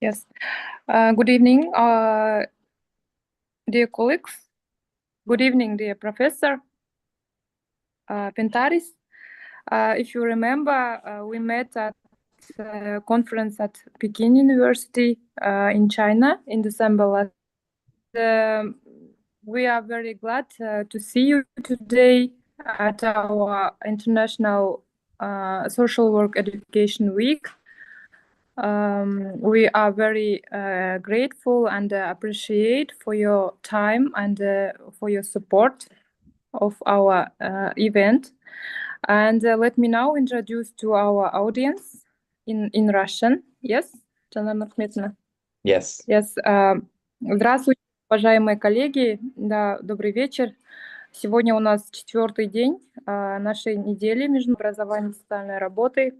Yes. Good evening, dear colleagues. Good evening, dear Professor Pentaris. If you remember, we met at a conference at Peking University in China in December last. We are very glad to see you today at our International Social Work Education Week. We are very grateful and appreciate for your time and for your support of our event. And let me now introduce to our audience in Russian. Yes, Жанна Махметовна? Yes. Yes. Здравствуйте, уважаемые коллеги. Да, добрый вечер. Сегодня у нас 4-й день нашей недели международного образования и социальной работы.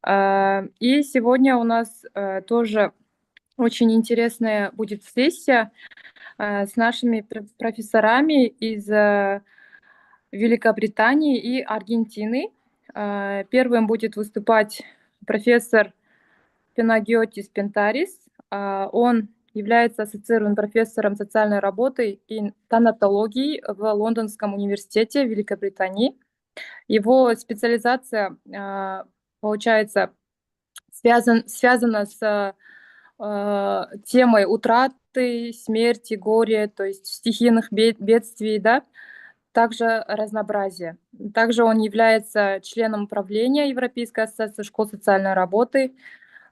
И сегодня у нас тоже очень интересная будет сессия с нашими профессорами из Великобритании и Аргентины. Первым будет выступать профессор Panagiotis Pentaris. Он является ассоциированным профессором социальной работы и танатологии в Лондонском университете Великобритании. Его специализация, получается, связана с темой утраты, смерти, горя, то есть стихийных бедствий, да, также разнообразие. Также он является членом правления Европейской ассоциации школ социальной работы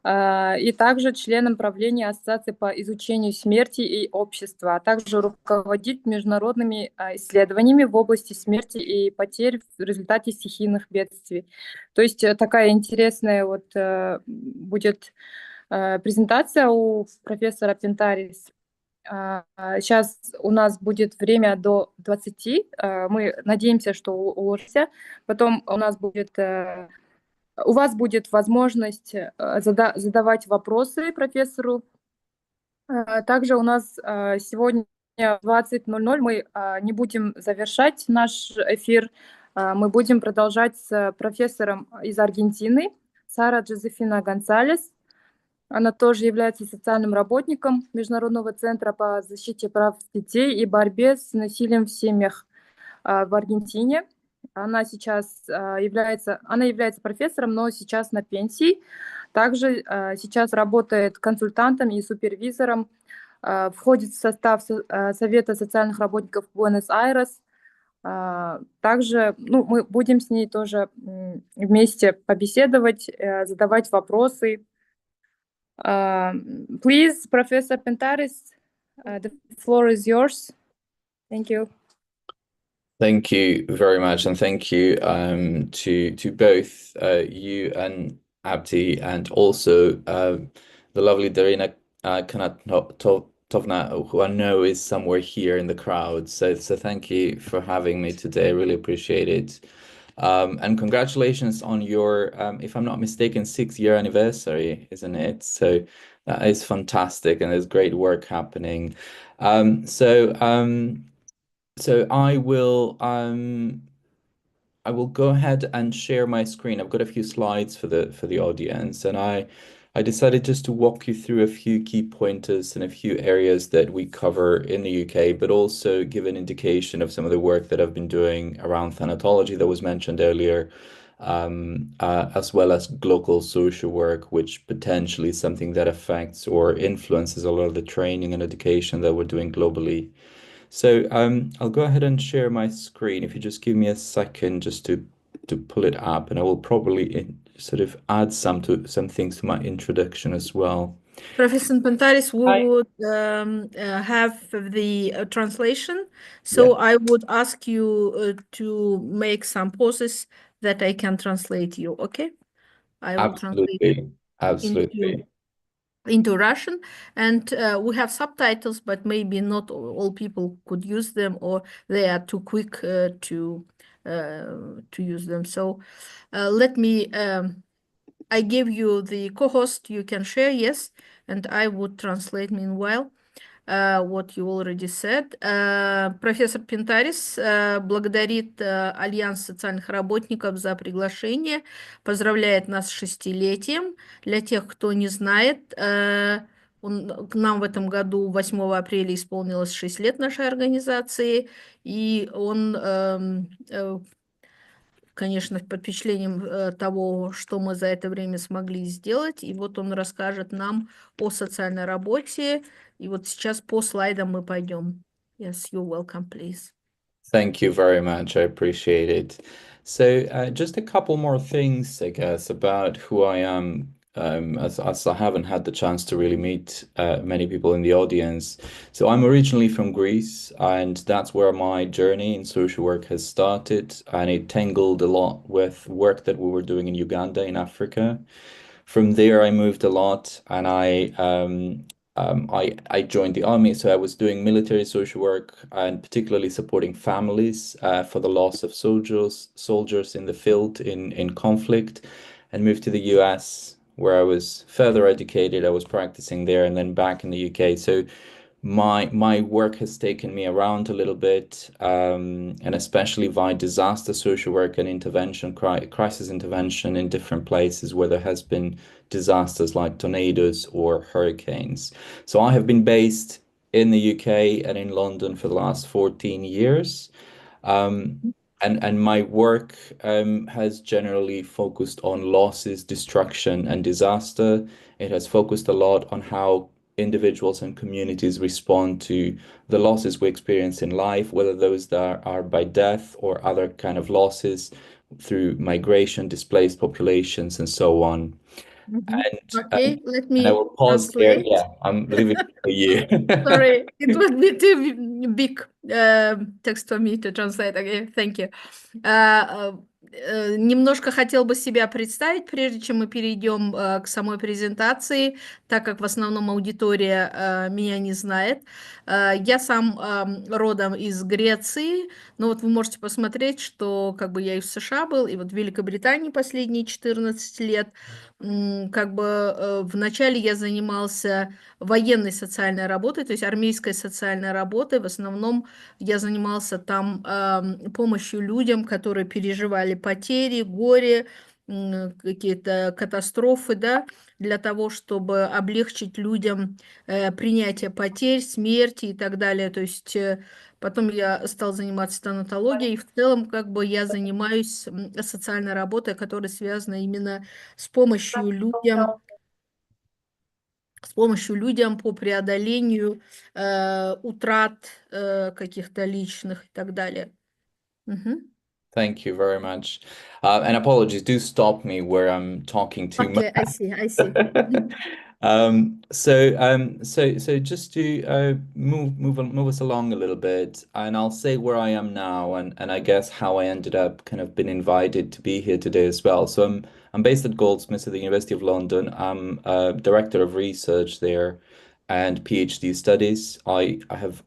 и также членом правления Ассоциации по изучению смерти и общества, а также руководит международными исследованиями в области смерти и потерь в результате стихийных бедствий. То есть такая интересная вот будет презентация у профессора Пентарис. Сейчас у нас будет время до 20. Мы надеемся, что уложимся. Потом у вас будет возможность задавать вопросы профессору. Также у нас сегодня в 20:00 мы не будем завершать наш эфир. Мы будем продолжать с профессором из Аргентины, Сара Гонсалес. Она тоже является социальным работником Международного центра по защите прав детей и борьбе с насилием в семьях в Аргентине. Она сейчас является профессором, но сейчас на пенсии. Также сейчас работает консультантом и супервизором, входит в состав Совета социальных работников Буэнос-Айрес. Также мы будем с ней тоже вместе побеседовать, задавать вопросы. Please, Professor Pentaris, the floor is yours. Thank you. Thank you very much, and thank you to both you and Abdi, and also the lovely Darina Kanatovna, who I know is somewhere here in the crowd. So thank you for having me today. I really appreciate it. And congratulations on your, if I'm not mistaken, 6-year anniversary, isn't it? So that is fantastic, and there's great work happening. So I will go ahead and share my screen. I've got a few slides for the audience, and I decided just to walk you through a few key pointers and a few areas that we cover in the UK, but also give an indication of some of the work that I've been doing around thanatology that was mentioned earlier, as well as global social work, which potentially is something that affects or influences a lot of the training and education that we're doing globally. So I'll go ahead and share my screen. If you just give me a second just to pull it up, and I will probably sort of add some things to my introduction as well. Professor Pentaris, we would have the translation. So I would ask you to make some pauses that I can translate you, okay? I will translate into Russian, and we have subtitles, but maybe not all people could use them, or they are too quick to use them. So let me, I give you the co-host, you can share, yes, and I would translate meanwhile. what you already said. Профессор Пентарис благодарит Альянс социальных работников за приглашение, поздравляет нас с 6-летием. Для тех, кто не знает, к нам в этом году 8 апреля исполнилось 6 лет нашей организации, и он, конечно, под впечатлением того, что мы за это время смогли сделать, и вот он расскажет нам о социальной работе, и вот сейчас по слайдам мы пойдем. Yes, you're welcome, please. Thank you very much. I appreciate it. So, just a couple more things, I guess, about who I am, as I haven't had the chance to really meet many people in the audience. So, I'm originally from Greece, and that's where my journey in social work has started, and it tangled a lot with work that we were doing in Uganda, in Africa. From there, I moved a lot, and I joined the army, so I was doing military social work and particularly supporting families for the loss of soldiers in the field in conflict, and moved to the US where I was further educated. I was practicing there and then back in the UK. So my work has taken me around a little bit, and especially via disaster social work and intervention, crisis intervention in different places where there has been disasters like tornadoes or hurricanes. So I have been based in the UK and in London for the last 14 years. And my work has generally focused on losses, destruction, and disaster. It has focused a lot on how individuals and communities respond to the losses we experience in life, whether those that are by death or other kind of losses through migration, displaced populations, and so on. Okay, let And I me will pause there. translate. Yeah, I'm leaving it for you. Sorry, it would be too big text for me to translate. Okay, thank you. Немножко хотел бы себя представить, прежде чем мы перейдем к самой презентации, так как в основном аудитория меня не знает. Я сам родом из Греции, но вот вы можете посмотреть, что как бы я и в США был, и вот в Великобритании последние 14 лет. Как бы вначале я занимался военной социальной работой, то есть армейской социальной работой. В основном я занимался там помощью людям, которые переживали потери, горе, какие-то катастрофы, да, для того, чтобы облегчить людям принятие потерь, смерти и так далее. То есть потом я стал заниматься танатологией, и в целом как бы я занимаюсь социальной работой, которая связана именно с помощью людям по преодолению утрат каких-то личных и так далее. Thank you very much. And apologies, do stop me where I'm talking too much. Okay, I see. So just to move us along a little bit, and I'll say where I am now, and I guess how I ended up kind of been invited to be here today as well. So I'm based at Goldsmiths at the University of London. I'm a director of research there and PhD studies. I have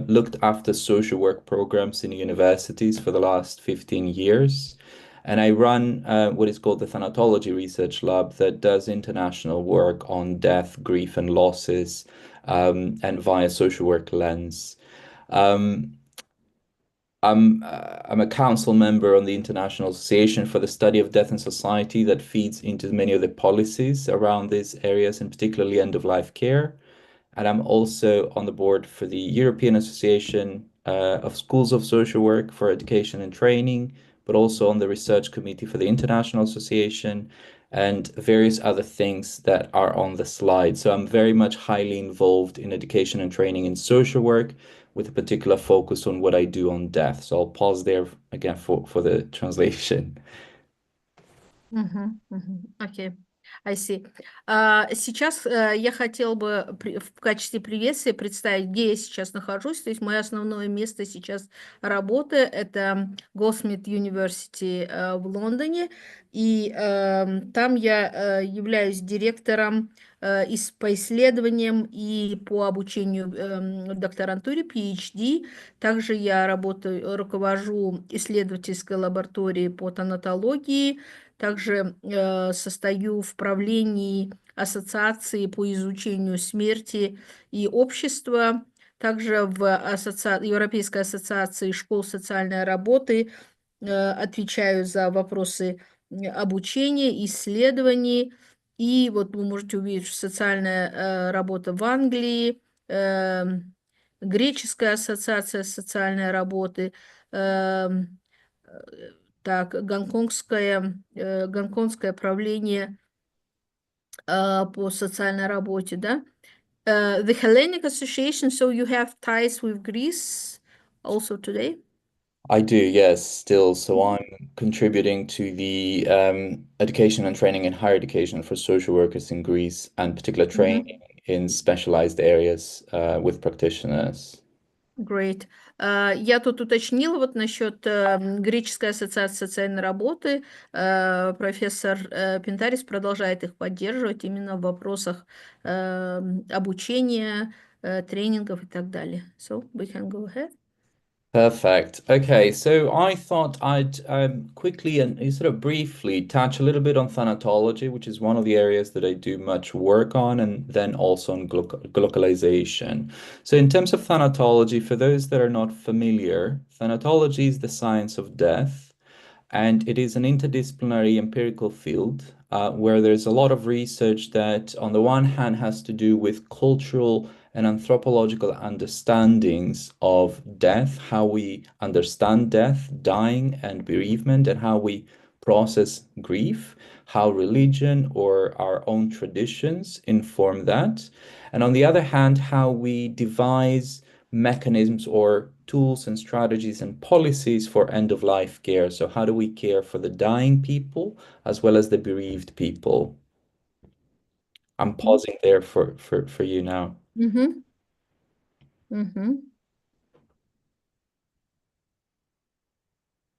looked after social work programs in universities for the last 15 years. And I run what is called the Thanatology Research Lab that does international work on death, grief, and losses, and via social work lens. I'm a council member on the International Association for the Study of Death and Society that feeds into many of the policies around these areas, and particularly end-of-life care. And I'm also on the board for the European Association of Schools of Social Work for Education and Training, but also on the research committee for the International Association and various other things that are on the slide. So I'm very much highly involved in education and training in social work with a particular focus on what I do on death. So I'll pause there again for the translation. Okay. I see. Сейчас я хотела бы в качестве приветствия представить, где я сейчас нахожусь. То есть мое основное место сейчас работы – это Goldsmiths University в Лондоне. И там я являюсь директором по исследованиям и по обучению докторантуре, PhD. Также я руковожу исследовательской лабораторией по тонатологии. Также состою в правлении Ассоциации по изучению смерти и общества. Также в Европейской ассоциации школ социальной работы отвечаю за вопросы обучения, исследований. И вот вы можете увидеть, что социальная работа в Англии, Греческая ассоциация социальной работы, так, гонконгское правление по социальной работе, да? The Hellenic Association, so you have ties with Greece also today? I do, yes, still. So I'm contributing to the education and training in higher education for social workers in Greece, and particular training in specialized areas with practitioners. Great. Я тут уточнила вот насчет Греческой ассоциации социальной работы. Профессор Пентарис продолжает их поддерживать именно в вопросах обучения, тренингов и так далее. So we can go ahead. Perfect. Okay, so I thought I'd quickly and sort of briefly touch a little bit on thanatology, which is one of the areas that I do much work on, and then also on glocalization. So in terms of thanatology, for those that are not familiar, thanatology is the science of death, and it is an interdisciplinary empirical field where there's a lot of research that, on the one hand, has to do with cultural and anthropological understandings of death, how we understand death, dying, and bereavement, and how we process grief, how religion or our own traditions inform that. And on the other hand, how we devise mechanisms or tools and strategies and policies for end-of-life care. So how do we care for the dying people as well as the bereaved people? I'm pausing there for you now. Мгм. Мгм.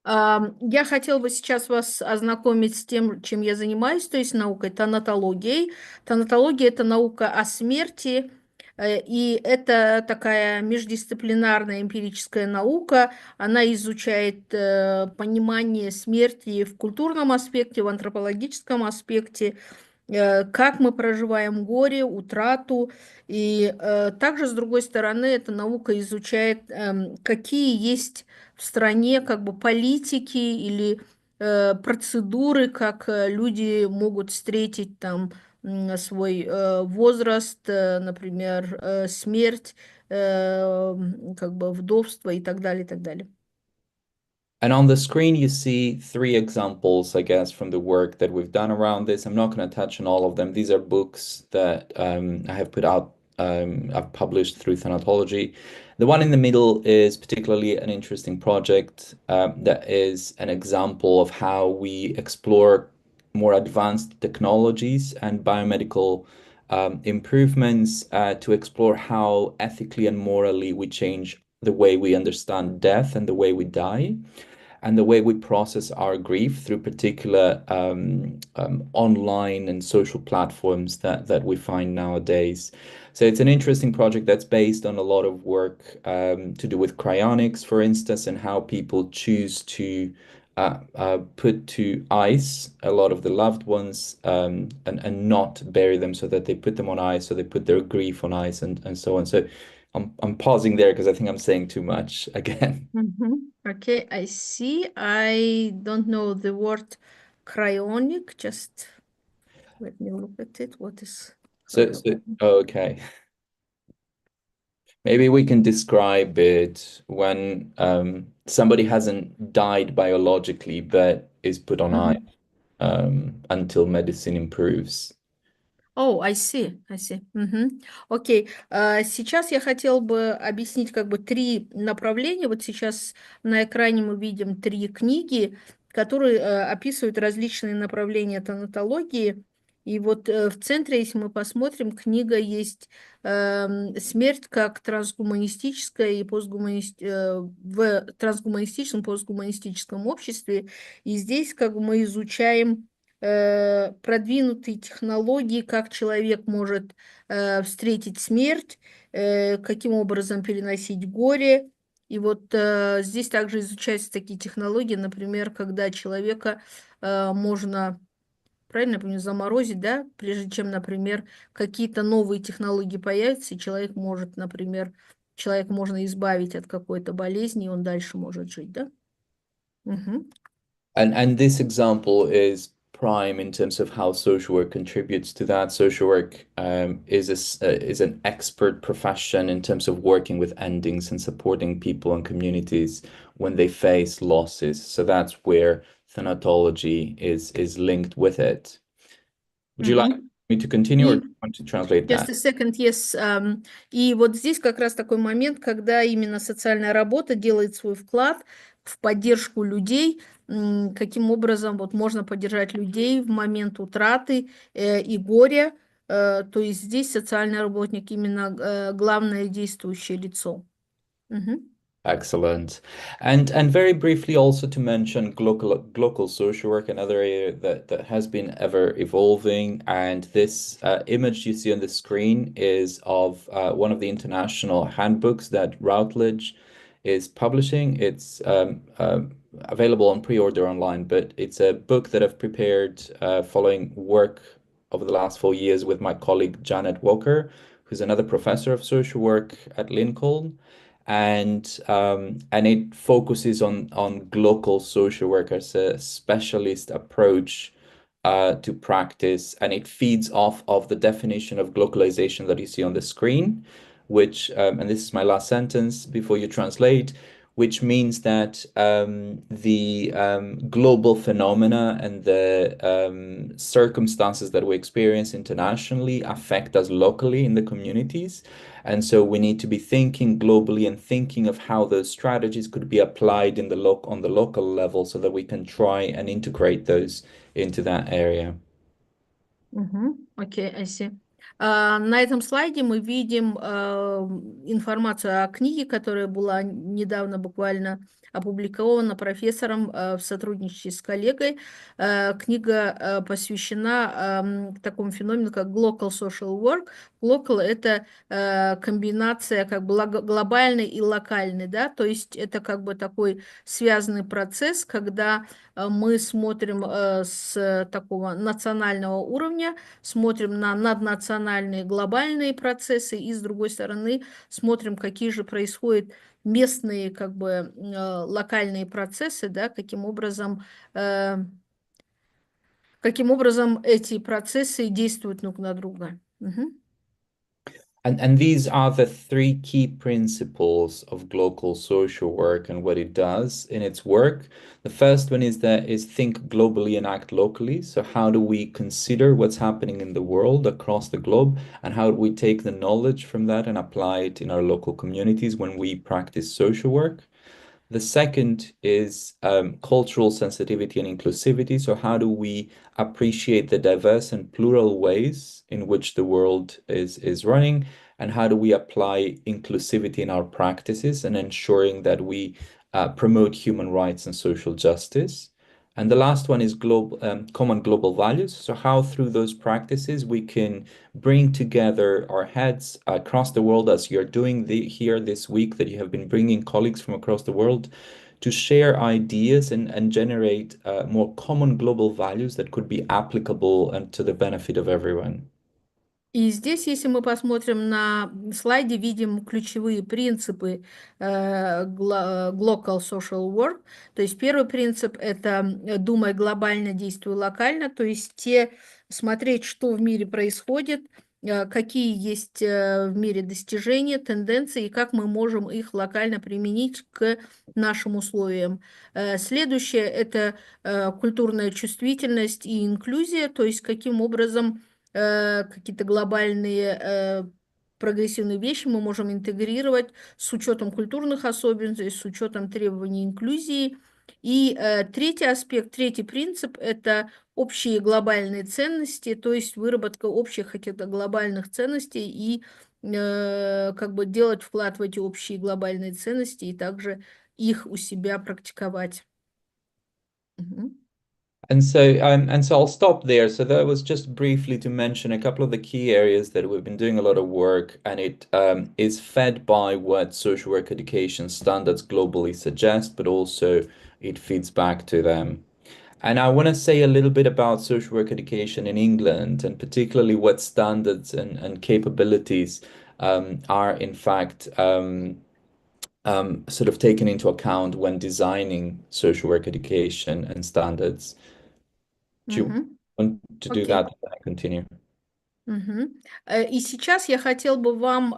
Я хотела бы сейчас вас ознакомить с тем, чем я занимаюсь, то есть наукой тонатологией. Тонатология – это наука о смерти, и это такая междисциплинарная эмпирическая наука. Она изучает понимание смерти в культурном аспекте, в антропологическом аспекте, как мы проживаем горе, утрату. И также, с другой стороны, эта наука изучает, какие есть в стране как бы политики или процедуры, как люди могут встретить там свой возраст, например, смерть, как бы вдовство и так далее, и так далее. And on the screen, you see three examples, I guess, from the work that we've done around this. I'm not going to touch on all of them. These are books that I have put out, I've published through Thanatology. The one in the middle is particularly an interesting project that is an example of how we explore more advanced technologies and biomedical improvements to explore how ethically and morally we change the way we understand death and the way we die, and the way we process our grief through particular online and social platforms that we find nowadays. So it's an interesting project that's based on a lot of work to do with cryonics, for instance, and how people choose to put to ice a lot of the loved ones and not bury them, so that they put them on ice, so they put their grief on ice and so on. So I'm pausing there because I think I'm saying too much again. Okay, I see. I don't know the word cryonic. Just let me look at it. What is Okay. Maybe we can describe it when somebody hasn't died biologically but is put on ice until medicine improves. Oh, I see, I see. Окей. Сейчас я хотела бы объяснить как бы три направления. Вот сейчас на экране мы видим три книги, которые описывают различные направления тонатологии. И вот в центре, если мы посмотрим, книга есть «Смерть как трансгуманистическая и в трансгуманистическом, постгуманистическом обществе». И здесь как бы мы изучаем продвинутые технологии, как человек может встретить смерть, каким образом переносить горе. И вот здесь также изучаются такие технологии, например, когда человека можно, правильно я помню, заморозить, да, прежде чем, например, какие-то новые технологии появятся, и человек может, например, человека можно избавить от какой-то болезни, и он дальше может жить, да? And this example is prime in terms of how social work contributes to that. Social work is an expert profession in terms of working with endings and supporting people and communities when they face losses. So that's where thanatology is linked with it. Would you like me to continue or do you want to translate that? Just a second, yes. И вот здесь как раз такой момент, когда именно социальная работа делает свой вклад в поддержку людей, каким образом вот можно поддержать людей в момент утраты и горя. То есть здесь социальный работник именно главное действующее лицо. Excellent. And very briefly also to mention global social work, another area that has been ever evolving. And this image you see on the screen is of one of the international handbooks that Routledge is publishing. It's available on pre-order online, but it's a book that I've prepared following work over the last 4 years with my colleague Janet Walker, who's another professor of social work at Lincoln. And it focuses on global social work as a specialist approach to practice, and it feeds off of the definition of globalization that you see on the screen, which and this is my last sentence before you translate, which means that the global phenomena and the circumstances that we experience internationally affect us locally in the communities. And so we need to be thinking globally and thinking of how those strategies could be applied in on the local level so that we can try and integrate those into that area. Окей, I see. На этом слайде мы видим информацию о книге, которая была недавно буквально опубликована профессором в сотрудничестве с коллегой. Книга посвящена такому феномену, как Local Social Work. Local – это комбинация как бы глобальной и локальной, да, то есть это как бы такой связанный процесс, когда мы смотрим с такого национального уровня, смотрим на наднациональные глобальные процессы и, с другой стороны, смотрим, какие же происходят местные, как бы, локальные процессы, да, каким образом эти процессы действуют друг на друга. And these are the 3 key principles of global social work and what it does in its work. The first one is think globally and act locally. So how do we consider what's happening in the world across the globe, and how do we take the knowledge from that and apply it in our local communities when we practice social work? The second is cultural sensitivity and inclusivity. So how do we appreciate the diverse and plural ways in which the world is running? And how do we apply inclusivity in our practices and ensuring that we promote human rights and social justice? And the last one is common global values. So how through those practices we can bring together our heads across the world, as you're doing here this week, that you have been bringing colleagues from across the world to share ideas and generate more common global values that could be applicable and to the benefit of everyone. И здесь, если мы посмотрим на слайде, видим ключевые принципы Global Social Work. То есть первый принцип – это думай глобально, действуй локально, то есть смотреть, что в мире происходит, какие есть в мире достижения, тенденции, и как мы можем их локально применить к нашим условиям. Следующее – это культурная чувствительность и инклюзия, то есть каким образом какие-то глобальные прогрессивные вещи мы можем интегрировать с учетом культурных особенностей, с учетом требований инклюзии. И третий аспект, третий принцип – это общие глобальные ценности, то есть выработка общих каких-то глобальных ценностей и как бы делать вклад в эти общие глобальные ценности и также их у себя практиковать. And so I'll stop there. So that was just briefly to mention a couple of the key areas that we've been doing a lot of work, and it is fed by what social work education standards globally suggest, but also it feeds back to them. And I want to say a little bit about social work education in England, and particularly what standards and capabilities are in fact sort of taken into account when designing social work education and standards. Do you want to do that? I continue. И сейчас я хотел бы вам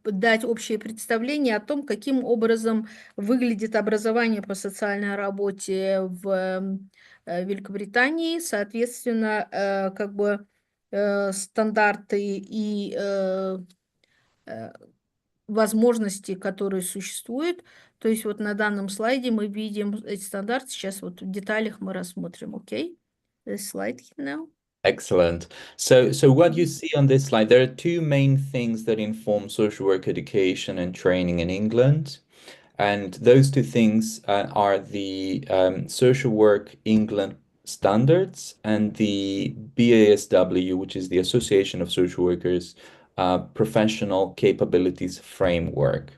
дать общее представление о том, каким образом выглядит образование по социальной работе в Великобритании, соответственно, как бы стандарты и возможности, которые существуют. То есть вот на данном слайде мы видим эти стандарты. Сейчас вот в деталях мы рассмотрим. Окей? This slide now. Excellent. So what you see on this slide, there are two main things that inform social work education and training in England. And those two things are the Social Work England standards and the BASW, which is the Association of Social Workers Professional Capabilities Framework.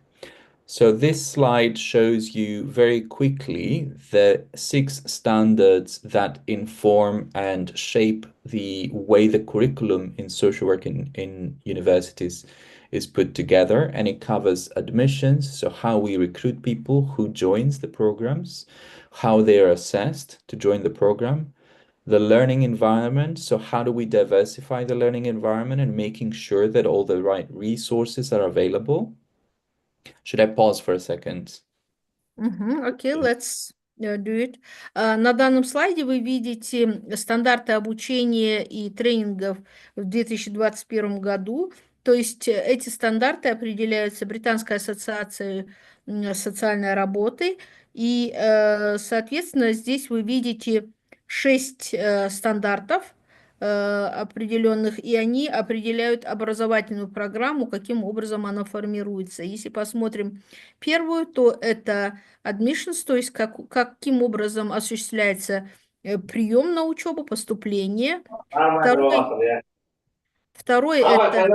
So this slide shows you very quickly the 6 standards that inform and shape the way the curriculum in social work in universities is put together, and it covers admissions, so how we recruit people who joins the programs, how they are assessed to join the program, the learning environment, so how do we diversify the learning environment and making sure that all the right resources are available. Should I pause for a second? Окей, let's do it. На данном слайде вы видите стандарты обучения и тренингов в 2021 году. То есть эти стандарты определяются Британской ассоциацией социальной работы. И, соответственно, здесь вы видите 6 стандартов определенных, и они определяют образовательную программу, каким образом она формируется. Если посмотрим первую, то это admissions, то есть каким образом осуществляется прием на учебу, поступление. Второй это...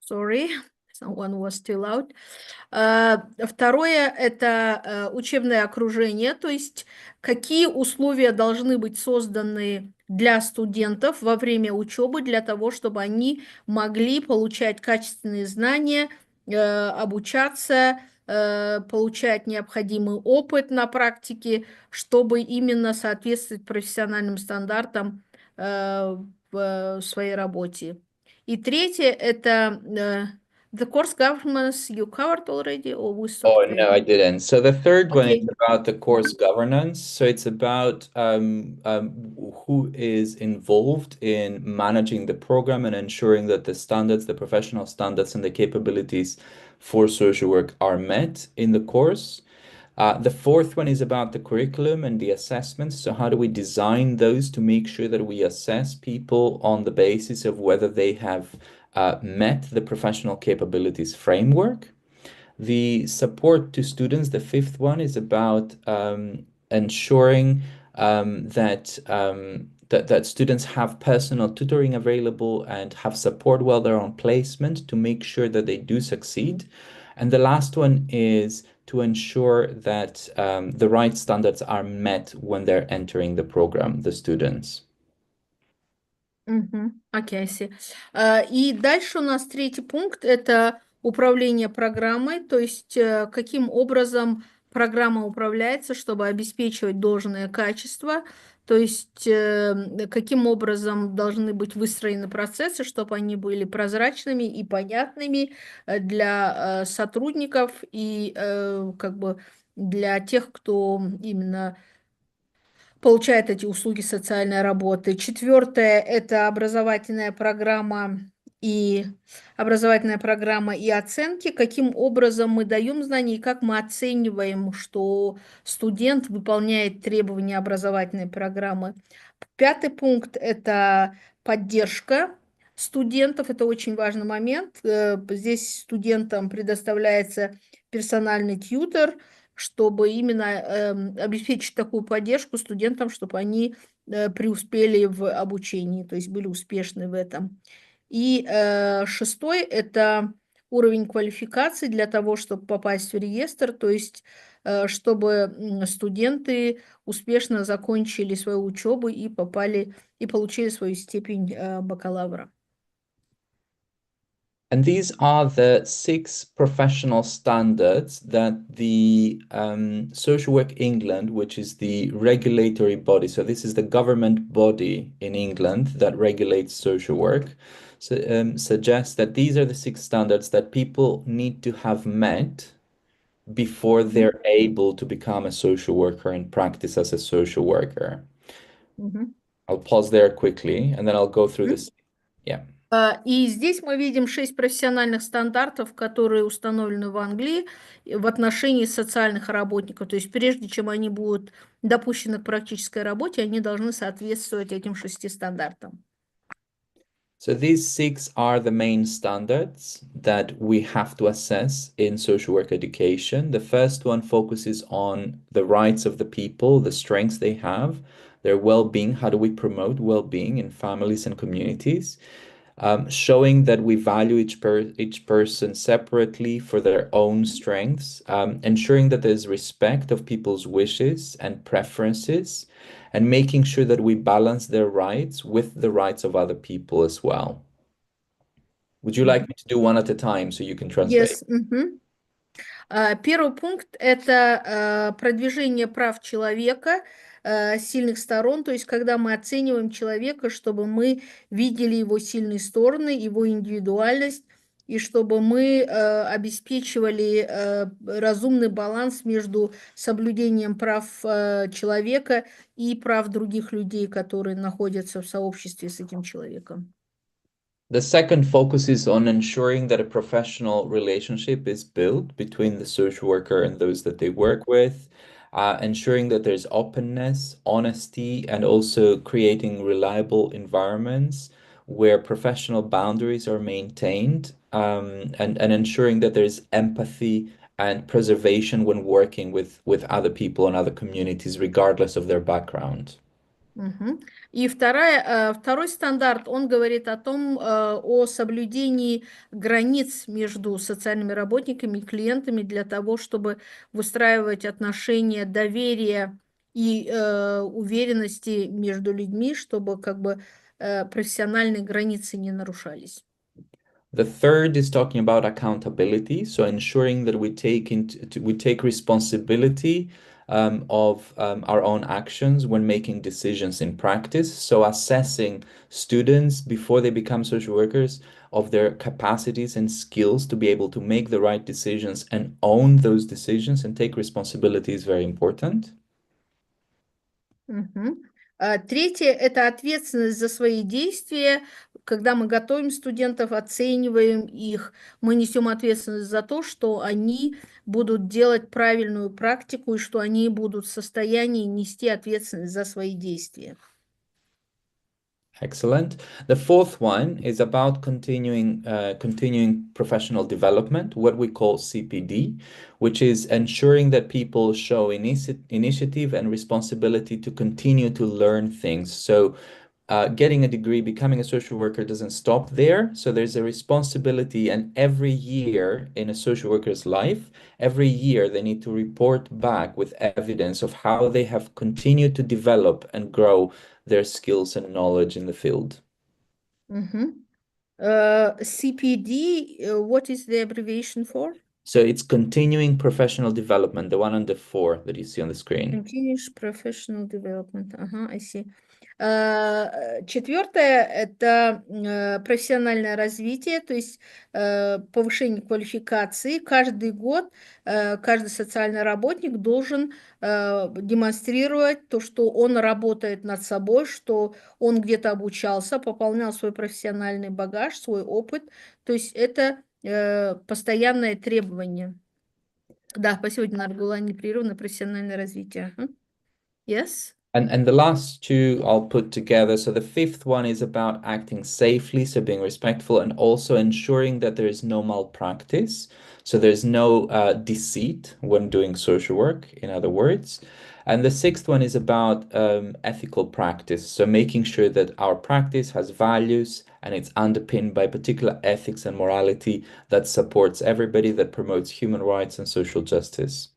Sorry, someone was still out. Второе – это учебное окружение, то есть какие условия должны быть созданы для студентов во время учебы, для того, чтобы они могли получать качественные знания, обучаться, получать необходимый опыт на практике, чтобы именно соответствовать профессиональным стандартам в своей работе. И третье – это the course governance you covered already, or we stopped? Oh, no, I didn't. So the third one is about the course governance. So it's about who is involved in managing the program and ensuring that the standards, the professional standards and the capabilities for social work are met in the course. The fourth one is about the curriculum and the assessments. So how do we design those to make sure that we assess people on the basis of whether they have met the professional capabilities framework? The support to students, the fifth one, is about ensuring that students have personal tutoring available and have support while they're on placement to make sure that they do succeed. And the last one is to ensure that the right standards are met when they're entering the program, the students. Окей, и дальше у нас третий пункт – это управление программой, то есть каким образом программа управляется, чтобы обеспечивать должное качество, то есть каким образом должны быть выстроены процессы, чтобы они были прозрачными и понятными для сотрудников и как бы для тех, кто именно получает эти услуги социальной работы. Четвертое – это образовательная программа и оценки, каким образом мы даем знания и как мы оцениваем, что студент выполняет требования образовательной программы. Пятый пункт – это поддержка студентов, это очень важный момент. Здесь студентам предоставляется персональный тьютор, чтобы именно обеспечить такую поддержку студентам, чтобы они преуспели в обучении, то есть были успешны в этом. И шестой – это уровень квалификации для того, чтобы попасть в реестр, то есть чтобы студенты успешно закончили свою учебу и попали и получили свою степень бакалавра. And these are the 6 professional standards that the Social Work England, which is the regulatory body, so this is the government body in England that regulates social work, so, suggests that these are the 6 standards that people need to have met before they're able to become a social worker and practice as a social worker. I'll pause there quickly and then I'll go through this. Yeah. И здесь мы видим 6 профессиональных стандартов, которые установлены в Англии в отношении социальных работников. То есть прежде чем они будут допущены к практической работе, они должны соответствовать этим 6 стандартам. So these 6 are the main standards that we have to assess in social work education. The first one focuses on the rights of the people, the strengths they have, their well-being. How do we promote well-being in families and communities? Showing that we value each person separately for their own strengths, ensuring that there's respect of people's wishes and preferences, and making sure that we balance their rights with the rights of other people as well. Would you like me to do one at a time so you can translate? Yes. Первый пункт – это продвижение прав человека, сильных сторон, то есть когда мы оцениваем человека, чтобы мы видели его сильные стороны, его индивидуальность, и чтобы мы обеспечивали разумный баланс между соблюдением прав человека и прав других людей, которые находятся в сообществе с этим человеком. The second focuses on ensuring that a professional relationship is built between the social worker and those that they work with, ensuring that there's openness, honesty, and also creating reliable environments where professional boundaries are maintained, and ensuring that there's empathy and preservation when working with other people and other communities, regardless of their background. И второй стандарт, он говорит о том, о соблюдении границ между социальными работниками и клиентами для того, чтобы выстраивать отношения доверия и уверенности между людьми, чтобы как бы профессиональные границы не нарушались. The third is talking about accountability, so ensuring that we take responsibility of our own actions when making decisions in practice. So assessing students before they become social workers of their capacities and skills to be able to make the right decisions and own those decisions and take responsibility is very important. Третье – это ответственность за свои действия. Когда мы готовим студентов, оцениваем их, мы несем ответственность за то, что они будут делать правильную практику и что они будут в состоянии нести ответственность за свои действия. Excellent. The fourth one is about continuing professional development, what we call CPD, which is ensuring that people show initiative and responsibility to continue to learn things. So getting a degree, becoming a social worker doesn't stop there. So there's a responsibility, and every year in a social worker's life, every year they need to report back with evidence of how they have continued to develop and grow their skills and knowledge in the field. CPD, what is the abbreviation for? So it's continuing professional development, the one on the 4 that you see on the screen. Continuous professional development. I see. Четвертое – это профессиональное развитие, то есть повышение квалификации. Каждый год каждый социальный работник должен демонстрировать то, что он работает над собой, что он где-то обучался, пополнял свой профессиональный багаж, свой опыт. То есть это постоянное требование. Да, спасибо, Динар, было непрерывное профессиональное развитие. Yes? And the last two I'll put together. So the fifth one is about acting safely, so being respectful and also ensuring that there is no malpractice. So there's no deceit when doing social work, in other words. And the sixth one is about ethical practice. So making sure that our practice has values and it's underpinned by particular ethics and morality that supports everybody, that promotes human rights and social justice.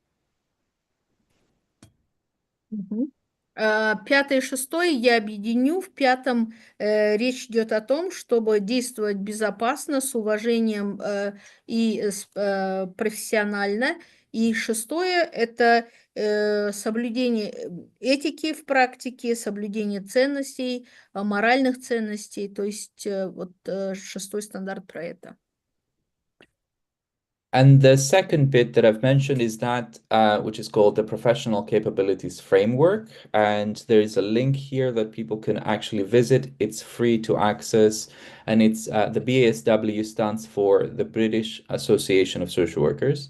Мгм. Пятый и шестой я объединю. В пятом речь идет о том, чтобы действовать безопасно, с уважением профессионально. И шестое – это соблюдение этики в практике, соблюдение ценностей, моральных ценностей. То есть вот шестой стандарт про это. And the second bit that I've mentioned is that which is called the Professional Capabilities Framework. And there is a link here that people can actually visit. It's free to access. And it's the BASW stands for the British Association of Social Workers.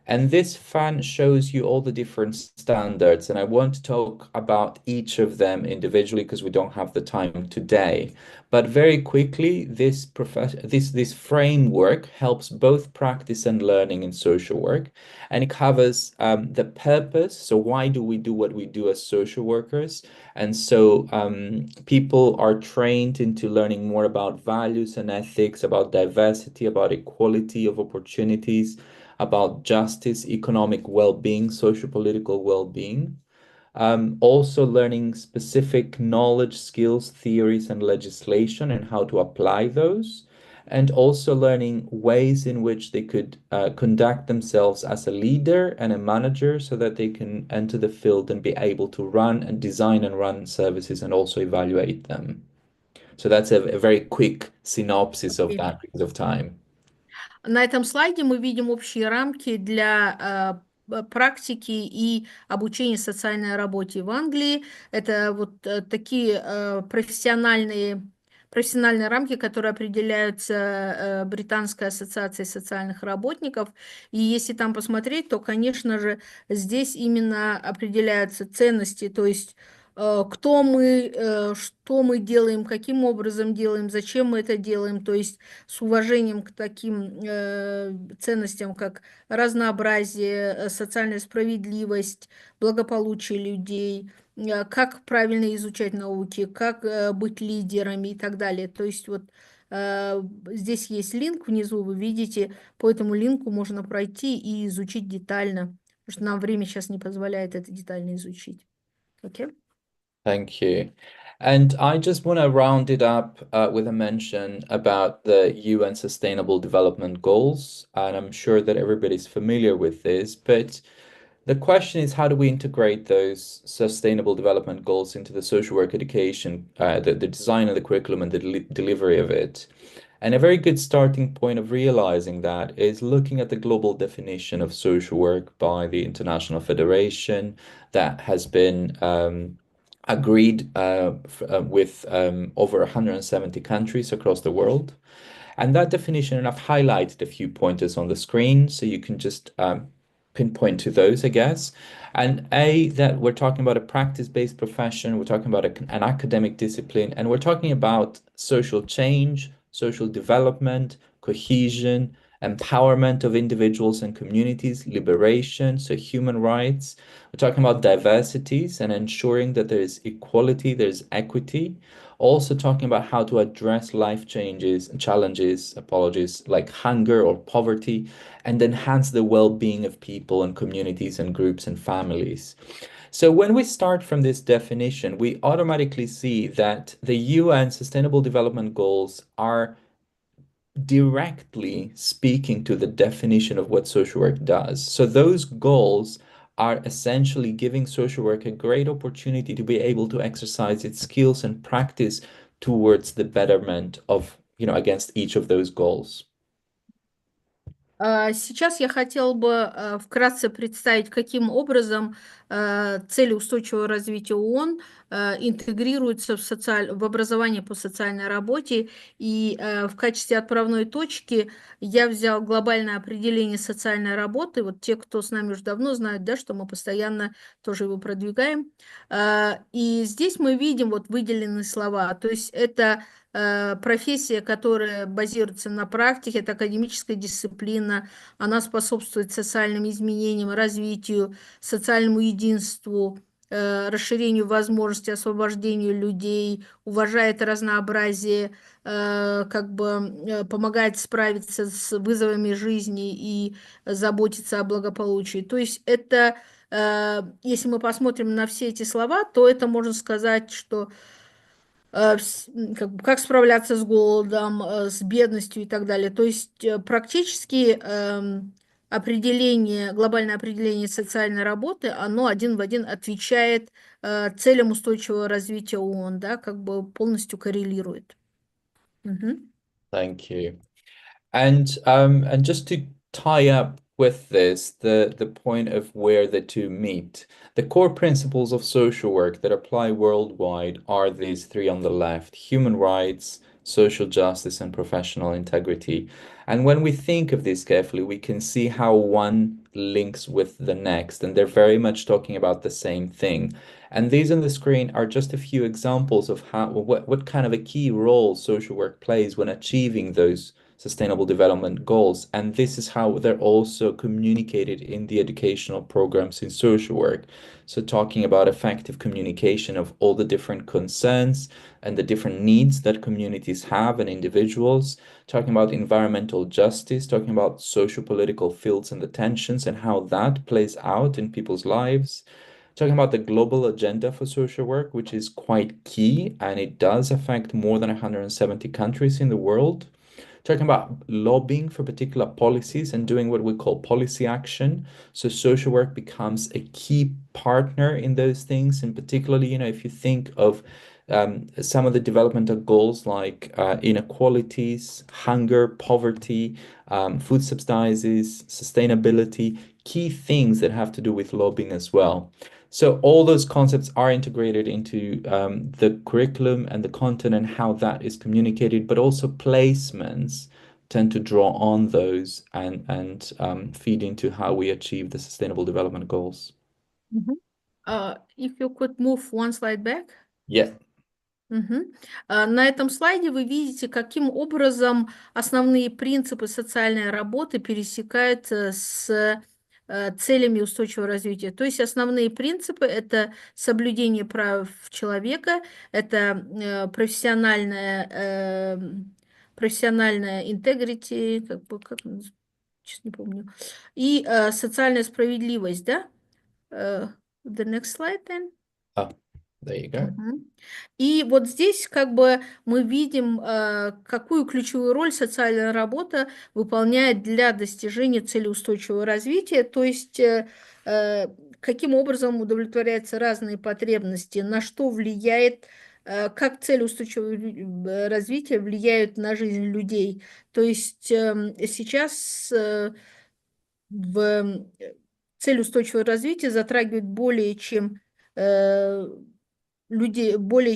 And this fan shows you all the different standards. And I won't talk about each of them individually because we don't have the time today. But very quickly, this framework helps both practice and learning in social work. And it covers the purpose. So why do we do what we do as social workers? And so people are trained into learning more about values and ethics, about diversity, about equality of opportunities, about justice, economic well-being, socio-political well-being. Also learning specific knowledge, skills, theories, and legislation and how to apply those. And also learning ways in which they could conduct themselves as a leader and a manager so that they can enter the field and be able to run and design and run services and also evaluate them. So that's a very quick synopsis of that because of time. На этом слайде мы видим общие рамки для практики и обучения социальной работе в Англии. Это вот такие профессиональные рамки, которые определяются Британской ассоциацией социальных работников. И если там посмотреть, то, конечно же, здесь именно определяются ценности, то есть кто мы, что мы делаем, каким образом делаем, зачем мы это делаем, то есть с уважением к таким ценностям, как разнообразие, социальная справедливость, благополучие людей, как правильно изучать науки, как быть лидерами и так далее. То есть вот здесь есть линк внизу, вы видите, по этому линку можно пройти и изучить детально, потому что нам время сейчас не позволяет это детально изучить. Окей? Thank you. And I just want to round it up with a mention about the UN Sustainable Development Goals. And I'm sure that everybody's familiar with this, but the question is, how do we integrate those Sustainable Development Goals into the social work education, the design of the curriculum and the delivery of it? And a very good starting point of realizing that is looking at the global definition of social work by the International Federation that has been agreed with over 170 countries across the world. And that definition, and I've highlighted a few pointers on the screen, so you can just pinpoint to those, I guess. And that we're talking about a practice-based profession, we're talking about an academic discipline, and we're talking about social change, social development, cohesion, empowerment of individuals and communities, liberation, so human rights. We're talking about diversities and ensuring that there is equality, there's equity. Also talking about how to address life changes and challenges, like hunger or poverty, and enhance the well-being of people and communities and groups and families. So when we start from this definition, we automatically see that the UN Sustainable Development Goals are directly speaking to the definition of what social work does. So those goals are essentially giving social work a great opportunity to be able to exercise its skills and practice towards the betterment of, against each of those goals. Сейчас я хотела бы вкратце представить, каким образом цели устойчивого развития ООН интегрируются в образование по социальной работе. И в качестве отправной точки я взял глобальное определение социальной работы. Вот те, кто с нами уже давно знают, да, что мы постоянно тоже его продвигаем. И здесь мы видим вот выделенные слова. То есть это профессия, которая базируется на практике, это академическая дисциплина, она способствует социальным изменениям, развитию, социальному единству, расширению возможностей, освобождению людей, уважает разнообразие, помогает справиться с вызовами жизни и заботиться о благополучии. То есть это, если мы посмотрим на все эти слова, то это можно сказать, что как справляться с голодом, с бедностью и так далее. То есть практически глобальное определение социальной работы, оно один в один отвечает целям устойчивого развития ООН, да, как бы полностью коррелирует. Thank you. And just to tie up with this, the point of where the two meet, the core principles of social work that apply worldwide are these three on the left: human rights, social justice, and professional integrity. And when we think of this carefully, we can see how one links with the next, and they're very much talking about the same thing. And these on the screen are just a few examples of what kind of a key role social work plays when achieving those Sustainable Development Goals. And this is how they're also communicated in the educational programs in social work. So talking about effective communication of all the different concerns and the different needs that communities have and individuals, talking about environmental justice, talking about social political fields and the tensions and how that plays out in people's lives, talking about the global agenda for social work, which is quite key, and it does affect more than 170 countries in the world. Talking about lobbying for particular policies and doing what we call policy action. So social work becomes a key partner in those things. And particularly, if you think of some of the developmental goals like inequalities, hunger, poverty, food subsidies, sustainability, key things that have to do with lobbying as well. So all those concepts are integrated into the curriculum and the content and how that is communicated, but also placements tend to draw on those and feed into how we achieve the Sustainable Development Goals. If you could move one slide back. Yeah. На этом слайде вы видите, каким образом основные принципы социальной работы пересекаются с целями устойчивого развития. То есть основные принципы – это соблюдение прав человека, это профессиональная integrity, сейчас не помню, и социальная справедливость, да? The next slide then. There you go. И вот здесь мы видим, какую ключевую роль социальная работа выполняет для достижения цели устойчивого развития, то есть каким образом удовлетворяются разные потребности, на что влияет, как цели устойчивого развития влияют на жизнь людей. То есть сейчас цель устойчивого развития затрагивает более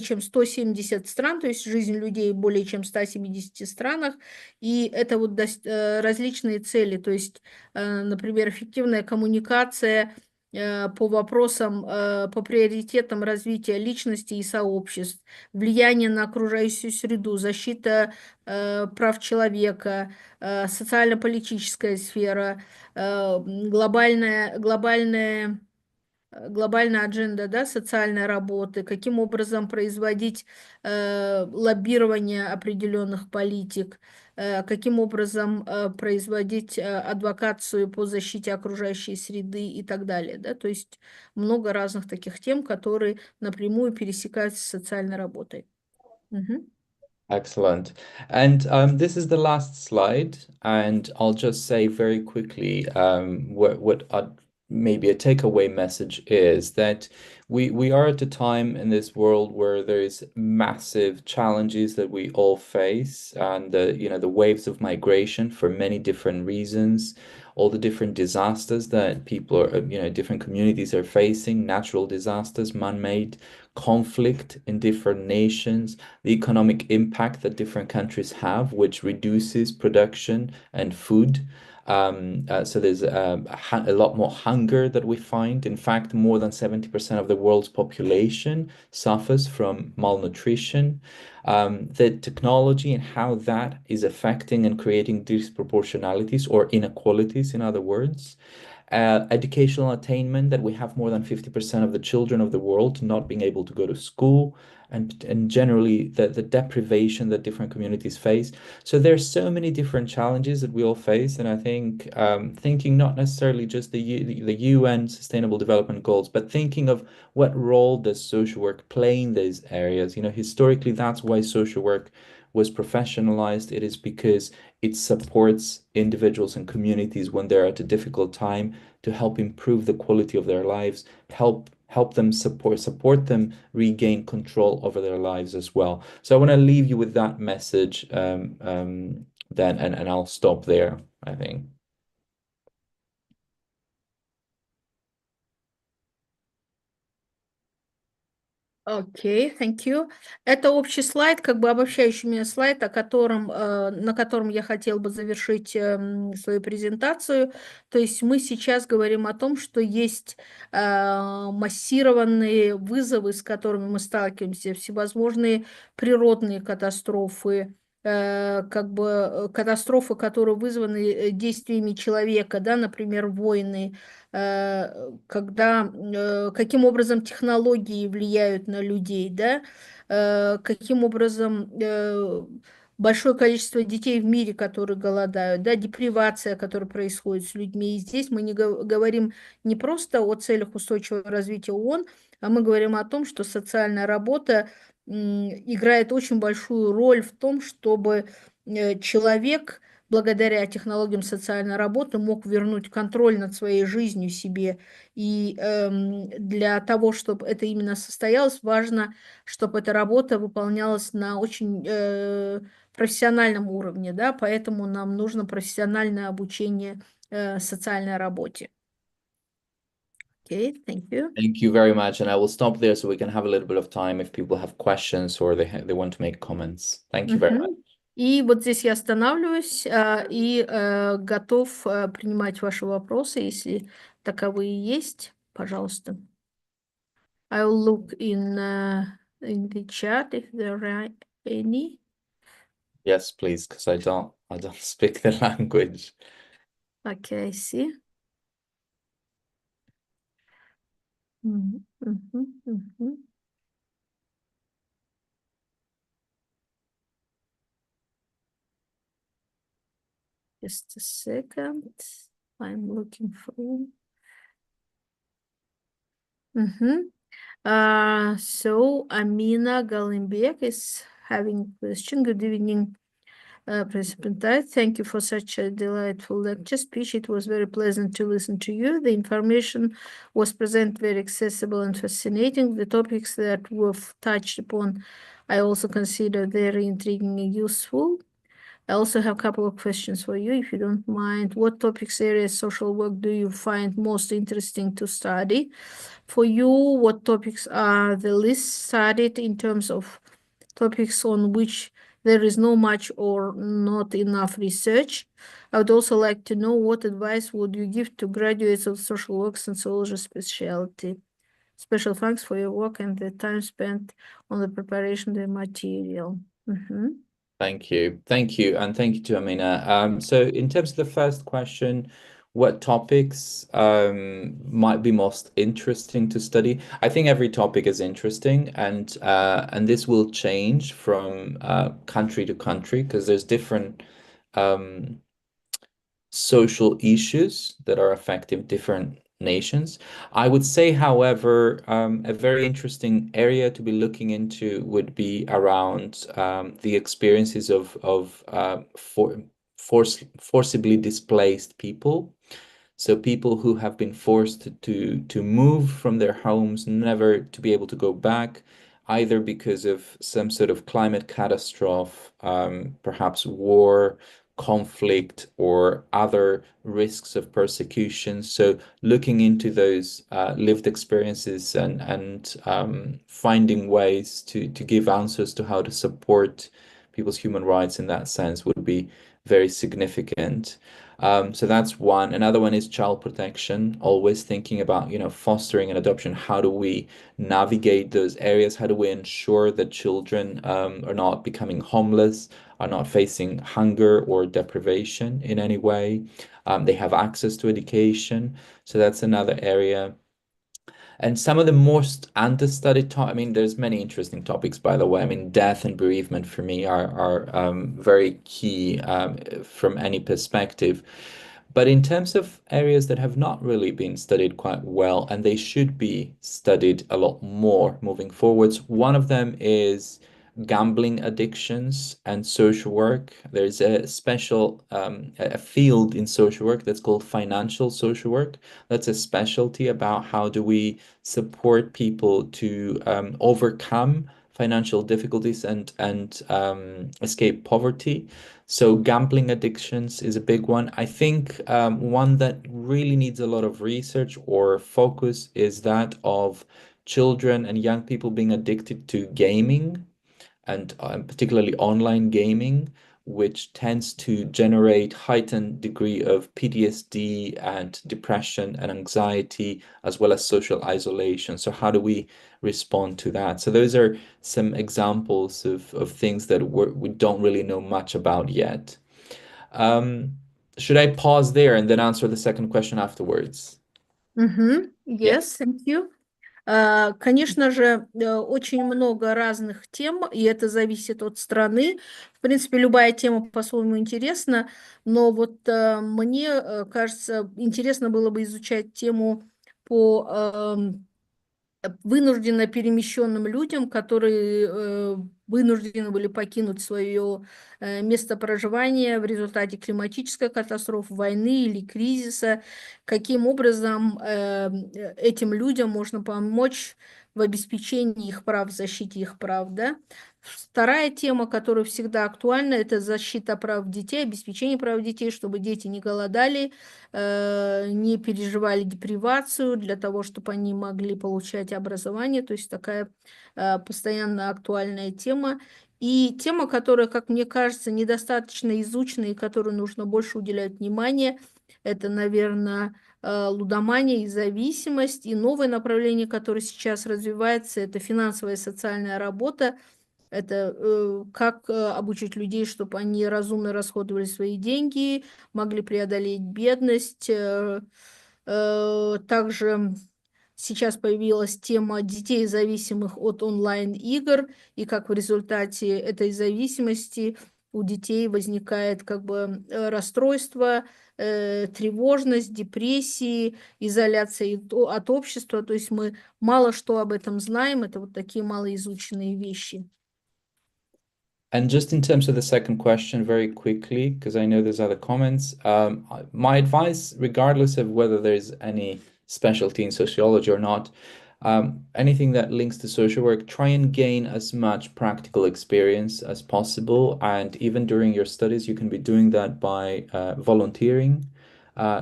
чем 170 стран, то есть жизнь людей более чем в 170 странах, и это вот различные цели, то есть, например, эффективная коммуникация по вопросам, по приоритетам развития личности и сообществ, влияние на окружающую среду, защита прав человека, социально-политическая сфера, глобальная адженда, да, социальной работы, каким образом производить лоббирование определенных политик, каким образом производить адвокацию по защите окружающей среды и так далее. Да? То есть много разных таких тем, которые напрямую пересекаются с социальной работой. Excellent. And this is the last slide, and I'll just say very quickly what maybe a takeaway message is that we are at a time in this world where there is massive challenges that we all face, and the waves of migration for many different reasons, all the different disasters that people are, different communities are facing, natural disasters, man-made, conflict in different nations, the economic impact that different countries have, which reduces production and food. So there's a lot more hunger that we find. In fact, more than 70% of the world's population suffers from malnutrition. The technology and how that is affecting and creating disproportionalities or inequalities, in other words. Educational attainment, that we have more than 50% of the children of the world not being able to go to school, and generally the deprivation that different communities face. So there's so many different challenges that we all face, and I think thinking not necessarily just the UN Sustainable Development Goals, but thinking of what role does social work play in these areas. Historically, that's why social work was professionalized. It is because it supports individuals and communities when they're at a difficult time, to help improve the quality of their lives, help them support them regain control over their lives as well. So I want to leave you with that message, then, and I'll stop there, I think. Окей, thank you. Это общий слайд, как бы обобщающий меня слайд, на котором я хотела бы завершить свою презентацию. То есть мы сейчас говорим о том, что есть массированные вызовы, с которыми мы сталкиваемся, всевозможные природные катастрофы, катастрофы, которые вызваны действиями человека, да, например, войны, каким образом технологии влияют на людей, да, каким образом большое количество детей в мире, которые голодают, да, депривация, которая происходит с людьми. И здесь мы не говорим не просто о целях устойчивого развития ООН, а мы говорим о том, что социальная работа играет очень большую роль в том, чтобы человек благодаря технологиям социальной работы мог вернуть контроль над своей жизнью себе. И для того, чтобы это именно состоялось, важно, чтобы эта работа выполнялась на очень профессиональном уровне, да, поэтому нам нужно профессиональное обучение социальной работе. Okay, thank you. Thank you very much, and I will stop there so we can have a little bit of time if people have questions or they want to make comments. Thank you very much. И вот здесь я останавливаюсь и готов принимать ваши вопросы, если таковые есть, пожалуйста. I will look in the chat if there are any. Yes, please, because I don't speak the language. Okay, I see. Just a second. I'm looking for. So Amina Galimbek is having a question. Good evening, Professor Pentaris. Thank you for such a delightful lecture speech. It was very pleasant to listen to you. The information was presented very accessible and fascinating. The topics that were touched upon, I also consider very intriguing and useful. I also have a couple of questions for you, if you don't mind. What topics, areas, social work do you find most interesting to study? For you, what topics are the least studied in terms of topics on which there is no much or not enough research? I would also like to know what advice would you give to graduates of social work and sociology specialty? Special thanks for your work and the time spent on the preparation of the material. Thank you. Thank you. And thank you to Amina. So in terms of the first question, what topics might be most interesting to study? I think every topic is interesting, and this will change from country to country, because there's different social issues that are affecting different nations. I would say, however, a very interesting area to be looking into would be around the experiences of forcibly displaced people. So people who have been forced to move from their homes, never to be able to go back, either because of some sort of climate catastrophe, perhaps war, conflict, or other risks of persecution. So looking into those lived experiences and finding ways to give answers to how to support people's human rights in that sense would be very significant. So that's one. Another one is child protection, always thinking about, fostering and adoption. How do we navigate those areas? How do we ensure that children are not becoming homeless, are not facing hunger or deprivation in any way? They have access to education. So that's another area. And some of the most understudied I mean, there's many interesting topics, by the way. I mean, death and bereavement for me are very key from any perspective. But in terms of areas that have not really been studied quite well, and they should be studied a lot more moving forwards, one of them is gambling addictions and social work. There's a special a field in social work that's called financial social work. That's a specialty about how do we support people to overcome financial difficulties and escape poverty. So gambling addictions is a big one. I think one that really needs a lot of research or focus is that of children and young people being addicted to gaming and particularly online gaming, which tends to generate heightened degree of PTSD and depression and anxiety, as well as social isolation. So how do we respond to that? So those are some examples of things that we don't really know much about yet. Should I pause there and then answer the second question afterwards? Yes, thank you. Конечно же, очень много разных тем, и это зависит от страны. В принципе, любая тема по-своему интересна, но вот мне кажется, интересно было бы изучать тему по вынужденно перемещенным людям, которые вынуждены были покинуть свое место проживания в результате климатической катастрофы, войны или кризиса. Каким образом этим людям можно помочь в обеспечении их прав, в защите их прав, да? Вторая тема, которая всегда актуальна, это защита прав детей, обеспечение прав детей, чтобы дети не голодали, не переживали депривацию, для того, чтобы они могли получать образование. То есть такая постоянно актуальная тема. И тема, которая, как мне кажется, недостаточно изучена и которой нужно больше уделять внимание, это, наверное, лудомания и зависимость. И новое направление, которое сейчас развивается, это финансовая и социальная работа. Это как обучить людей, чтобы они разумно расходовали свои деньги, могли преодолеть бедность. Также сейчас появилась тема детей, зависимых от онлайн-игр, и как в результате этой зависимости у детей возникает как бы расстройство, тревожность, депрессии, изоляция от общества. То есть мы мало что об этом знаем, это вот такие малоизученные вещи. And just in terms of the second question, very quickly, because I know there's other comments, my advice, regardless of whether there's any specialty in sociology or not, anything that links to social work, try and gain as much practical experience as possible. And even during your studies, you can be doing that by volunteering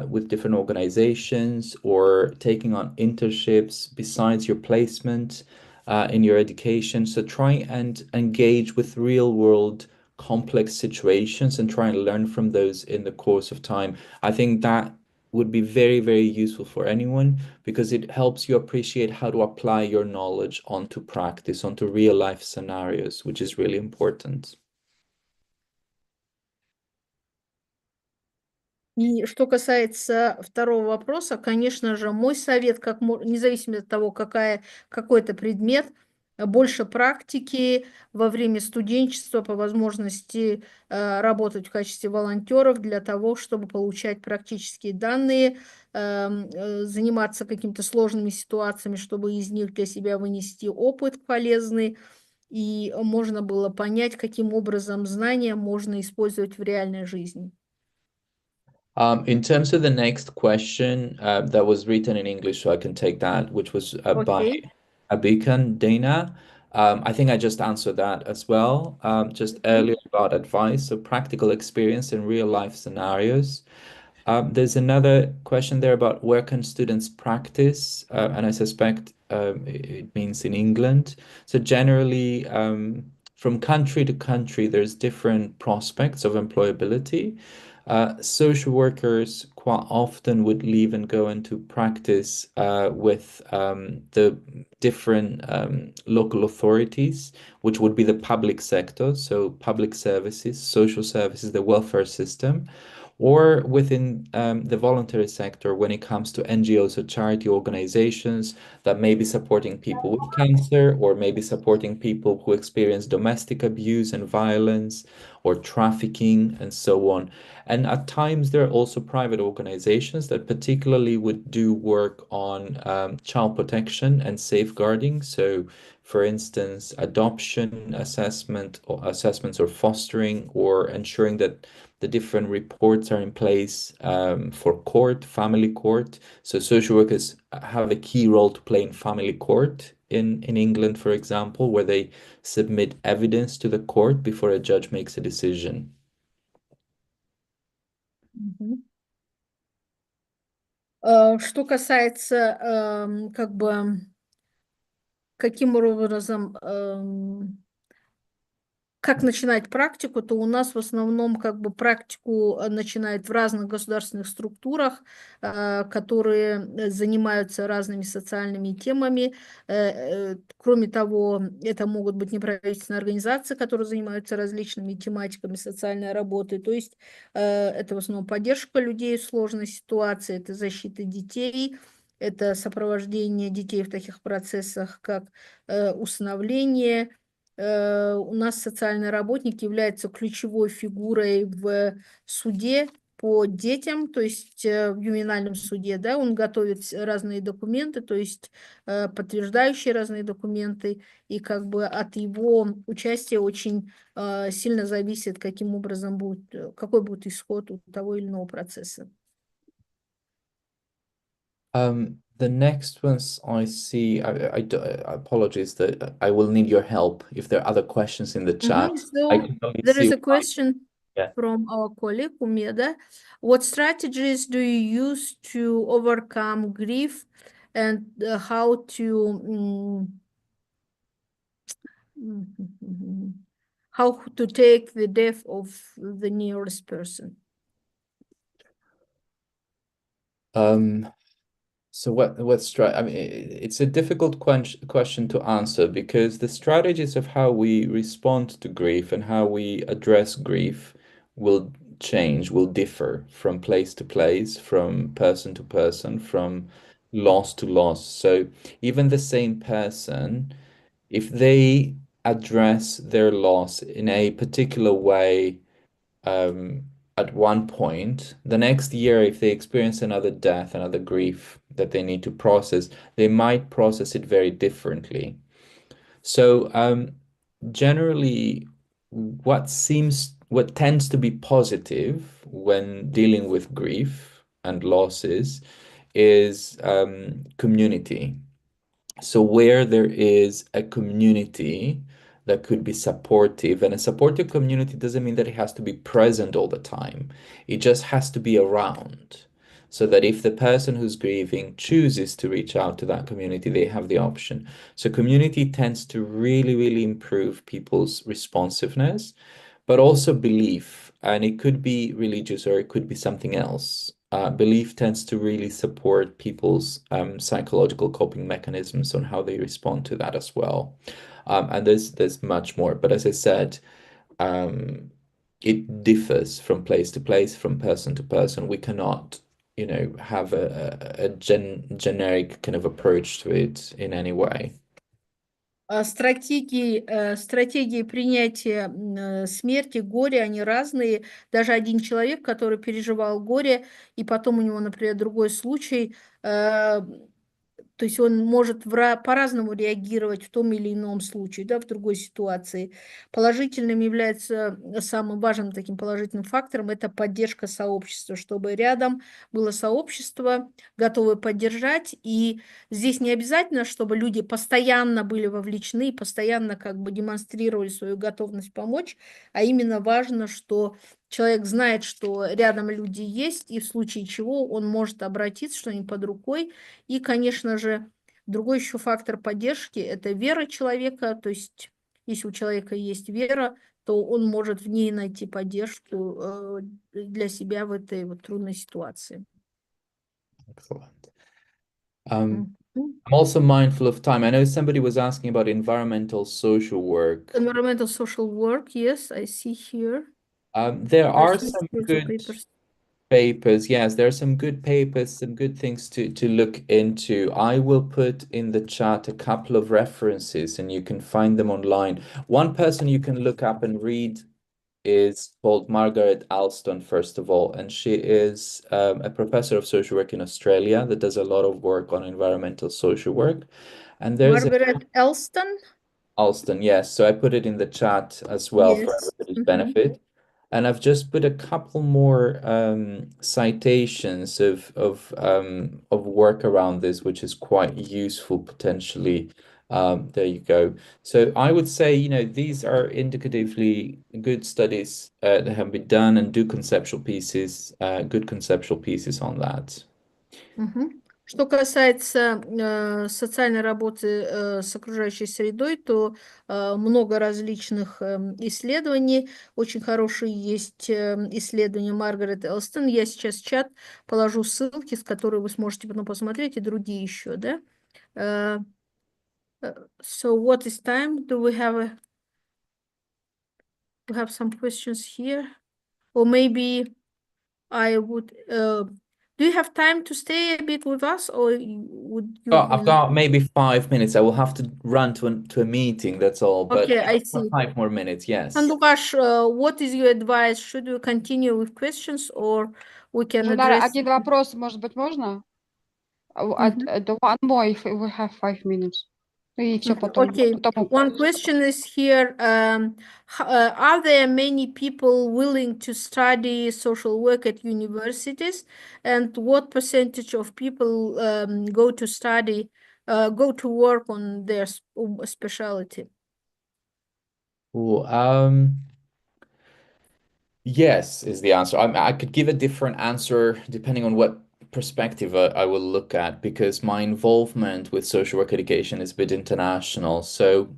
with different organizations or taking on internships besides your placement in your education. So try and engage with real world complex situations and try and learn from those in the course of time. I think that would be very, very useful for anyone because it helps you appreciate how to apply your knowledge onto practice, onto real life scenarios, which is really important. И что касается второго вопроса, конечно же, мой совет, независимо от того, какой это предмет, больше практики во время студенчества, по возможности работать в качестве волонтеров для того, чтобы получать практические данные, заниматься какими-то сложными ситуациями, чтобы из них для себя вынести опыт полезный, и можно было понять, каким образом знания можно использовать в реальной жизни. In terms of the next question, that was written in English, so I can take that, which was by Okay. Abikan Dana. I think I just answered that as well, just earlier about advice, so practical experience in real life scenarios. There's another question there about where can students practice, and I suspect it means in England. So generally, from country to country, there's different prospects of employability. Social workers quite often would leave and go into practice with the different local authorities, which would be the public sector, so public services, social services, the welfare system, or within the voluntary sector when it comes to NGOs or charity organizations that may be supporting people with cancer or maybe supporting people who experience domestic abuse and violence or trafficking and so on. And at times, there are also private organizations that particularly would do work on child protection and safeguarding. So, for instance, adoption assessment or assessments or fostering or ensuring that the different reports are in place for court, family court. So social workers have a key role to play in family court in England, for example, where they submit evidence to the court before a judge makes a decision. Что касается, как бы, каким образом, как начинать практику, то у нас в основном как бы практику начинают в разных государственных структурах, которые занимаются разными социальными темами. Кроме того, это могут быть неправительственные организации, которые занимаются различными тематиками социальной работы. То есть это в основном поддержка людей в сложной ситуации, это защита детей, это сопровождение детей в таких процессах, как усыновление. У нас социальный работник является ключевой фигурой в суде по детям, то есть в ювенальном суде, да, он готовит разные документы, то есть подтверждающие разные документы, и как бы от его участия очень сильно зависит, каким образом будет, какой будет исход у того или иного процесса. The next ones I see, apologies that I will need your help if there are other questions in the chat. So I can only there is see a question Yeah. from our colleague, Umeda. What strategies do you use to overcome grief and how to take the death of the nearest person? So I mean, it's a difficult question to answer because the strategies of how we respond to grief and how we address grief will change, will differ from place to place, from person to person, from loss to loss. So even the same person, if they address their loss in a particular way, at one point, the next year, if they experience another death, another grief that they need to process, they might process it very differently. So, generally, what tends to be positive when dealing with grief and losses is community. So where there is a community that could be supportive, and a supportive community doesn't mean that it has to be present all the time. It just has to be around. So that if the person who's grieving chooses to reach out to that community, they have the option. So community tends to really, really improve people's responsiveness, but also belief. And it could be religious or it could be something else. Belief tends to really support people's psychological coping mechanisms on how they respond to that as well. And there's much more. But as I said, it differs from place to place, from person to person. We cannot, have a generic kind of approach to it in any way. Стратегии принятия смерти, горя, они разные. Даже один человек, который переживал горе, и потом у него, например, другой случай, то То есть он может по-разному реагировать в том или ином случае, да, в другой ситуации. Положительным является самым важным таким положительным фактором – это поддержка сообщества, чтобы рядом было сообщество, готовое поддержать. И здесь не обязательно, чтобы люди постоянно были вовлечены, постоянно как бы демонстрировали свою готовность помочь, а именно важно, что человек знает, что рядом люди есть, и в случае чего он может обратиться, что они под рукой. И, конечно же, другой еще фактор поддержки – это вера человека. То есть, если у человека есть вера, то он может в ней найти поддержку для себя в этой вот трудной ситуации. Excellent. Мгм. I'm also mindful of time. I know somebody was asking about environmental social work. Environmental social work, yes, I see here. There are Some some spiritual good papers. papers. Yes, there are some good papers, some good things to look into. I will put in the chat a couple of references and you can find them online. One person you can look up and read is called Margaret Alston, first of all, and she is a professor of social work in Australia that does a lot of work on environmental social work. And there's Margaret Elston? Alston, yes. So I put it in the chat as well for Yes. everybody's benefit. And I've just put a couple more citations of work around this, which is quite useful potentially. There you go. So I would say, you know, these are indicatively good studies that have been done and do conceptual pieces, good conceptual pieces on that. Мгм. Что касается социальной работы с окружающей средой, то много различных исследований. Очень хорошие есть исследования Маргарет Элстон. Я сейчас в чат положу ссылки, с которой вы сможете потом посмотреть, и другие еще, да? So what is time? Do we have some questions here? Or maybe I would... do you have time to stay a bit with us, or would you I've got maybe 5 minutes. I will have to run to a meeting, that's all. But Okay, I see. 5 more minutes, yes. Сандугаш, what is your advice? Should we continue with questions, or we can Жулара, address... один вопрос, может быть, можно? The one more if we have 5 minutes. И все потом. Okay, one question is here. Are there many people willing to study social work at universities? And what percentage of people go to work on their specialty? Yes, is the answer. I could give a different answer depending on what perspective I will look at, because my involvement with social work education is a bit international. So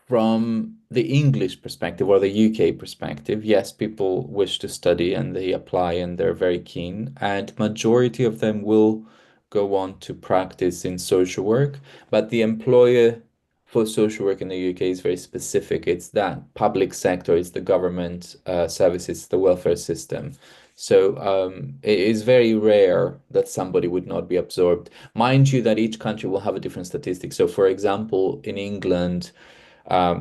from the English perspective or the UK perspective, yes, people wish to study and they apply and they're very keen, and majority of them will go on to practice in social work, but the employer for social work in the UK is very specific. It's that public sector, it's the government services, the welfare system. So it is very rare that somebody would not be absorbed. Mind you that each country will have a different statistic. So for example, in England,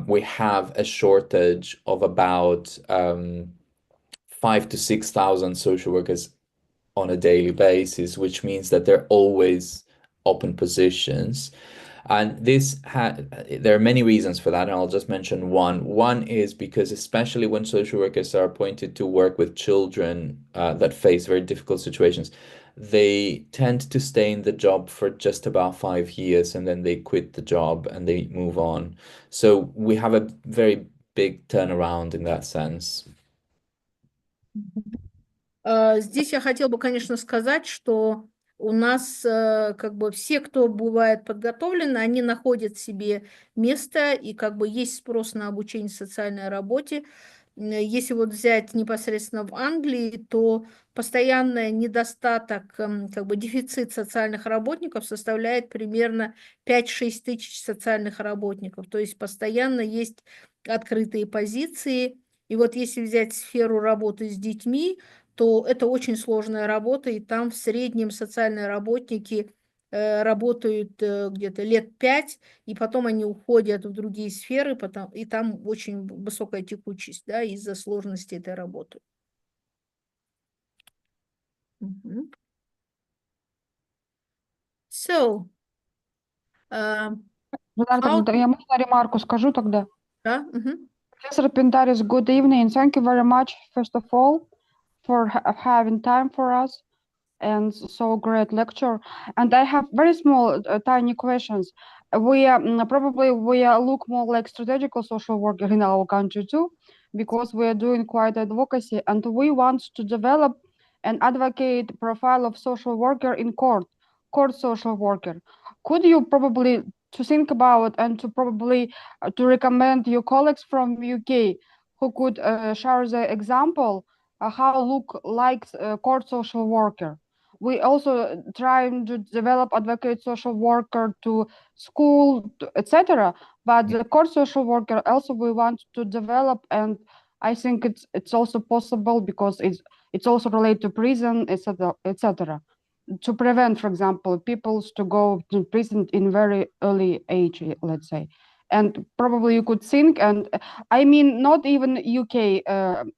we have a shortage of about 5,000 to 6,000 social workers on a daily basis, which means that they're always open positions. And there are many reasons for that, and I'll just mention one. One is because especially when social workers are appointed to work with children that face very difficult situations, they tend to stay in the job for just about 5 years and then they quit the job and they move on. So we have a very big turnaround in that sense. Здесь я хотела бы, конечно, сказать, что у нас как бы все, кто бывает подготовлены, они находят себе место, и как бы есть спрос на обучение социальной работе. Если вот взять непосредственно в Англии, то постоянный недостаток, как бы дефицит социальных работников составляет примерно 5-6 тысяч социальных работников. То есть постоянно есть открытые позиции. И вот если взять сферу работы с детьми, то это очень сложная работа, и там в среднем социальные работники работают где-то лет 5, и потом они уходят в другие сферы, и там очень высокая текучесть, да, из-за сложности этой работы. So, Renata, я можно ремарку скажу тогда? Да? Professor Pentaris, good evening. Thank you very much, first of all, for having time for us and so great lecture. And I have very small, tiny questions. We probably look more like strategical social worker in our country too, because we are doing quite advocacy, and we want to develop and advocate profile of social worker in court social worker. Could you probably to think about and to probably to recommend your colleagues from UK who could share the example how look like court social worker? We also trying to develop advocate social worker to school, etc. But the court social worker also we want to develop, and I think it's also possible because it's also related to prison, etc., etc. To prevent, for example, people to go to prison in very early age, let's say. And probably you could think, and I mean not even UK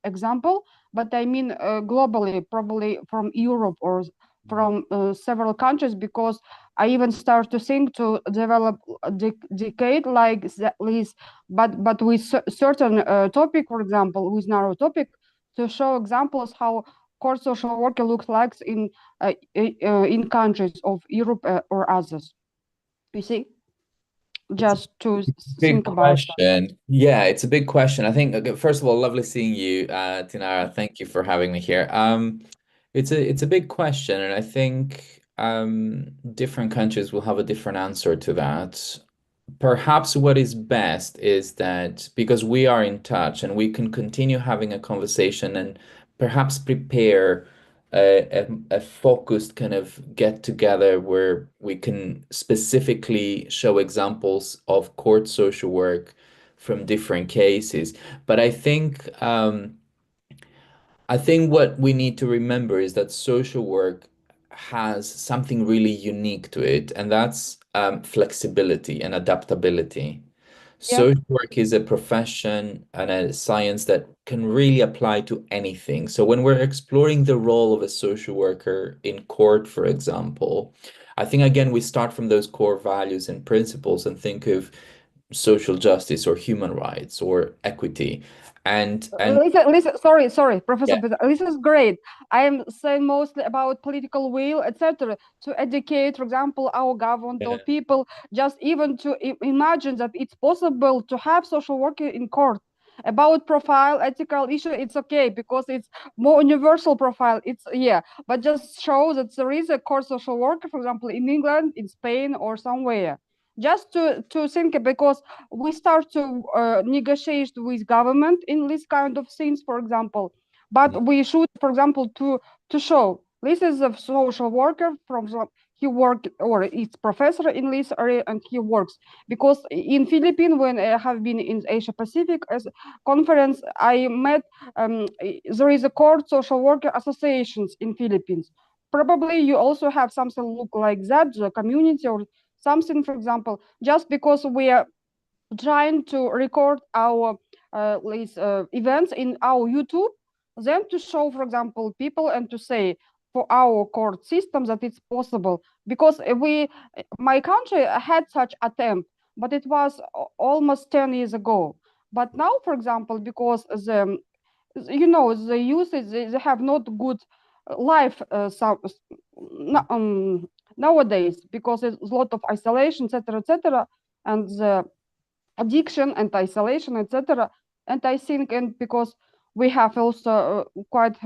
example, but I mean globally, probably from Europe or from several countries, because I even start to think to develop a decade like this, but with certain topic, for example, with narrow topic, to show examples how court social worker looks like in countries of Europe or others. You see, just to think about that. Yeah, it's a big question. I think first of all, lovely seeing you, Tinara. Thank you for having me here. It's a big question, and I think different countries will have a different answer to that. Perhaps what is best is that because we are in touch and we can continue having a conversation and perhaps prepare a focused kind of get together where we can specifically show examples of court social work from different cases. But I think what we need to remember is that social work has something really unique to it, and that's flexibility and adaptability. Social work is a profession and a science that can really apply to anything. So when we're exploring the role of a social worker in court, for example, I think again we start from those core values and principles and think of social justice or human rights or equity. And Lisa, sorry, Professor, yeah. this is great. I am saying mostly about political will, etc., to educate, for example, our government or people, just even to imagine that it's possible to have social worker in court. About profile, ethical issue, it's okay because it's more universal profile. It's but just show that there is a court social worker, for example, in England, in Spain, or somewhere. Just to think, because we start to negotiate with government in this kind of things, for example. But we should, for example, to show this is a social worker from he worked or it's professor in this area and he works, because in Philippines when I have been in Asia Pacific as conference, I met there is a court social worker associations in Philippines. Probably you also have something look like that, the community or something, for example, just because we are trying to record our events in our YouTube, then to show, for example, people and to say for our court system that it's possible. Because my country had such attempt, but it was almost 10 years ago. But now, for example, because the youth they have not good life nowadays, because there's a lot of isolation, etc., and the addiction and isolation, etc. And I think, and because we have also quite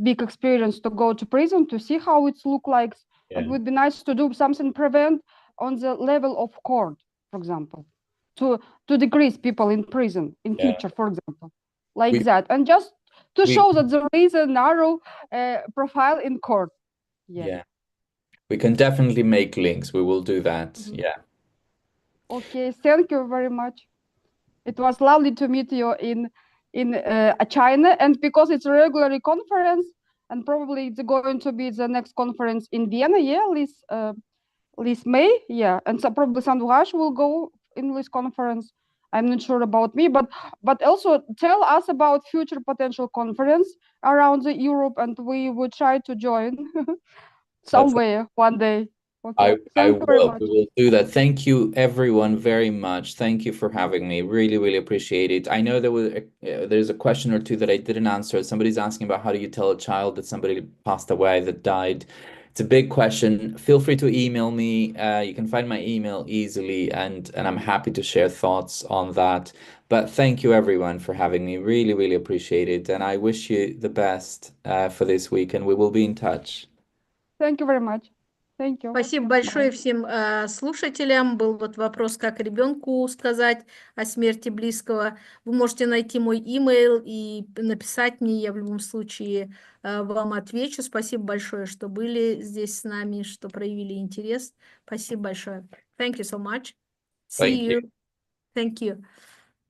big experience to go to prison to see how it's look like, it would be nice to do something prevent on the level of court, for example, to decrease people in prison in future, for example, like that, and just to show that there is a narrow profile in court. We can definitely make links. We will do that. Okay, thank you very much. It was lovely to meet you in China, and because it's a regular conference, and probably it's going to be the next conference in Vienna, this May, and so probably Sandwich will go in this conference. I'm not sure about me, but also tell us about future potential conference around Europe, and we would try to join somewhere one day. Okay. I Thank you very will. much. We will do that. Thank you, everyone, very much. Thank you for having me. Really, really appreciate it. I know there's a question or two that I didn't answer. Somebody's asking about how do you tell a child that somebody passed away, that died. It's a big question. Feel free to email me. You can find my email easily, and I'm happy to share thoughts on that. But thank you, everyone, for having me. Really, really appreciate it. And I wish you the best for this week, and we will be in touch. Thank you very much. Thank you. Спасибо большое всем слушателям. Был вот вопрос, как ребенку сказать о смерти близкого. Вы можете найти мой имейл и написать мне, я в любом случае вам отвечу. Спасибо большое, что были здесь с нами, что проявили интерес. Спасибо большое. Thank you so much. See Thank you. you. Thank you.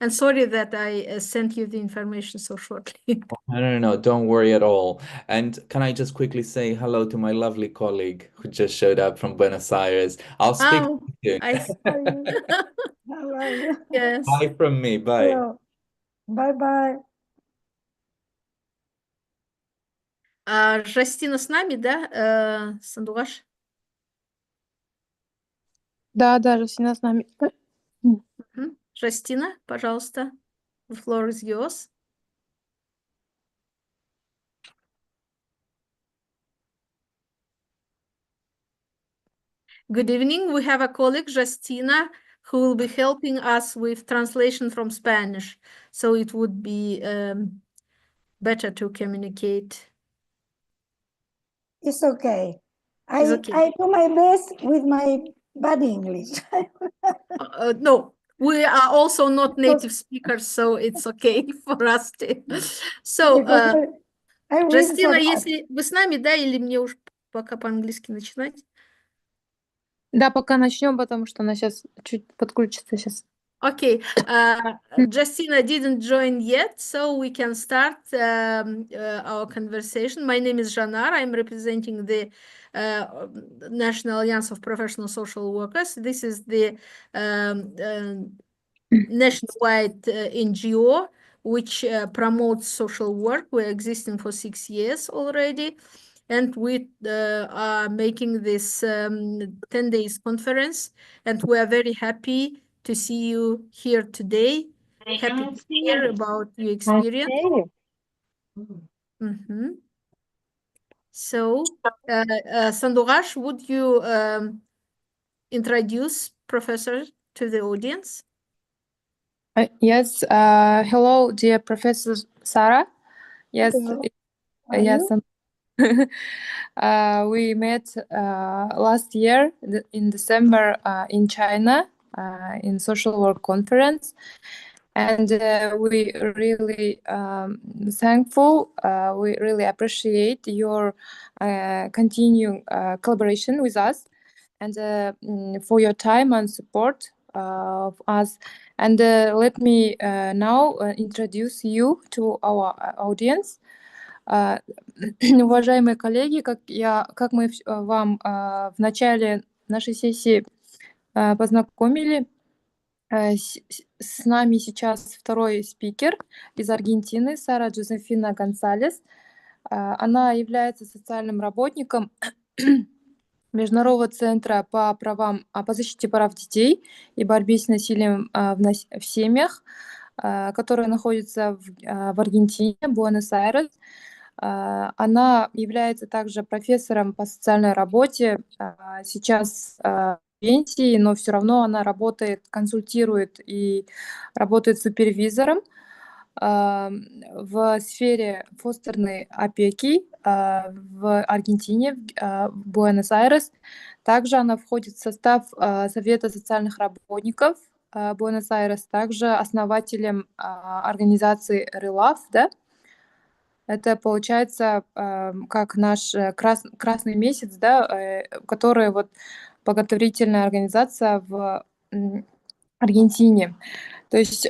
And sorry that I sent you the information so shortly. No, don't worry at all. And can I just quickly say hello to my lovely colleague who just showed up from Buenos Aires? I'll speak Oh, soon. I saw you. Hello. Yes. Bye from me. Bye. Hello. Bye-bye. Жастина с нами, да, Сандугаш? Да, Жасина с нами. Жастина, пожалуйста. The floor is yours. Good evening. We have a colleague, Justina, who will be helping us with translation from Spanish. So it would be better to communicate. It's okay. It's okay. I do my best with my bad English. No, we are also not native speakers, so it's okay for us to. So, Because I read so Жастина, bad. если вы с нами, да, или мне уж пока по-английски начинать? Да, пока начнем, потому что она сейчас чуть подключится сейчас. Okay, Justina didn't join yet, so we can start our conversation. My name is Janar. I'm representing the National Alliance of Professional Social Workers. This is the nationwide NGO which promotes social work. We're existing for 6 years already. And we are making this 10 days conference, and we are very happy to see you here today. Happy to hear about your experience. So, Sandorash, would you introduce Professor to the audience? Yes. Hello, dear Professor Sara. Yes. Hello. Yes. We met last year in December in China in social work conference, and we really thankful. We really appreciate your continuing collaboration with us, and for your time and support of us. And let me now introduce you to our audience. Уважаемые коллеги, как мы вам в начале нашей сессии познакомили, с нами сейчас второй спикер из Аргентины, Сара Хосефина Гонсалес. Она является социальным работником Международного центра по защите прав детей и борьбе с насилием в семьях, который находится в Аргентине, Буэнос-Айрес. Она является также профессором по социальной работе, сейчас в пенсии, но все равно она работает, консультирует и работает супервизором в сфере фостерной опеки в Аргентине, в Буэнос-Айрес. Также она входит в состав Совета социальных работников Буэнос-Айрес, также основателем организации РЕЛАФ, да? Это получается как наш красный месяц, да, который вот благотворительная организация в Аргентине. То есть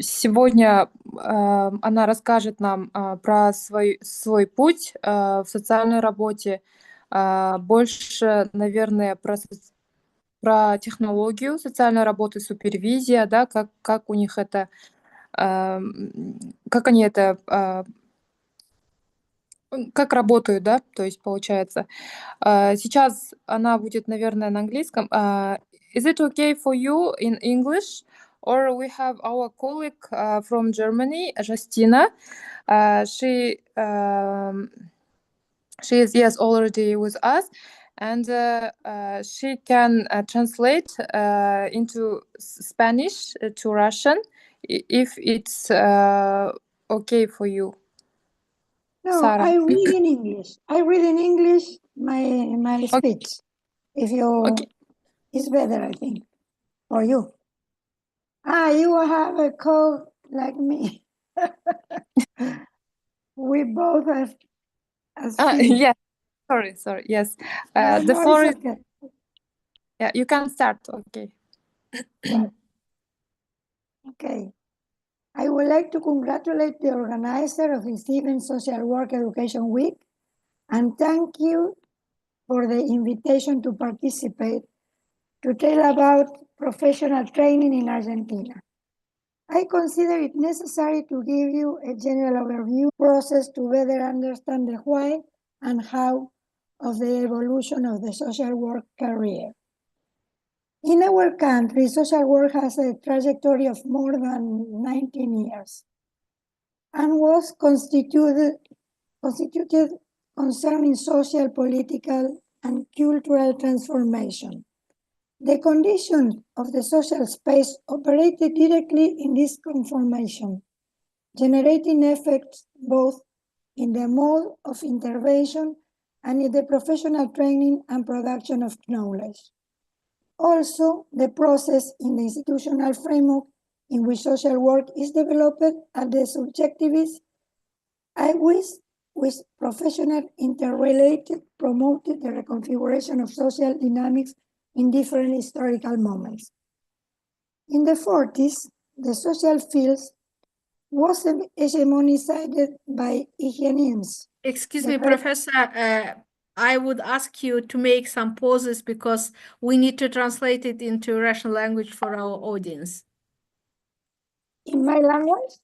сегодня она расскажет нам про свой путь в социальной работе, больше, наверное, про технологию социальной работы, супервизия, да, как у них это, как они это как работают, да, то есть получается. Сейчас она будет, наверное, на английском. Is it okay for you in English? Or we have our colleague from Germany, Justina. She is, yes, already with us, and she can translate into Spanish to Russian if it's okay for you. No, Sara. I read in English. I read in English my speech. If you, Okay. it's better, I think, for you. You have a cold like me. We both have a fever. Yeah. Sorry. Yes. No, The no, floor it's is. okay. Yeah, you can start. Okay. Right. Okay. I would like to congratulate the organizer of the Stephen Social Work Education Week and thank you for the invitation to participate to tell about professional training in Argentina. I consider it necessary to give you a general overview process to better understand the why and how of the evolution of the social work career. In our country, social work has a trajectory of more than 19 years and was constituted concerning social, political, and cultural transformation. The conditions of the social space operated directly in this conformation, generating effects both in the mode of intervention and in the professional training and production of knowledge. Also, the process in the institutional framework in which social work is developed at the subjectivist, with professional interrelated promoted the reconfiguration of social dynamics in different historical moments. In the 40s, the social fields was hegemonized by hygienism. Excuse me, Professor, I would ask you to make some pauses because we need to translate it into Russian language for our audience. In my language?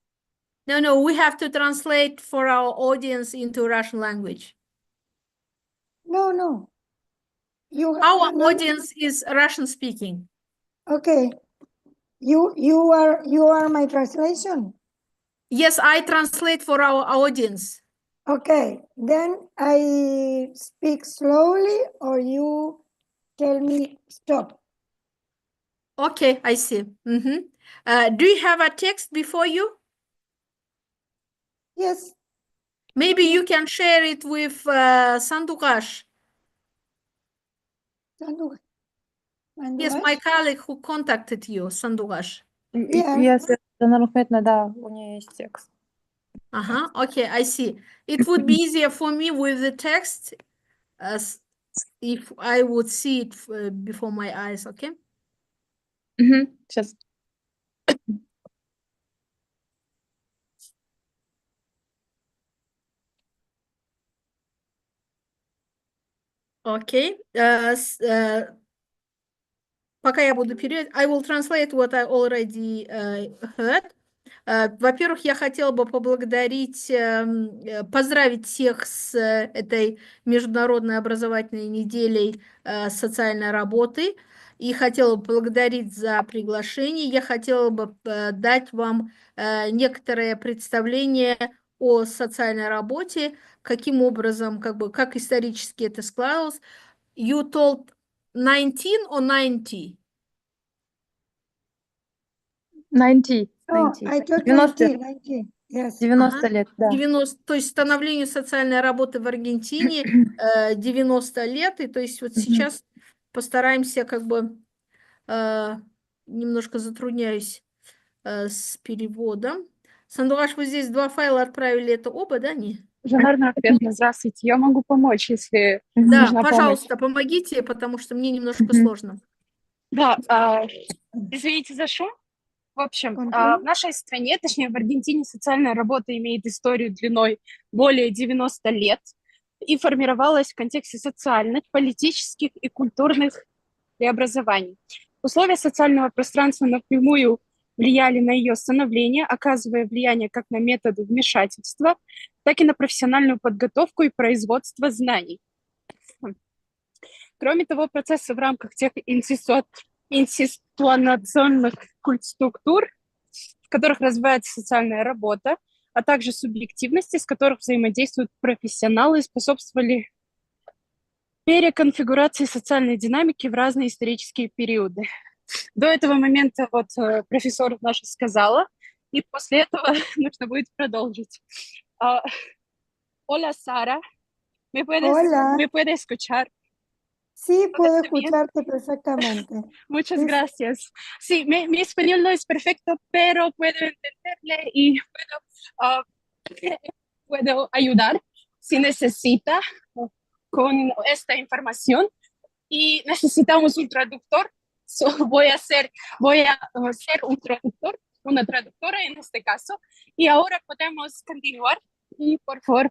No, we have to translate for our audience into Russian language. No. Our audience is Russian speaking. Okay. You are my translation? Yes, I translate for our audience. Okay, then I speak slowly or you tell me stop. Okay, I see. Do you have a text before you? Yes. Maybe you can share it with Sandugash. Yes, my colleague who contacted you, Sandugash. Yeah. Yes, да, у нее есть текст. Okay, I see. It would be easier for me with the text as if I would see it before my eyes, okay? Сейчас. Okay. Пока я буду переводить, I will translate what I already heard. Во-первых, я хотела бы поблагодарить, поздравить всех с этой международной образовательной неделей социальной работы. И хотела бы поблагодарить за приглашение. Я хотела бы дать вам некоторое представление о социальной работе, каким образом, как исторически это складывалось. You told 19 or 90? 90. I told 90. 90. Yes. 90 лет, да. 90, то есть становлению социальной работы в Аргентине 90 лет, и то есть вот сейчас постараемся немножко затрудняюсь с переводом. Сандугаш, вы здесь 2 файла отправили, это оба, да, не? Здравствуйте, я могу помочь, если Да, нужна пожалуйста, помогите, потому что мне немножко сложно. Да, извините за шум. В общем, в нашей стране, точнее в Аргентине, социальная работа имеет историю длиной более 90 лет и формировалась в контексте социальных, политических и культурных преобразований. Условия социального пространства напрямую влияли на ее становление, оказывая влияние как на методы вмешательства, так и на профессиональную подготовку и производство знаний. Кроме того, процессы в рамках тех институциональных структур, в которых развивается социальная работа, а также субъективности, с которых взаимодействуют профессионалы, способствовали переконфигурации социальной динамики в разные исторические периоды. До этого момента вот профессор наша сказала, и после этого нужно будет продолжить. Hola, Sara. ¿Me puedes escuchar? Sí, puedo escucharte perfectamente. Muchas Sí, gracias. Sí, mi español no es perfecto, pero puedo entenderle y puedo ayudar si necesita con esta información. Y necesitamos un traductor. Voy a ser un traductor, una traductora en este caso. Y ahora podemos continuar. Y por favor,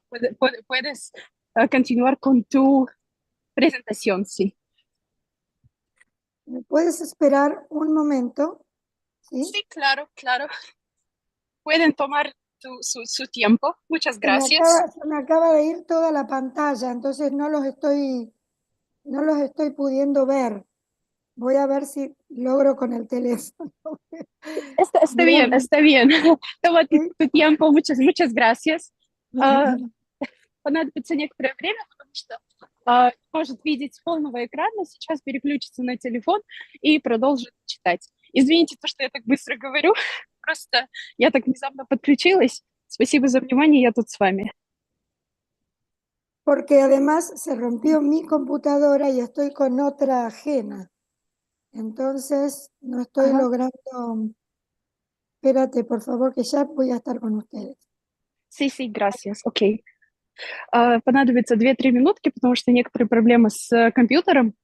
puedes continuar con tu presentación, sí. ¿Me puedes esperar un momento? Sí, Sí, claro, claro. Pueden tomar su tiempo. Muchas se me gracias. se me acaba de ir toda la pantalla, entonces no los estoy pudiendo ver. Voy a ver si logro con el teléfono. Está bien, está bien. Toma tu tiempo. Muchas gracias. Понадобится некоторое время, потому что может видеть с полного экрана, сейчас переключится на телефон и продолжит читать. Извините, то, что я так быстро говорю, просто я так внезапно подключилась. Спасибо за внимание, я тут с вами. Porque además se rompió mi computadora y estoy con otra ajena. Entonces no estoy logrando. Espérate, por favor, que ya voy a estar con ustedes. Sí, gracias. Окей. Понадобится 2-3 минутки, потому что некоторые проблемы с компьютером.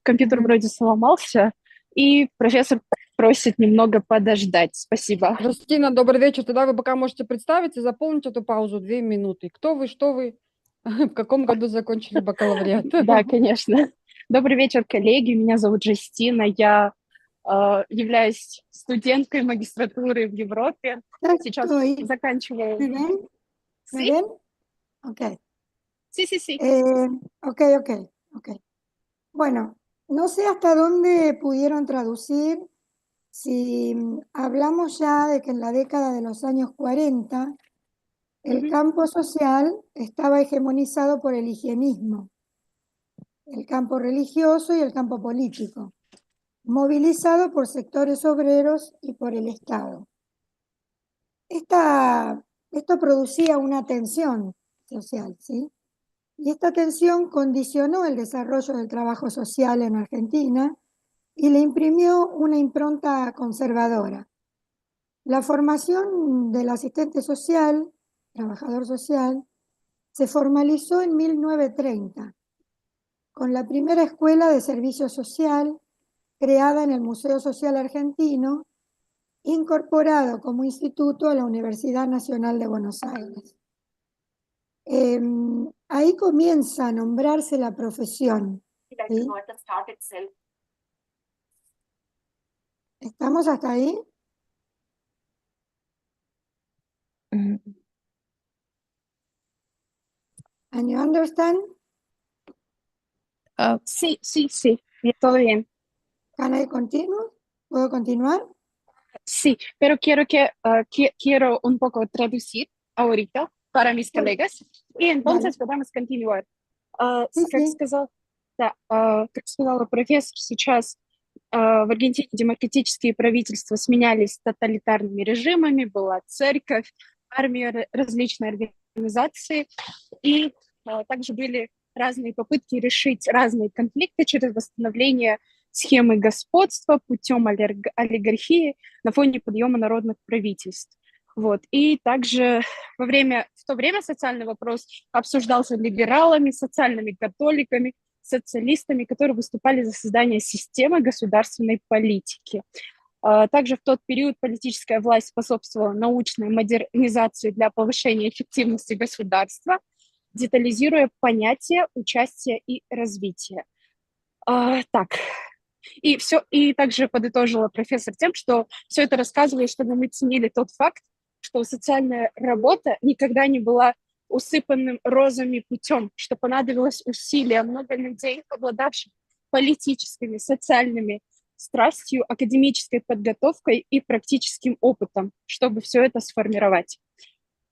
Компьютер вроде сломался, и профессор просит немного подождать. Спасибо. Кристина, добрый вечер. Тогда вы пока можете представиться и заполнить эту паузу 2 минуты. Кто вы, что вы, в каком году закончили бакалавриат? Да, конечно. Добрый вечер, коллеги. Меня зовут Джастина. Я являюсь студенткой магистратуры в Европе. Сейчас заканчиваю. ¿Me ven? Ok. Sí. Ok. Bueno, no sé hasta dónde pudieron traducir. Si hablamos ya de que en la década de los años 40 el campo social estaba hegemonizado por el higienismo, el campo religioso y el campo político, movilizado por sectores obreros y por el Estado. Esto producía una tensión social, ¿sí? Y esta tensión condicionó el desarrollo del trabajo social en Argentina y le imprimió una impronta conservadora. La formación del asistente social, trabajador social, se formalizó en 1930, con la primera escuela de servicio social creada en el Museo Social Argentino, incorporado como instituto a la Universidad Nacional de Buenos Aires. Ahí comienza a nombrarse la profesión. ¿Sí? ¿Estamos hasta ahí? And you understand? Sí, todo bien. Can I continue? ¿Puedo continuar? Sí, pero quiero un poco traducir ahorita para mis colegas, y entonces podemos continuar. Как сказала профессор, сейчас в Аргентине демократические правительства сменялись тоталитарными режимами, была церковь, армия, различные организации, и также были разные попытки решить разные конфликты через восстановление схемы господства путем олигархии на фоне подъема народных правительств. Вот. И также в то время социальный вопрос обсуждался либералами, социальными католиками, социалистами, которые выступали за создание системы государственной политики. Также в тот период политическая власть способствовала научной модернизации для повышения эффективности государства, детализируя понятия участия и развития. Так, И также подытожила профессор тем, что все это рассказывает, чтобы мы ценили тот факт, что социальная работа никогда не была усыпанным розами путем, что понадобилось усилия много людей, обладавших политическими, социальными страстью, академической подготовкой и практическим опытом, чтобы все это сформировать.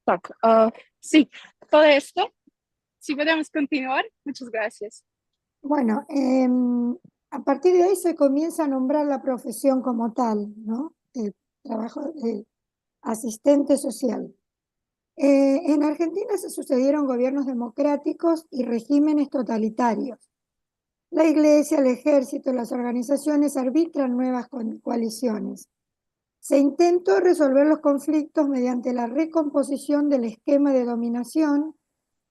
Так, sí, todo esto, si podemos continuar, muchas gracias. Bueno, a partir de ahí se comienza a nombrar la profesión como tal, ¿no? El trabajo de asistente social. En Argentina se sucedieron gobiernos democráticos y regímenes totalitarios. La iglesia, el ejército, las organizaciones arbitran nuevas coaliciones. Se intentó resolver los conflictos mediante la recomposición del esquema de dominación,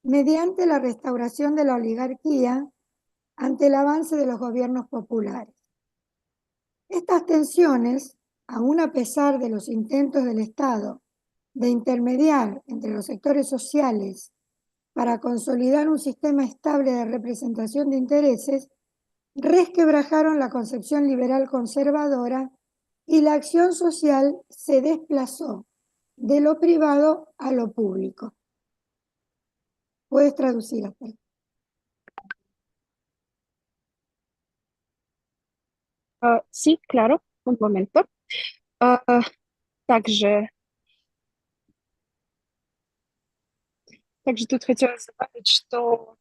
mediante la restauración de la oligarquía, ante el avance de los gobiernos populares. Estas tensiones, aun a pesar de los intentos del Estado de intermediar entre los sectores sociales para consolidar un sistema estable de representación de intereses, resquebrajaron la concepción liberal conservadora y la acción social se desplazó de lo privado a lo público. ¿Puedes traducir hasta ahí? Sí, claro, un momento. Также тут хотелось добавить, что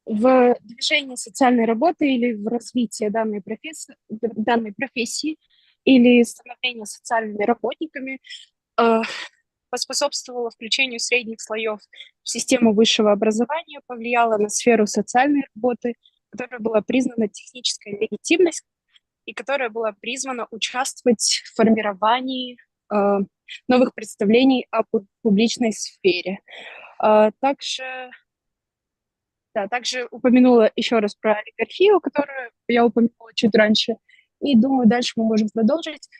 в движении социальной работы или в развитии данной профессии или становлении социальными работниками поспособствовало включению средних слоев в систему высшего образования, повлияло на сферу социальной работы, которая была признана технической легитимностью и которая была призвана участвовать в формировании новых представлений о публичной сфере. Также упомянула еще раз про олигархию, которую я упомянула чуть раньше, и думаю, дальше мы можем продолжить.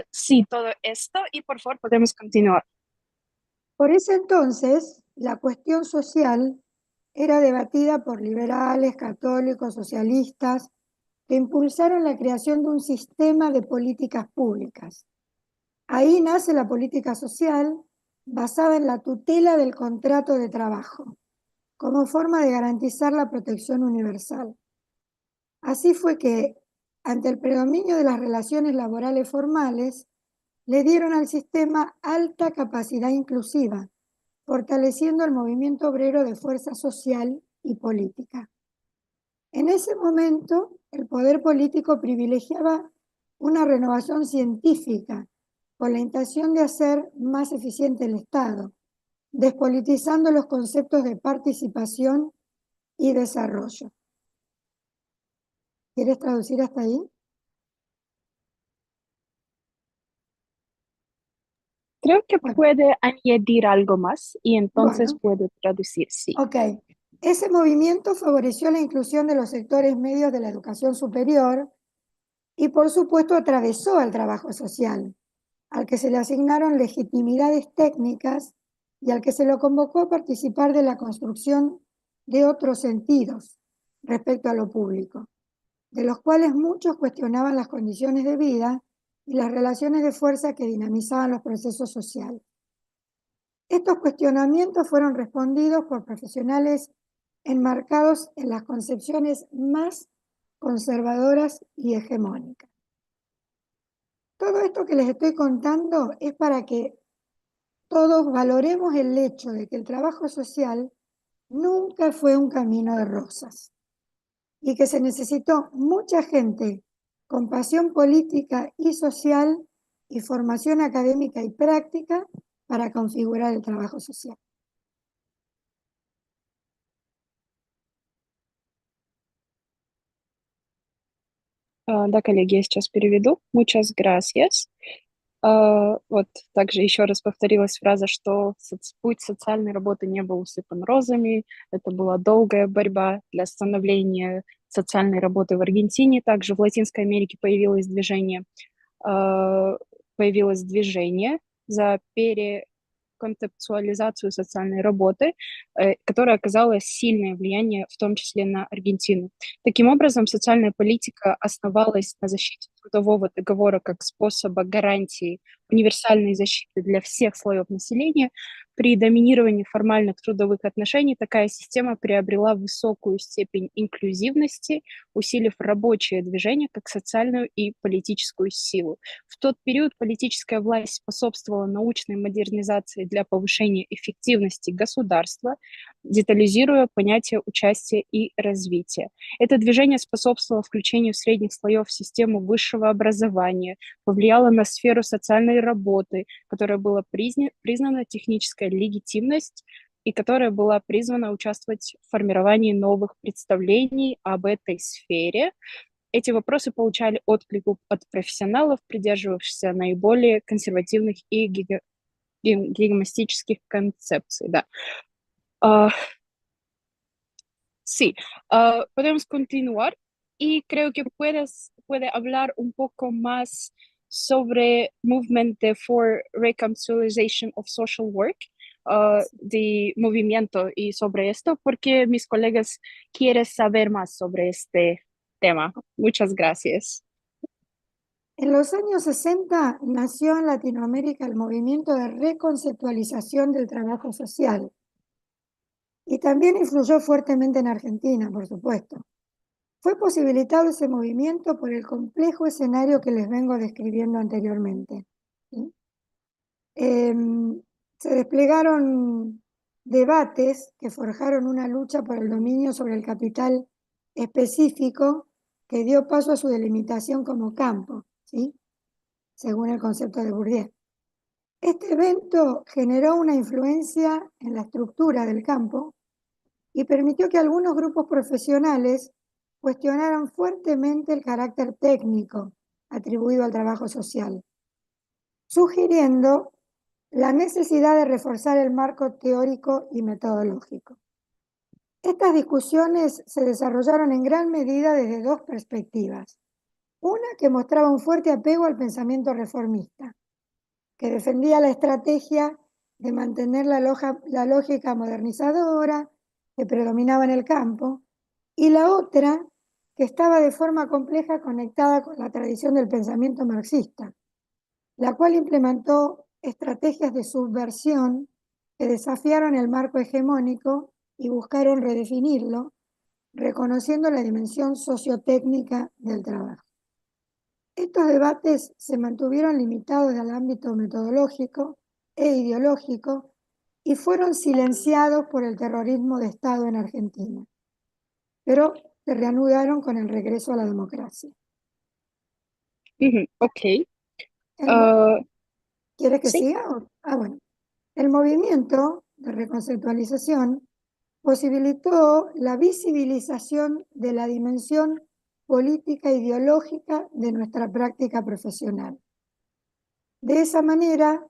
Sí, todo esto, y por favor podemos continuar. Por ese entonces, la cuestión social era debatida por liberales, católicos, socialistas, que impulsaron la creación de un sistema de políticas públicas. Ahí nace la política social basada en la tutela del contrato de trabajo, como forma de garantizar la protección universal. Así fue que, ante el predominio de las relaciones laborales formales, le dieron al sistema alta capacidad inclusiva, fortaleciendo el movimiento obrero de fuerza social y política. En ese momento, el poder político privilegiaba una renovación científica con la intención de hacer más eficiente el Estado, despolitizando los conceptos de participación y desarrollo. ¿Quieres traducir hasta ahí? Creo que puede añadir algo más y entonces puedo traducir, sí. Ok. Ese movimiento favoreció la inclusión de los sectores medios de la educación superior y, por supuesto, atravesó al trabajo social, al que se le asignaron legitimidades técnicas y al que se lo convocó a participar de la construcción de otros sentidos respecto a lo público, de los cuales muchos cuestionaban las condiciones de vida y las relaciones de fuerza que dinamizaban los procesos sociales. Estos cuestionamientos fueron respondidos por profesionales enmarcados en las concepciones más conservadoras y hegemónicas. Todo esto que les estoy contando es para que todos valoremos el hecho de que el trabajo social nunca fue un camino de rosas y que se necesitó mucha gente con pasión política y social y formación académica y práctica para configurar el trabajo social. Да, коллеги, я сейчас переведу. Muchas gracias. Вот также еще раз повторилась фраза, что путь социальной работы не был усыпан розами. Это была долгая борьба для становления социальной работы в Аргентине. Также в Латинской Америке появилось движение за концептуализацию социальной работы, которая оказала сильное влияние, в том числе на Аргентину. Таким образом, социальная политика основалась на защите трудового договора как способа гарантии универсальной защиты для всех слоев населения. При доминировании формальных трудовых отношений такая система приобрела высокую степень инклюзивности, усилив рабочее движение как социальную и политическую силу. В тот период политическая власть способствовала научной модернизации для повышения эффективности государства, детализируя понятие участия и развития. Это движение способствовало включению средних слоев в систему высшего образования, повлияло на сферу социальной работы, которая была признана технической легитимность и которая была призвана участвовать в формировании новых представлений об этой сфере. Эти вопросы получали отклик от профессионалов, придерживавшихся наиболее консервативных и гегемонистических концепций. Да. Sí, podemos continuar y creo que puede hablar un poco más sobre Movement for Reconciliation of Social Work, de movimiento y sobre esto, porque mis colegas quieren saber más sobre este tema. Muchas gracias. En los años 60 nació en Latinoamérica el movimiento de reconceptualización del trabajo social. Y también influyó fuertemente en Argentina, por supuesto. Fue posibilitado ese movimiento por el complejo escenario que les vengo describiendo anteriormente. ¿Sí? Se desplegaron debates que forjaron una lucha por el dominio sobre el capital específico que dio paso a su delimitación como campo, ¿sí? Según el concepto de Bourdieu. Este evento generó una influencia en la estructura del campo y permitió que algunos grupos profesionales cuestionaran fuertemente el carácter técnico atribuido al trabajo social, sugiriendo la necesidad de reforzar el marco teórico y metodológico. Estas discusiones se desarrollaron en gran medida desde dos perspectivas. Una que mostraba un fuerte apego al pensamiento reformista, que defendía la estrategia de mantener la lógica modernizadora que predominaba en el campo, y la otra que estaba de forma compleja conectada con la tradición del pensamiento marxista, la cual implementó estrategias de subversión que desafiaron el marco hegemónico y buscaron redefinirlo, reconociendo la dimensión sociotécnica del trabajo. Estos debates se mantuvieron limitados al ámbito metodológico e ideológico y fueron silenciados por el terrorismo de Estado en Argentina, pero se reanudaron con el regreso a la democracia. Ok. ¿Quieres que sí. siga? Bueno. El movimiento de reconceptualización posibilitó la visibilización de la dimensión política ideológica de nuestra práctica profesional. De esa manera,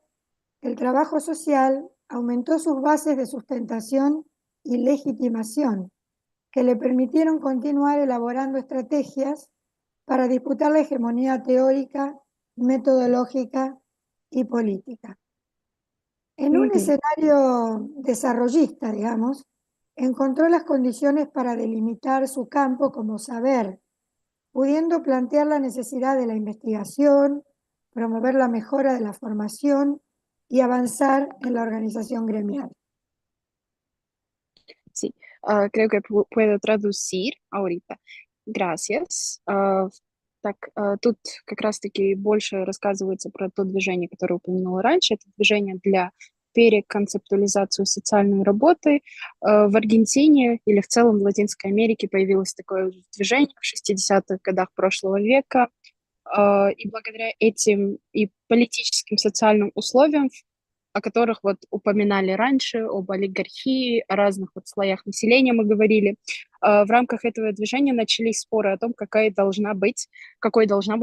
el trabajo social aumentó sus bases de sustentación y legitimación, que le permitieron continuar elaborando estrategias para disputar la hegemonía teórica, metodológica y política. En un escenario desarrollista, digamos, encontró las condiciones para delimitar su campo como saber, pudiendo plantear la necesidad de la investigación, promover la mejora de la formación y avanzar en la organización gremial. Sí, creo que puedo traducir ahorita. Gracias. Так, тут как раз-таки больше рассказывается про то движение, которое упомянула раньше. Это движение для переконцептуализацию социальной работы. В Аргентине или в целом в Латинской Америке появилось такое движение в 60-х годах прошлого века. И благодаря этим и политическим, социальным условиям, о которых вот упоминали раньше, об олигархии, о разных вот слоях населения мы говорили, В рамках этого движения начались споры о том, какой должна быть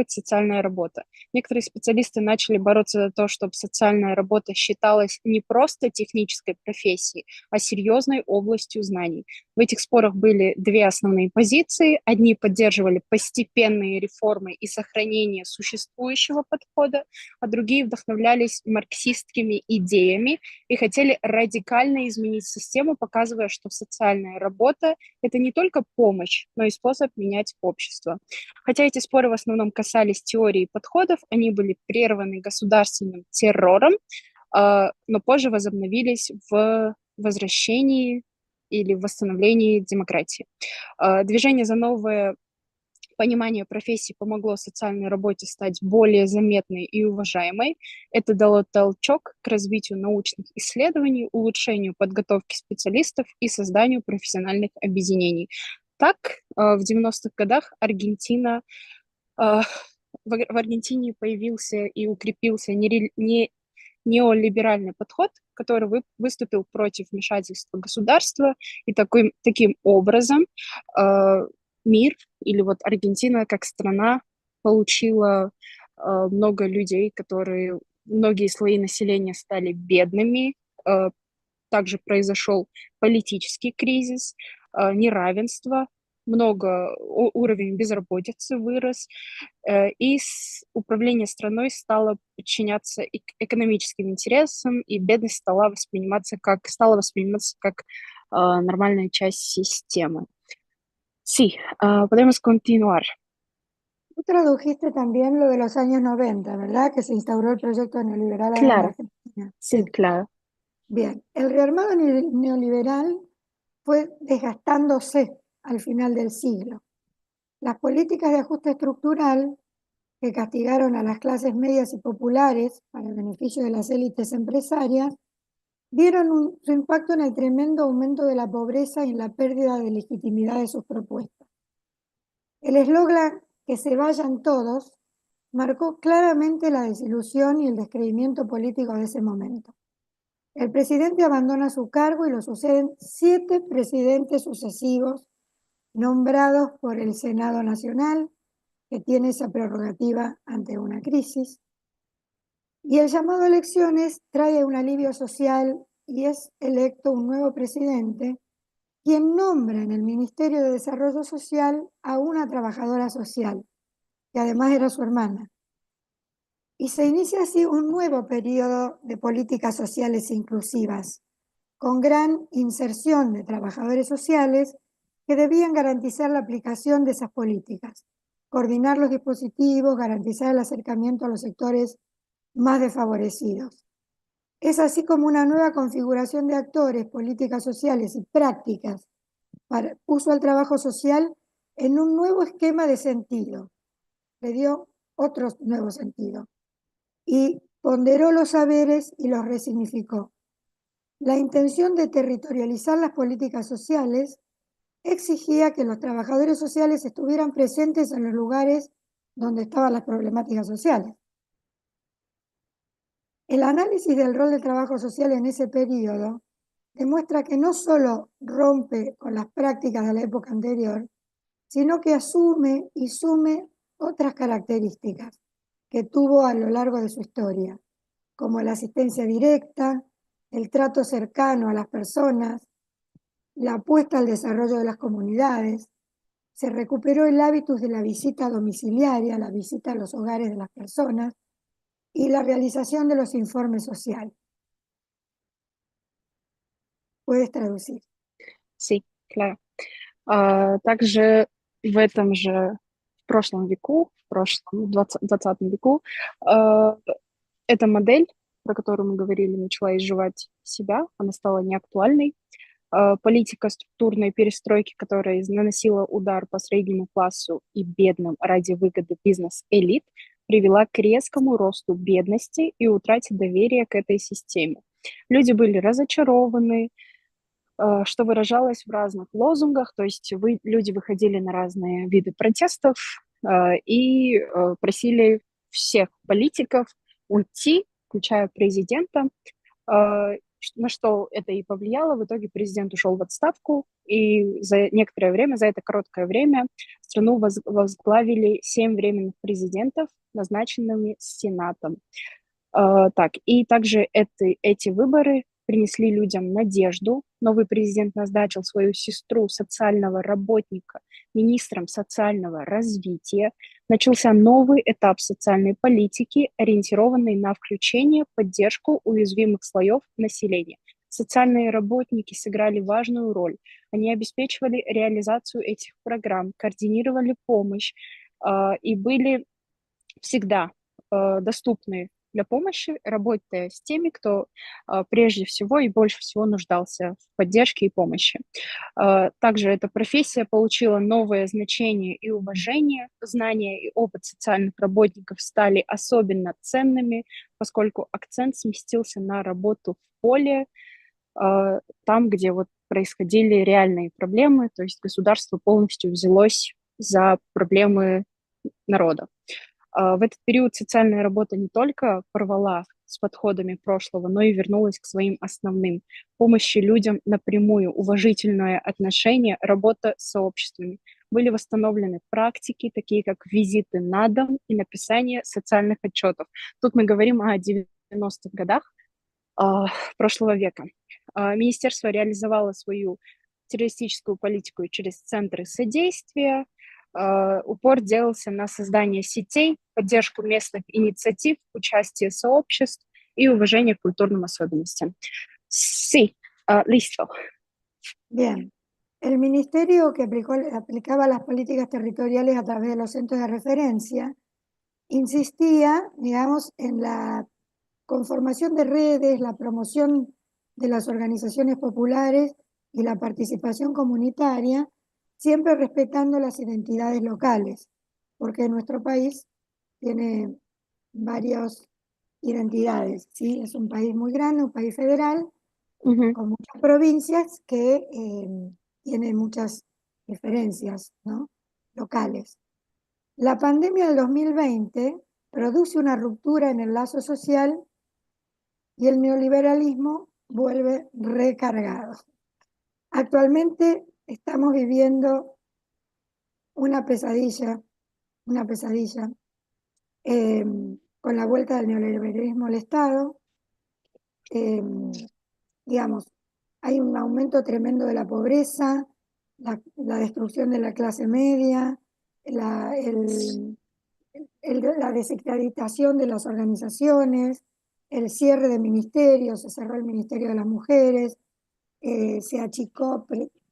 социальная работа. Некоторые специалисты начали бороться за то, чтобы социальная работа считалась не просто технической профессией, а серьезной областью знаний. В этих спорах были две основные позиции. Одни поддерживали постепенные реформы и сохранение существующего подхода, а другие вдохновлялись марксистскими идеями и хотели радикально изменить систему, показывая, что социальная работа – это не только помощь, но и способ менять общество. Хотя эти споры в основном касались теории и подходов, они были прерваны государственным террором, но позже возобновились в возвращении или в восстановлении демократии. Движение за новое понимание профессии помогло социальной работе стать более заметной и уважаемой. Это дало толчок к развитию научных исследований, улучшению подготовки специалистов и созданию профессиональных объединений. Так, в 90-х годах в Аргентине появился и укрепился неолиберальный подход, который выступил против вмешательства государства, и таким образом мир или вот Аргентина как страна получила много людей, многие слои населения стали бедными, также произошел политический кризис, неравенство, уровень безработицы вырос, и управление страной стало подчиняться экономическим интересам, и бедность стала восприниматься как нормальная часть системы. Sí, podemos continuar. Tú tradujiste también lo de los años 90, ¿verdad? Que se instauró el proyecto neoliberal en Claro. Argentina. Sí, claro. Bien, el rearmado neoliberal fue desgastándose al final del siglo. Las políticas de ajuste estructural que castigaron a las clases medias y populares para el beneficio de las élites empresarias dieron su impacto en el tremendo aumento de la pobreza y en la pérdida de legitimidad de sus propuestas. El eslogan "que se vayan todos" marcó claramente la desilusión y el descreimiento político de ese momento. El presidente abandona su cargo y lo suceden 7 presidentes sucesivos nombrados por el Senado Nacional, que tiene esa prerrogativa ante una crisis. Y el llamado a elecciones trae un alivio social y es electo un nuevo presidente, quien nombra en el Ministerio de Desarrollo Social a una trabajadora social, que además era su hermana. Y se inicia así un nuevo periodo de políticas sociales inclusivas, con gran inserción de trabajadores sociales que debían garantizar la aplicación de esas políticas, coordinar los dispositivos, garantizar el acercamiento a los sectores más desfavorecidos. Es así como una nueva configuración de actores, políticas sociales y prácticas puso al trabajo social en un nuevo esquema de sentido, le dio otro nuevo sentido y ponderó los saberes y los resignificó. La intención de territorializar las políticas sociales exigía que los trabajadores sociales estuvieran presentes en los lugares donde estaban las problemáticas sociales. El análisis del rol del trabajo social en ese periodo demuestra que no solo rompe con las prácticas de la época anterior, sino que asume y sume otras características que tuvo a lo largo de su historia, como la asistencia directa, el trato cercano a las personas, la apuesta al desarrollo de las comunidades. Se recuperó el hábitus de la visita domiciliaria, la visita a los hogares de las personas y la realización de los informes sociales. Puedes traducir. Sí, claro. Также в прошлом веку, в 20 веку, эта модель, про которую мы говорили, начала изживать себя, она стала неактуальной. Политика структурной перестройки, которая наносила удар по среднему классу и бедным ради выгоды бизнес-элит, привела к резкому росту бедности и утрате доверия к этой системе. Люди были разочарованы, что выражалось в разных лозунгах, то есть люди выходили на разные виды протестов и просили всех политиков уйти, включая президента, на что это и повлияло. В итоге президент ушел в отставку, и за некоторое время, за это короткое время, страну возглавили 7 временных президентов, назначенными Сенатом. Так, и также эти выборы принесли людям надежду. Новый президент назначил свою сестру, социального работника, министром социального развития. Начался новый этап социальной политики, ориентированный на включение, поддержку уязвимых слоев населения. Социальные работники сыграли важную роль. Они обеспечивали реализацию этих программ, координировали помощь и были всегда доступны для помощи, работая с теми, кто прежде всего и больше всего нуждался в поддержке и помощи. Также эта профессия получила новое значение и уважение. Знания и опыт социальных работников стали особенно ценными, поскольку акцент сместился на работу в поле, там, где вот происходили реальные проблемы, то есть государство полностью взялось за проблемы народа. В этот период социальная работа не только порвала с подходами прошлого, но и вернулась к своим основным: помощи людям напрямую, уважительное отношение, работа с сообществами. Были восстановлены практики, такие как визиты на дом и написание социальных отчетов. Тут мы говорим о 90-х годах прошлого века. Министерство реализовало свою террористическую политику через центры содействия. Упор делался на создание сетей, поддержку местных инициатив, участие сообществ и уважение к культурным особенностям. Sí, listo. Bien. El ministerio que aplicaba las políticas territoriales a través de los centros de referencia insistía, digamos, en la conformación de redes, la promoción de las organizaciones populares y la participación comunitaria, siempre respetando las identidades locales, porque nuestro país tiene varias identidades, ¿sí? Es un país muy grande, un país federal, con muchas provincias que tienen muchas diferencias, ¿no?, locales. La pandemia del 2020 produce una ruptura en el lazo social y el neoliberalismo vuelve recargado. Actualmente estamos viviendo una pesadilla con la vuelta del neoliberalismo al Estado. Digamos, hay un aumento tremendo de la pobreza, la destrucción de la clase media, la desacreditación de las organizaciones, el cierre de ministerios, se cerró el Ministerio de las Mujeres, se achicó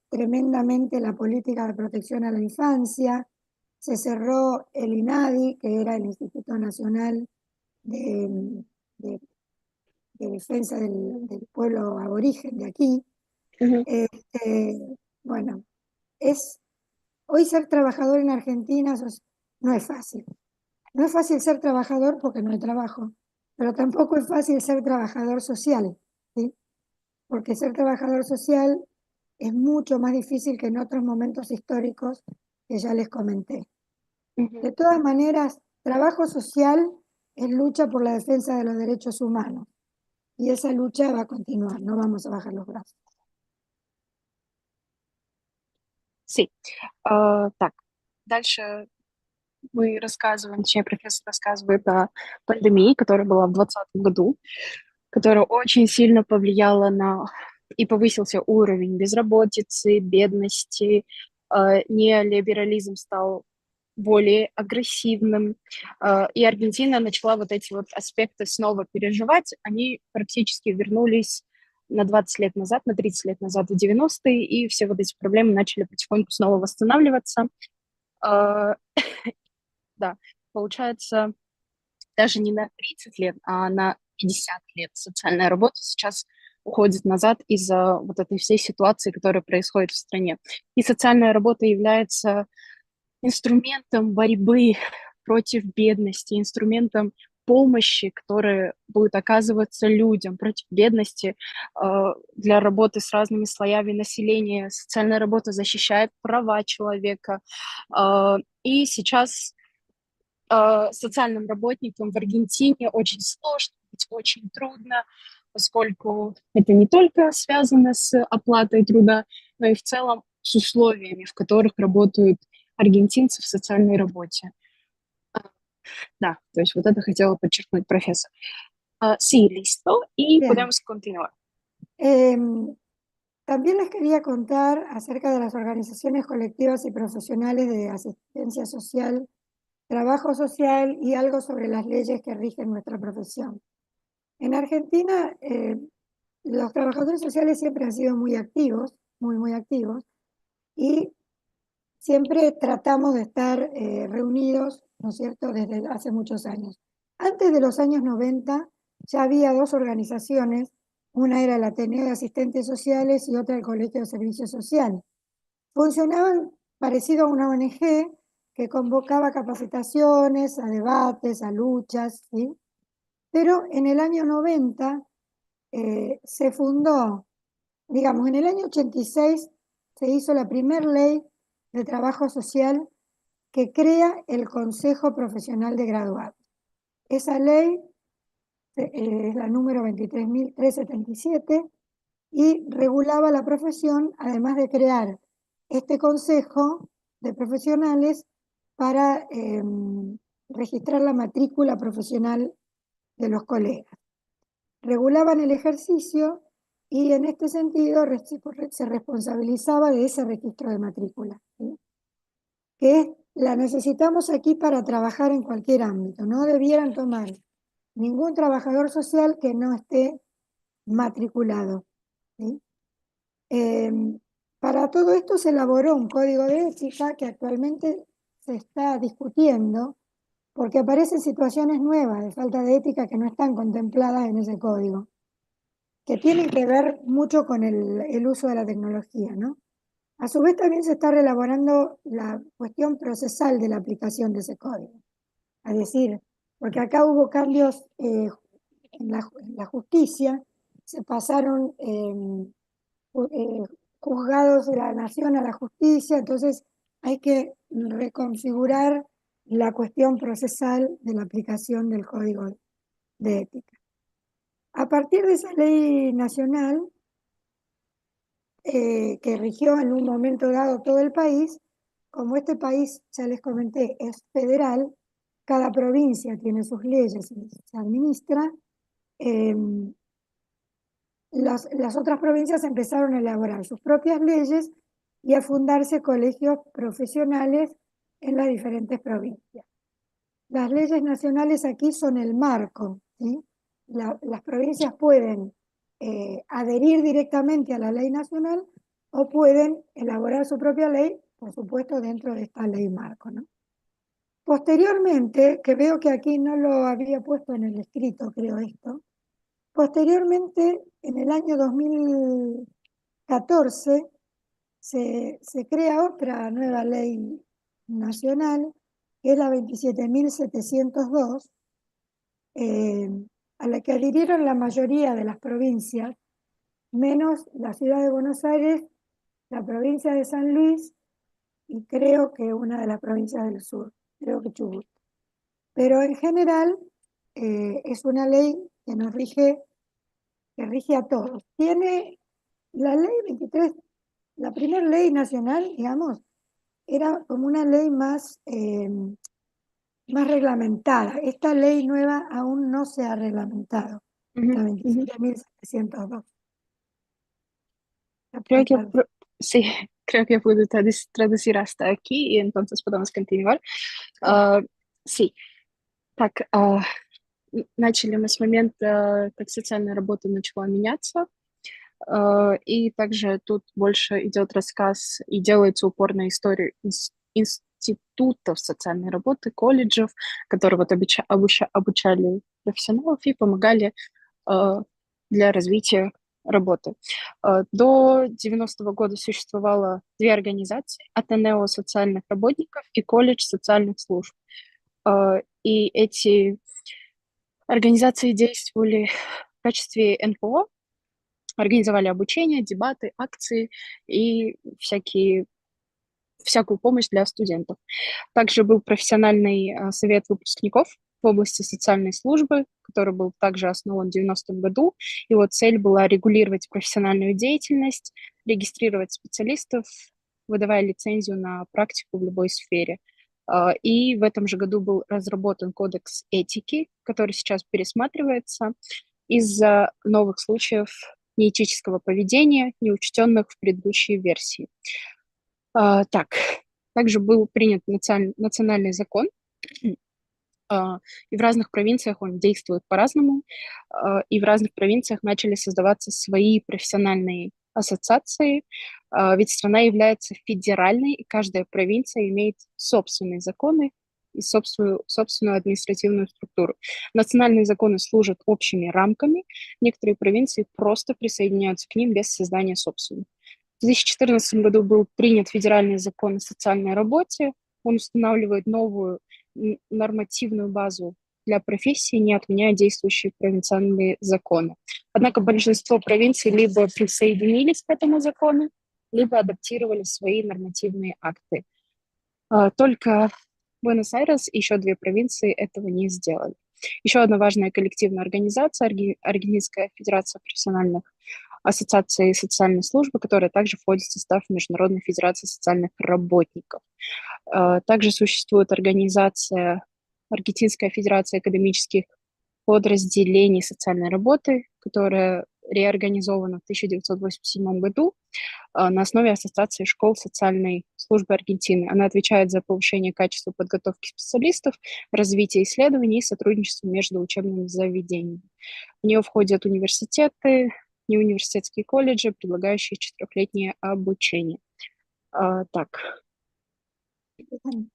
tremendamente la política de protección a la infancia, se cerró el INADI, que era el Instituto Nacional de Defensa del Pueblo Aborigen de aquí. Bueno, hoy ser trabajador en Argentina no es fácil. No es fácil ser trabajador porque no hay trabajo, pero tampoco es fácil ser trabajador social, ¿sí? Porque ser trabajador social es mucho más difícil que en otros momentos históricos que ya les comenté. De todas maneras, trabajo social es lucha por la defensa de los derechos humanos, y esa lucha va a continuar, no vamos a bajar los brazos. Sí. Так, дальше мы рассказываем, точнее, профессор рассказывает о пандемии, которая была в 2020 году, которая очень сильно повлияла на и повысился уровень безработицы, бедности, неолиберализм стал более агрессивным, и Аргентина начала вот эти вот аспекты снова переживать. Они практически вернулись на 20 лет назад, на 30 лет назад, в 90-е, и все вот эти проблемы начали потихоньку снова восстанавливаться. Да, получается, даже не на 30 лет, а на 50 лет социальная работа сейчас уходит назад из-за вот этой всей ситуации, которая происходит в стране. И социальная работа является инструментом борьбы против бедности, инструментом помощи, которая будет оказываться людям против бедности, для работы с разными слоями населения. Социальная работа защищает права человека. И сейчас социальным работникам в Аргентине очень сложно, очень трудно. поскольку это не только связано с оплатой труда, но и в целом с условиями, в которых работают аргентинцы в социальной работе. Да, то есть вот это хотела подчеркнуть профессор. Sí, listo, y Bien. podemos continuar. También les quería contar acerca de las organizaciones colectivas y profesionales de asistencia social, trabajo social y algo sobre las leyes que rigen nuestra profesión. En Argentina, los trabajadores sociales siempre han sido muy activos, muy activos, y siempre tratamos de estar reunidos, ¿no es cierto?, desde hace muchos años. Antes de los años 90 ya había dos organizaciones, una era el Ateneo de Asistentes Sociales y otra el Colegio de Servicio Social. Funcionaban parecido a una ONG que convocaba capacitaciones, a debates, a luchas, ¿sí? Pero en el año 90 se fundó, digamos, en el año 86 se hizo la primera ley de trabajo social que crea el Consejo Profesional de Graduados. Esa ley es la número 23.377 y regulaba la profesión, además de crear este consejo de profesionales para registrar la matrícula profesional de los colegas. Regulaban el ejercicio y en este sentido se responsabilizaba de ese registro de matrícula, ¿sí? Que la necesitamos aquí para trabajar en cualquier ámbito. No debieran tomar ningún trabajador social que no esté matriculado, ¿sí? Para todo esto se elaboró un código de ética que actualmente se está discutiendo porque aparecen situaciones nuevas de falta de ética que no están contempladas en ese código, que tienen que ver mucho con el uso de la tecnología, ¿no? A su vez también se está reelaborando la cuestión procesal de la aplicación de ese código. Es decir, porque acá hubo cambios en la justicia, se pasaron juzgados de la nación a la justicia, entonces hay que reconfigurar la cuestión procesal de la aplicación del código de ética. A partir de esa ley nacional, que rigió en un momento dado todo el país, como este país, ya les comenté, es federal, cada provincia tiene sus leyes y se administra, las otras provincias empezaron a elaborar sus propias leyes y a fundarse colegios profesionales en las diferentes provincias. Las leyes nacionales aquí son el marco, ¿sí? Las provincias pueden adherir directamente a la ley nacional o pueden elaborar su propia ley, por supuesto dentro de esta ley marco, ¿no? Posteriormente, que veo que aquí no lo había puesto en el escrito, creo esto, posteriormente en el año 2014 se crea otra nueva ley nacional, que es la 27.702, a la que adhirieron la mayoría de las provincias, menos la ciudad de Buenos Aires, la provincia de San Luis y creo que una de las provincias del sur, creo que Chubut. Pero en general es una ley que nos rige, que rige a todos. Tiene la ley 23, la primera ley nacional, digamos, era como una ley más reglamentada. Esta ley nueva aún no se ha reglamentado, la 27.702. Sí, creo que puedo traducir hasta aquí, y entonces podemos continuar. Sí, так, начали мы с момента, как социальная работа начала меняться, и также тут больше идет рассказ и делается упор на историю институтов социальной работы, колледжев, которые вот обучали профессионалов и помогали для развития работы. До 90-го года существовало две организации: Атенео социальных работников и колледж социальных служб. И эти организации действовали в качестве НПО, организовали обучение, дебаты, акции и всякую помощь для студентов. Также был профессиональный совет выпускников, в области социальной службы, который был также основан в 90-м году. Его цель была регулировать профессиональную деятельность, регистрировать специалистов, выдавая лицензию на практику в любой сфере. И в этом же году был разработан кодекс этики, который сейчас пересматривается из-за новых случаев неэтического поведения, неучтенных в предыдущей версии. Также был принят национальный закон, и в разных провинциях он действует по-разному, и в разных провинциях начали создаваться свои профессиональные ассоциации, ведь страна является федеральной, и каждая провинция имеет собственные законы и собственную административную структуру. Национальные законы служат общими рамками, некоторые провинции просто присоединяются к ним без создания собственных. В 2014 году был принят федеральный закон о социальной работе. Он устанавливает новую нормативную базу для профессии, не отменяя действующие провинциальные законы. Однако большинство провинций либо присоединились к этому закону, либо адаптировали свои нормативные акты. Только Буэнос-Айрес и еще 2 провинции этого не сделали. Еще одна важная коллективная организация, Аргентинская федерация профессиональных ассоциаций социальной службы, которая также входит в состав Международной федерации социальных работников. Также существует организация Аргентинская федерация академических подразделений социальной работы, которая реорганизована в 1987 году на основе Ассоциации школ социальной службы Аргентины. Она отвечает за повышение качества подготовки специалистов, развитие исследований и сотрудничество между учебными заведениями. В нее входят университеты, неуниверситетские колледжи, предлагающие 4-летнее обучение.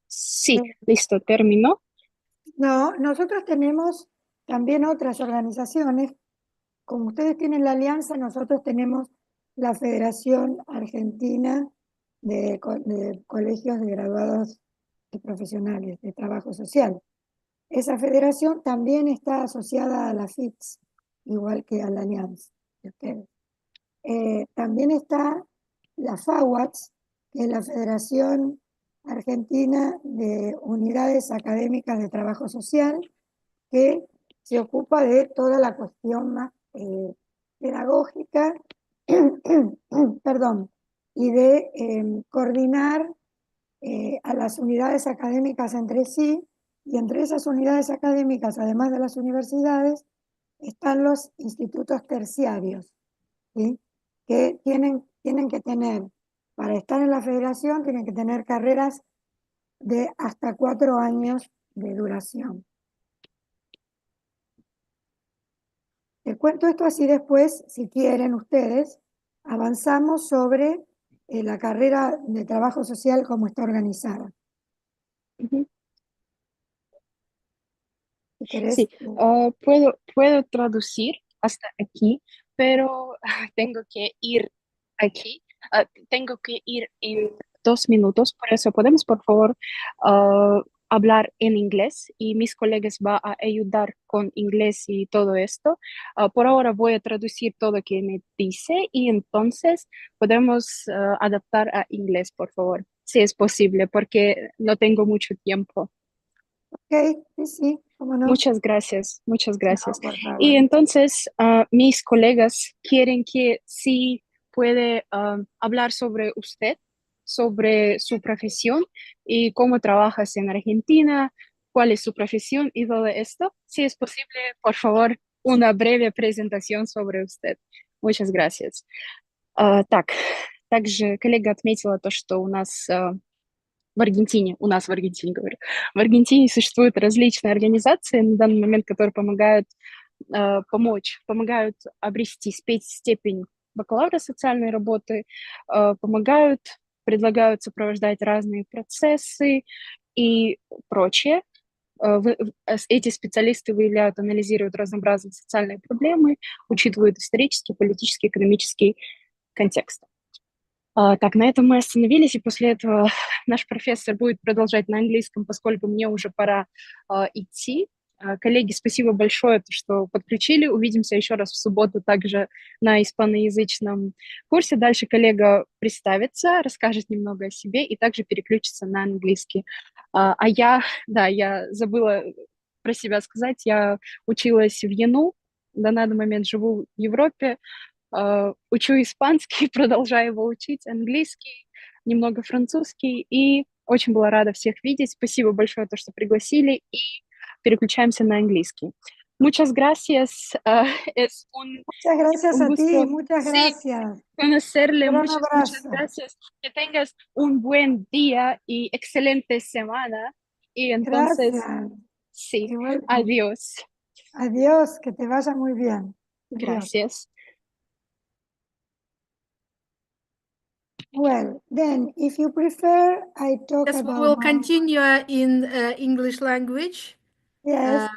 Sí, listo, terminó. No, nosotros tenemos también otras organizaciones. Como ustedes tienen la alianza, nosotros tenemos la Federación Argentina de Colegios de Graduados y Profesionales de Trabajo Social. Esa federación también está asociada a la FITS, igual que a la alianza de ustedes. También está la FAWATS, que es la Federación Argentina de Unidades Académicas de Trabajo Social, que se ocupa de toda la cuestión más pedagógica perdón, y de coordinar a las unidades académicas entre sí, y entre esas unidades académicas, además de las universidades, están los institutos terciarios, ¿sí? Que tienen que tener, para estar en la federación, tienen que tener carreras de hasta 4 años de duración. Te cuento esto así después, si quieren ustedes, avanzamos sobre la carrera de trabajo social como está organizada. Si querés, Sí, puedo traducir hasta aquí, pero tengo que ir aquí. Tengo que ir en 2 minutos, por eso podemos, por favor, hablar en inglés y mis colegas van a ayudar con inglés y todo esto. Por ahora voy a traducir todo lo que me dice y entonces podemos adaptar a inglés, por favor, si es posible, porque no tengo mucho tiempo. Ok, sí, cómo no. Muchas gracias, muchas gracias. No, por favor. Y entonces mis colegas quieren que sí puede hablar sobre usted, sobre su profesión y cómo trabajas en Argentina, cuál es su profesión y todo esto. Si es posible, por favor, una breve presentación sobre usted. Muchas gracias. Также коллега отметила то, что у нас в Аргентине, говорю, в Аргентине существуют различные организации на данный момент, которые помогают обрести степень бакалавра социальной работы, предлагают сопровождать разные процессы и прочее. Эти специалисты выявляют, анализируют разнообразные социальные проблемы, учитывают исторический, политический, экономический контекст. Так, на этом мы остановились, и после этого наш профессор будет продолжать на английском, поскольку мне уже пора идти. Коллеги, спасибо большое, что подключили. Увидимся еще раз в субботу также на испаноязычном курсе. Дальше коллега представится, расскажет немного о себе и также переключится на английский. Я забыла про себя сказать. Я училась в ЯНУ, на данный момент живу в Европе, учу испанский, продолжаю его учить, английский, немного французский, и очень была рада всех видеть. Спасибо большое, то, что пригласили, и переключаемся на английский. Muchas gracias. Es Muchas gracias un a ti, gusto, muchas sí, gracias. conocerle. Un gran Muchas abrazo. gracias. Que tengas un buen día y excelente semana. Y entonces, Gracias. sí, Igual, adiós. adiós, que te vaya muy bien. Adiós. Gracias. Well, then, if you prefer, I talk Yes, we about will my... continue in English language. Yes.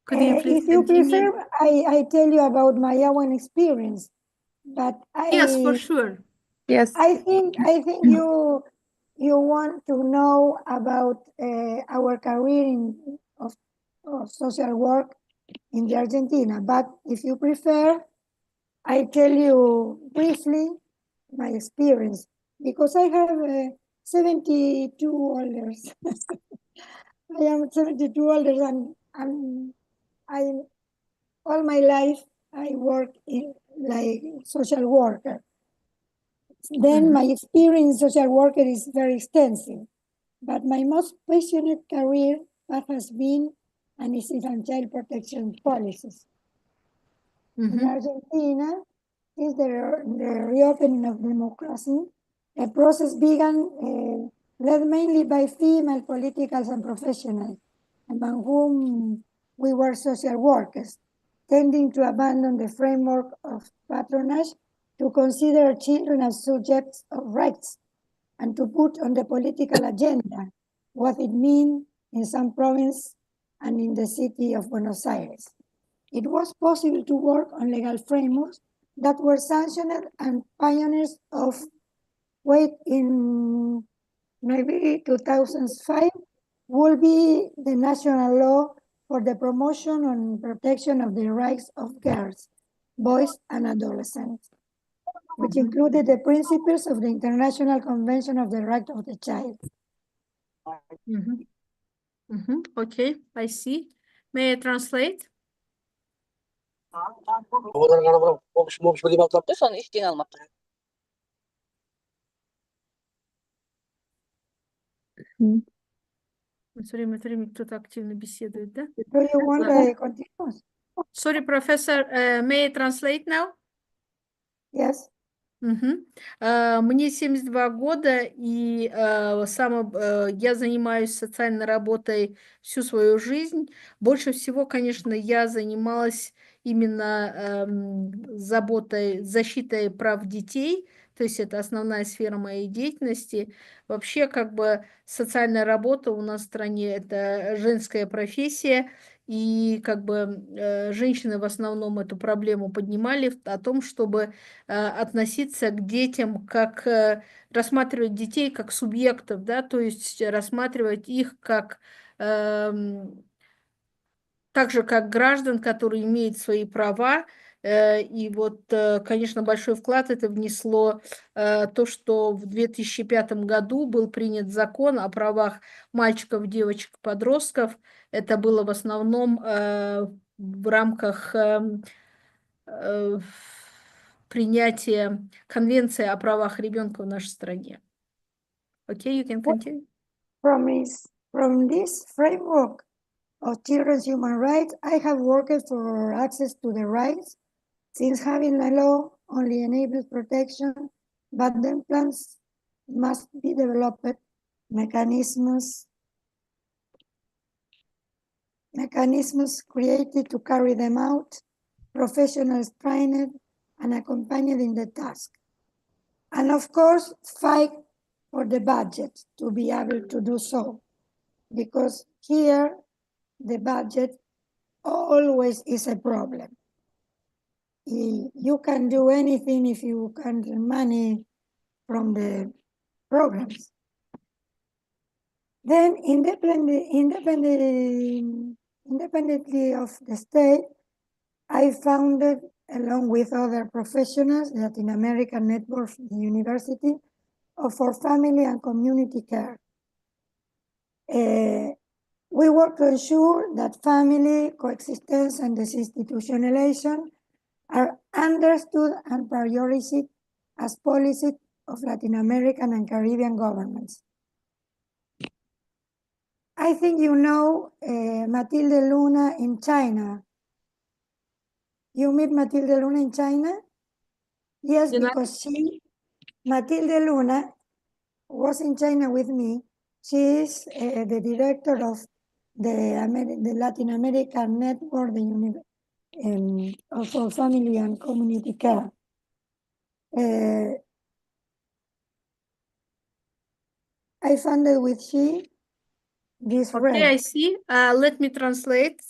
Could you please If you continue? prefer, I tell you about my own experience. But Yes, for sure. Yes. I think you want to know about our career of social work in the Argentina. But if you prefer, I tell you briefly my experience, because I have 72 olders. I am 72 olders, and I all my life I work in like social worker. Then my experience in social worker is very extensive, but my most passionate career path has been and is in child protection policies. In Argentina, since the reopening of democracy, a process began led mainly by female politicals and professionals, among whom we were social workers, tending to abandon the framework of patronage to consider children as subjects of rights and to put on the political agenda what it means in some province and in the city of Buenos Aires. It was possible to work on legal frameworks that were sanctioned and pioneers of in maybe 2005 will be the national law for the promotion and protection of the rights of girls, boys, and adolescents, which included the principles of the International Convention of the Right of the Child. Okay, I see. May I translate? Все время кто-то активно беседует, да? Do you want to continue? Sorry, Professor, may I translate now? Yes. Мне 72 года, и я занимаюсь социальной работой всю свою жизнь. Больше всего, конечно, я занималась именно защитой прав детей, то есть это основная сфера моей деятельности. Вообще, как бы социальная работа у нас в стране – это женская профессия, и как бы женщины в основном эту проблему поднимали о том, чтобы относиться к детям, как рассматривать детей как субъектов, да, то есть рассматривать их как так же, как граждан, которые имеют свои права. И вот, конечно, большой вклад это внесло то, что в 2005 году был принят закон о правах мальчиков, девочек, подростков. Это было в основном в рамках принятия Конвенции о правах ребенка в нашей стране. Okay, you can continue. From this framework of children's human rights, I have worked for access to the rights, since having a law only enables protection, but then plans must be developed, mechanisms created to carry them out, professionals trained and accompanied in the task. And of course, fight for the budget to be able to do so, because here the budget always is a problem. You can do anything if you can get money from the programs. Then independently of the state, I founded, along with other professionals, the Latin American Network University for Family and Community Care. We work to ensure that family, coexistence, and disinstitutionalization are understood and prioritized as policies of Latin American and Caribbean governments. I think you know Matilde Luna in China. You meet Matilde Luna in China? Yes, because Matilde Luna was in China with me. She is the director of the Latin American Network for Family and Community Care. I funded with she this Okay, I see. Let me translate.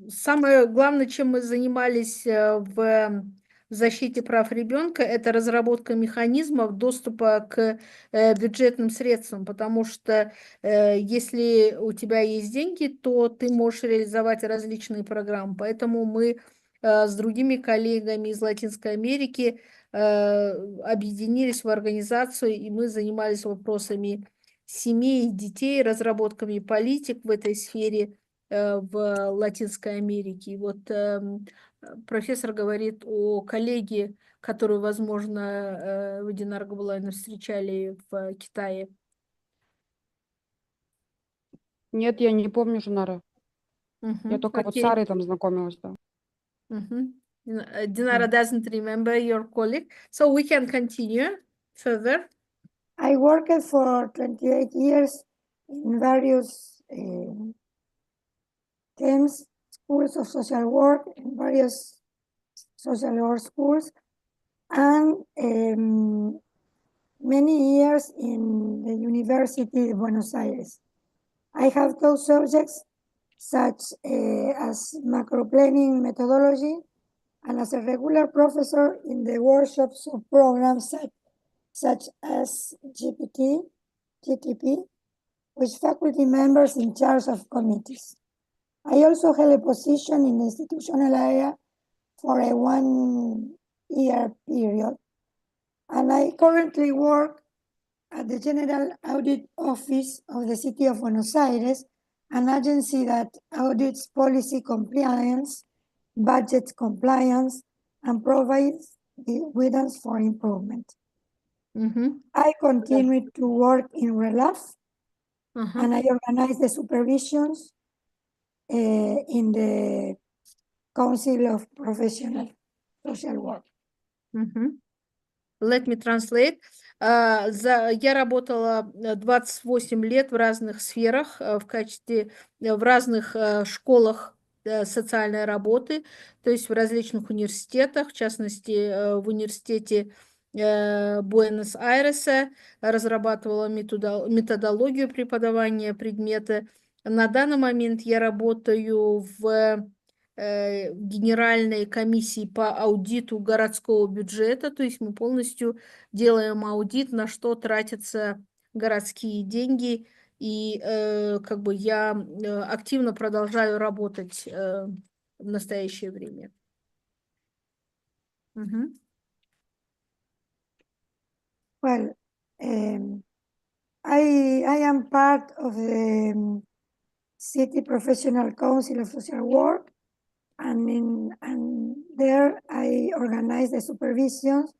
Самое главное, чем мы занимались в защите прав ребенка, это разработка механизмов доступа к бюджетным средствам, потому что если у тебя есть деньги, то ты можешь реализовать различные программы. Поэтому мы с другими коллегами из Латинской Америки объединились в организацию, и мы занимались вопросами семей, детей, разработками политик в этой сфере в Латинской Америке. И вот профессор говорит о коллеге, которую, возможно, вы, Динара Габулаевна, встречали в Китае. Нет, я не помню Жунара. Я только вот с Сарой там знакомилась. Да. Dinara doesn't remember your colleague, so we can continue further. I worked for 28 years in various teams, schools of social work, in various social work schools, and many years in the University of Buenos Aires. I have taught subjects such as macro-planning methodology, and as a regular professor in the workshops of programs such as GTP, with faculty members in charge of committees. I also held a position in the institutional area for a 1-year period, and I currently work at the General Audit Office of the City of Buenos Aires, an agency that audits policy compliance, budget compliance, and provides the guidance for improvement. I continue to work in RELAF, and I organize the supervisions in the Council of Professional Social Work. Let me translate. Я работала 28 лет в разных сферах, в разных школах социальной работы, то есть в различных университетах, в частности, в университете Буэнос-Айреса, разрабатывала методологию преподавания предмета. На данный момент я работаю в Генеральной комиссии по аудиту городского бюджета, то есть мы полностью делаем аудит, на что тратятся городские деньги, и как бы я активно продолжаю работать в настоящее время. Well, I am part of the City Professional Council of Social Work, and there I organize the supervisions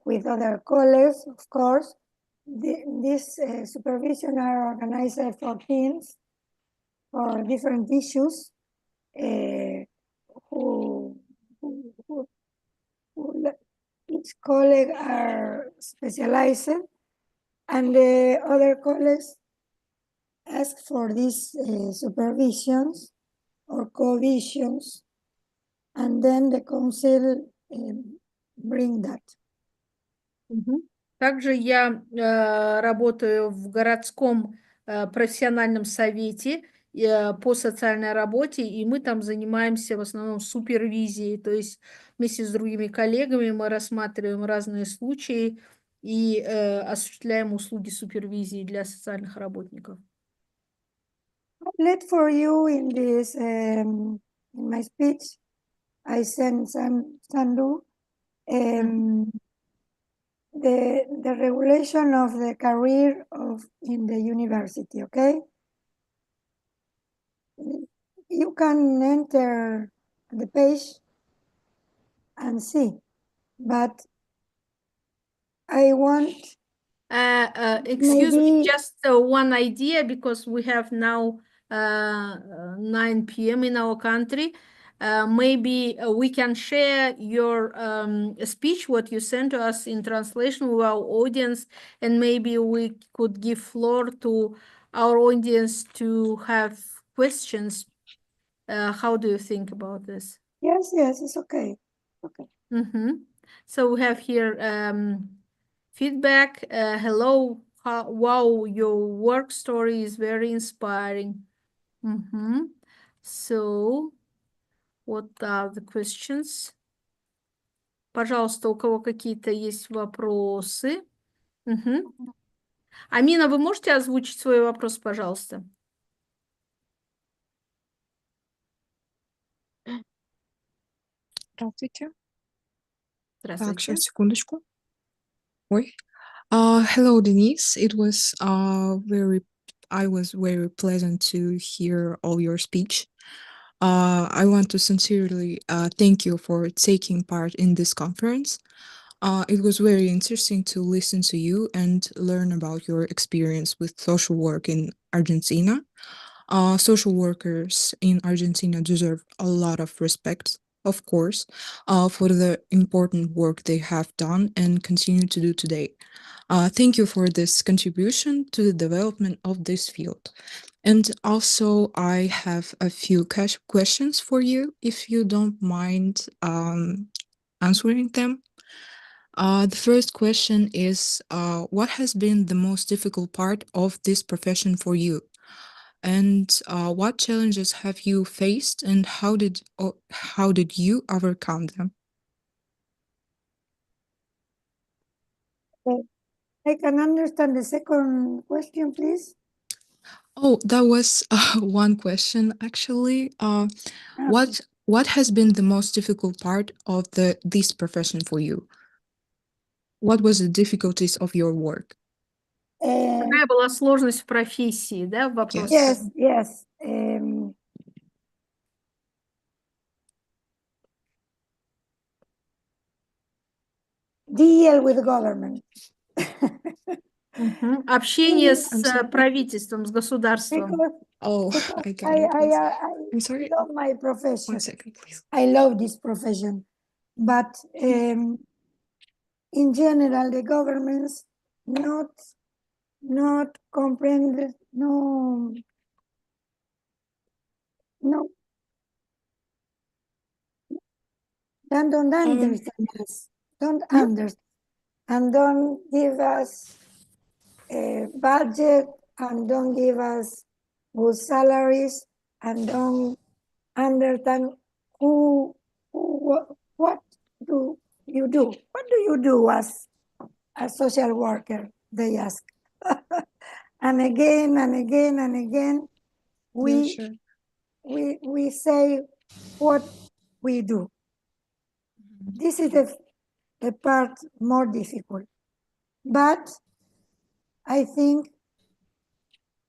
with other colleagues, of course. These supervisions are organized for teams for different issues who each colleague are specialized, and the other colleagues ask for these supervisions or co-visions, and then the council bring that. Также я работаю в городском профессиональном совете по социальной работе, и мы там занимаемся в основном супервизией, то есть вместе с другими коллегами мы рассматриваем разные случаи и осуществляем услуги супервизии для социальных работников. Let for you in this in my speech, I sent Sandu the regulation of the career in the university, okay? You can enter the page and see, but I want Excuse me, maybe just one idea, because we have now 9 p.m. in our country. Maybe we can share your speech, what you sent to us in translation with our audience, and maybe we could give floor to our audience to have questions. How do you think about this? yes, it's okay. Okay. So we have here feedback. Hello, wow, your work story is very inspiring. So, what are the questions? Пожалуйста, у кого какие-то есть вопросы? Амина, вы можете озвучить свой вопрос, пожалуйста? Здравствуйте. Так, Здравствуйте. сейчас, секундочку. Ой. Hello, Denise. I was very pleasant to hear all your speech. I want to sincerely thank you for taking part in this conference. It was very interesting to listen to you and learn about your experience with social work in Argentina. Social workers in Argentina deserve a lot of respect, of course, for the important work they have done and continue to do today. Thank you for this contribution to the development of this field. And also, I have a few questions for you, if you don't mind answering them. The first question is, what has been the most difficult part of this profession for you? And what challenges have you faced, and how did you overcome them? I can understand the second question, please. Oh, that was one question, actually. What has been the most difficult part of this profession for you? What was the difficulties of your work? Какая была сложность в профессии, да, вопрос? Yes. Deal with government. Общение с правительством, с государством. I got it. I'm sorry. I love my profession. 1 second, please. I love this profession, but in general, the governments not comprehend, no, don't understand us, don't understand, and don't give us a budget, and don't give us good salaries, and don't understand what do you do? What do you do as a social worker? They ask. And again and again and again, we say what we do. This is the part more difficult, but I think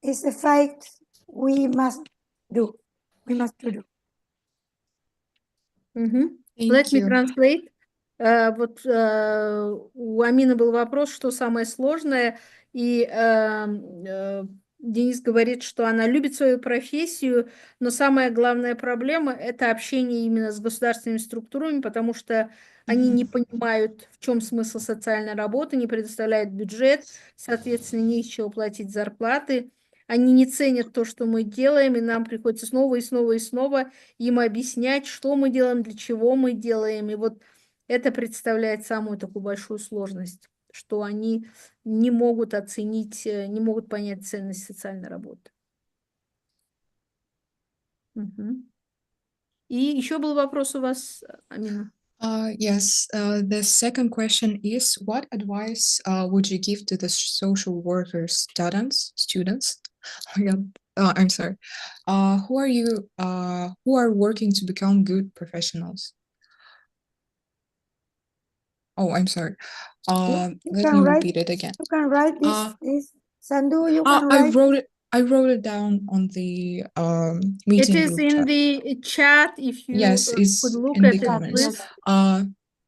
it's a fight we must do. We must do. Let me translate. Вот у Амины был вопрос, что самое сложное, и Денис говорит, что она любит свою профессию, но самая главная проблема – это общение именно с государственными структурами, потому что они не понимают, в чем смысл социальной работы, не предоставляют бюджет, соответственно, не из чего платить зарплаты. Они не ценят то, что мы делаем, и нам приходится снова и снова и снова им объяснять, что мы делаем, для чего мы делаем. И вот это представляет самую такую большую сложность, что они не могут оценить, не могут понять ценность социальной работы. И еще был вопрос у вас, Амина. Yes, the second question is, what advice would you give to the social worker students? I'm sorry. Who are working to become good professionals? Oh, I'm sorry. You Let can me write. repeat it again. You can write this. Sandu, you can I write. wrote it down on the It meeting is group in chat. the chat. If you Yes, could it's look in at the it, comments. please.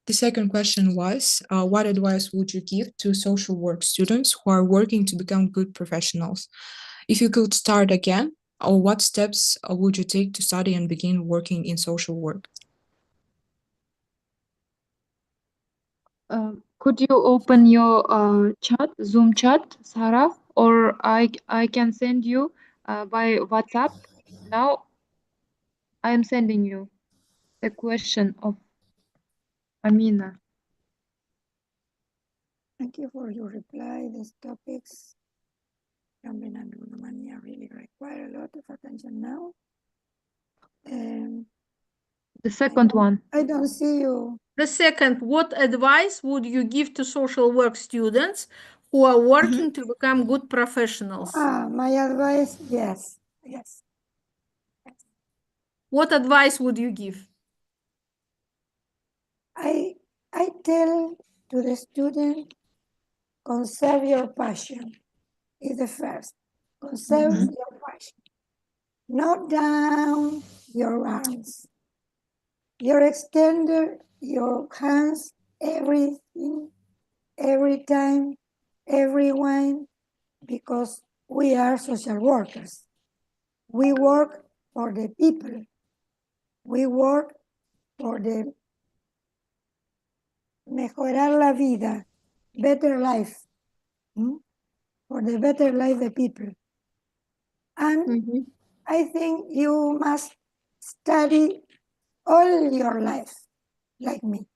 The second question was, what advice would you give to social work students who are working to become good professionals? If you could start again, or what steps would you take to study and begin working in social work? Could you open your chat, Zoom chat, Sara, or I can send you by WhatsApp. Now I am sending you the question of Amina. Thank you for your reply. These topics from Romania really require a lot of attention now. The second one. I don't see you. The second, what advice would you give to social work students who are working to become good professionals? My advice, yes. What advice would you give? I tell to the student, conserve your passion is the first. Conserve your passion. Not down your arms. You extend your hands, everything, every time, everyone, because we are social workers. We work for the people. We work for the mejorar la vida, better life, for the better life of the people. And I think you must study all your life, like me.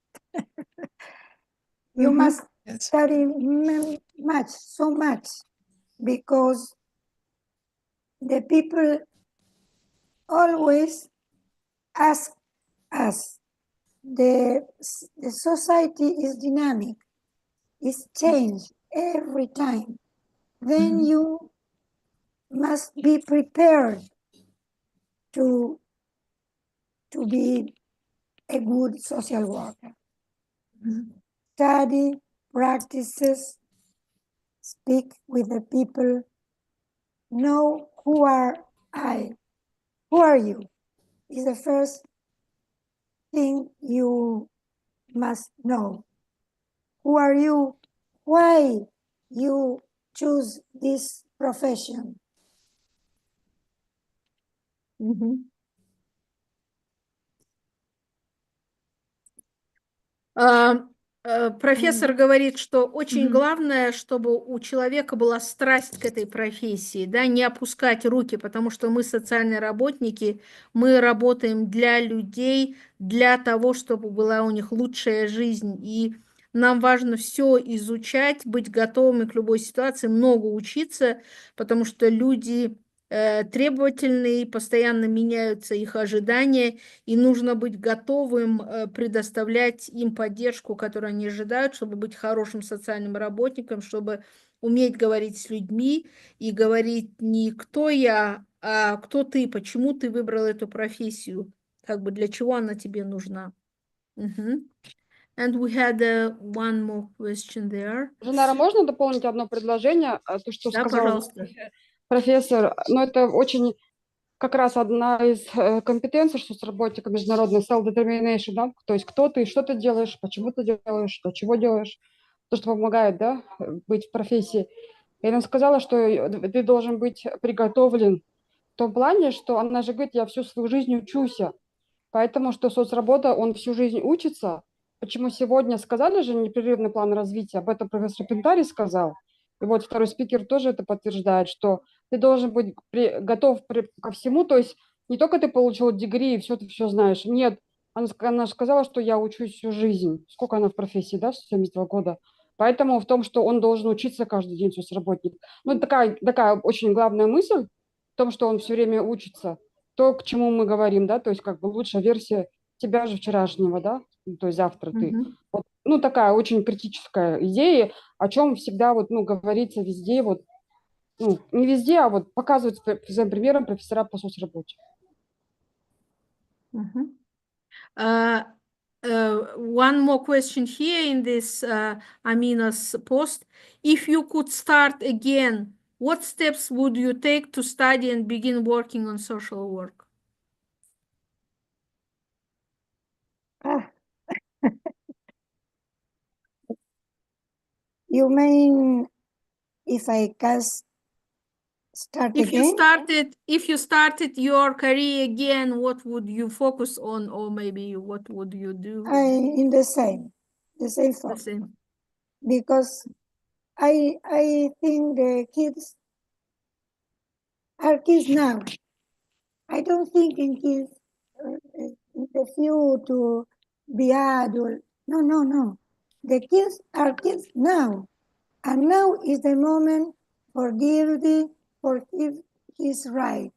You must study much, so much, because the people always ask us. The society is dynamic. It's changed every time. Then you must be prepared to be a good social worker. Study, practices, speak with the people, know who are I, who are you, is the first thing you must know. Who are you? Why you choose this profession? Профессор говорит, что очень главное, чтобы у человека была страсть к этой профессии, да, не опускать руки, потому что мы социальные работники, мы работаем для людей, для того, чтобы была у них лучшая жизнь, и нам важно все изучать, быть готовыми к любой ситуации, много учиться, потому что люди требовательные, постоянно меняются их ожидания, и нужно быть готовым предоставлять им поддержку, которую они ожидают, чтобы быть хорошим социальным работником, чтобы уметь говорить с людьми и говорить не кто я, а кто ты, почему ты выбрал эту профессию, как бы для чего она тебе нужна. And we had one more question there. Жанара, можно дополнить одно предложение? То, что Да, сказал пожалуйста. профессор. Но это очень как раз одна из компетенций, что с работника международной self-determination, да? То есть кто ты, что ты делаешь, почему ты делаешь, для чего делаешь, то, что помогает, да, быть в профессии. И она сказала, что ты должен быть приготовлен в том плане, что она же говорит, я всю свою жизнь учусь, поэтому что соцработа, он всю жизнь учится. Почему сегодня сказали же непрерывный план развития, об этом профессор Пентарис сказал, и вот второй спикер тоже это подтверждает, что ты должен быть готов ко всему, то есть не только ты получил дегри и все, ты все знаешь. Нет, она сказала, что я учусь всю жизнь. Сколько она в профессии, да, с 72 года. Поэтому в том, что он должен учиться каждый день, соцработник. Ну, такая очень главная мысль в том, что он все время учится. То, к чему мы говорим, да, то есть как бы лучшая версия тебя же вчерашнего, да, то есть завтра ты. Вот, ну, такая очень критическая идея, о чем всегда вот, ну, говорится везде, вот, ну, не везде, а вот показывают своим примером профессора по соцработе. one more question here in this Amina's post. If you could start again, what steps would you take to study and begin working on social work? You mean if I can start again? If you started your career again, what would you focus on, or maybe what would you do? In the same The same. Because I think the kids are kids now. I don't think in kids in the future to be adult. No. The kids are kids now. And now is the moment for give his right.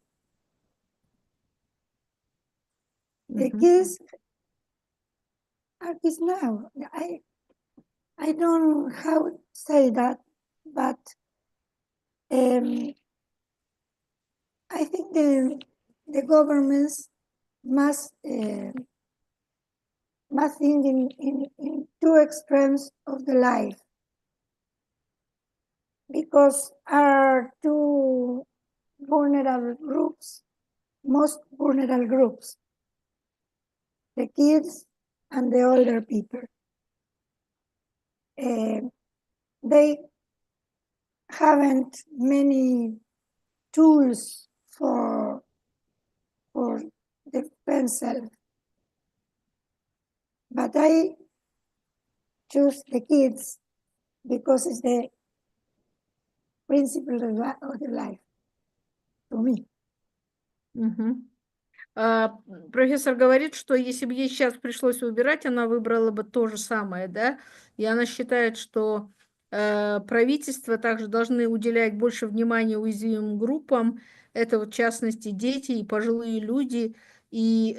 The kids are kids now. I don't know how to say that, but I think the governments must think in two extremes of the life, because are two vulnerable groups, most vulnerable groups, the kids and the older people. They haven't many tools for themselves. But I choose the kids because it's the principle of the life to me. Профессор говорит, что если бы ей сейчас пришлось выбирать, она выбрала бы то же самое, да? И она считает, что правительства также должны уделять больше внимания уязвимым группам. Это вот в частности дети и пожилые люди. И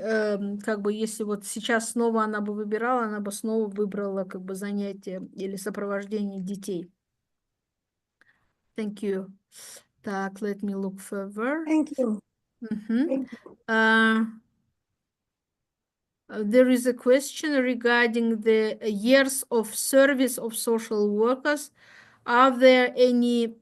как бы если вот сейчас снова она бы выбирала, она бы снова выбрала как бы занятие или сопровождение детей. Thank you. Так, let me look further. Thank you. Thank you. There is a question regarding the years of service of social workers. Are there any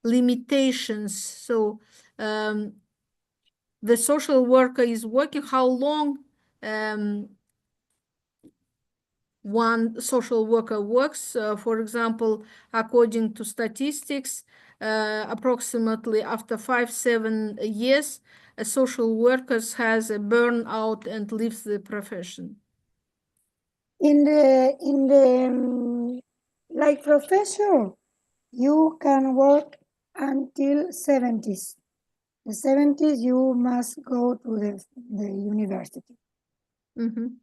limitations? So the social worker is working, how long one social worker works? For example, according to statistics, approximately after 5-7 years, a social worker has a burnout and leaves the profession. In the like professor, you can work until 70s. The 70s, you must go to the university. In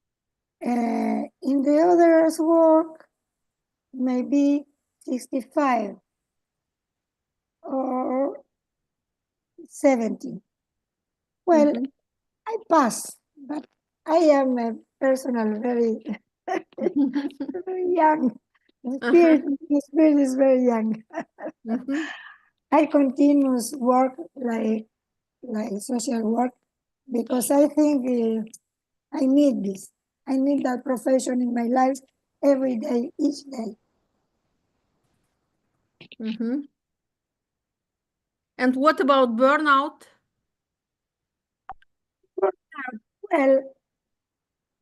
the others work, maybe 65 or 70. Well, I pass, but I am a personal very, very young. The spirit is very young. I continue work like social work because I think I need this. I need that profession in my life every day, each day. And what about burnout? Well,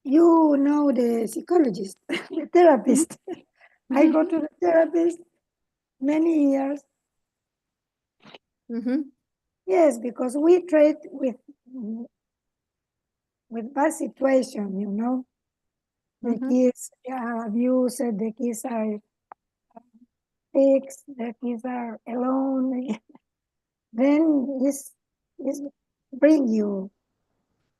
you know the psychologist, the therapist. I go to the therapist many years. Yes, because we treat with bad situation, you know. The kids are abused, the kids are sick, the kids are alone. Then this bring you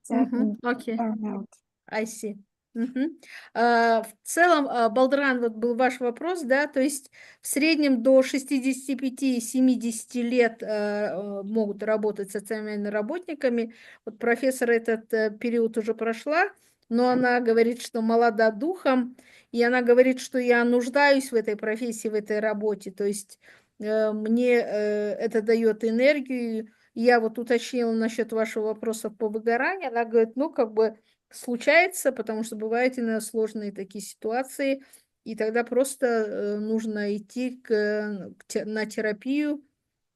burnout. I see. В целом, Балдран, вот был ваш вопрос, да, то есть в среднем до 65-70 лет могут работать социальными работниками. Вот профессор этот период уже прошла, но она говорит, что молода духом, и она говорит, что я нуждаюсь в этой профессии, в этой работе, то есть мне это дает энергию. Я вот уточнила насчет вашего вопроса по выгоранию, она говорит, ну, как бы случается, потому что бывают иногда сложные такие ситуации, и тогда просто нужно идти на терапию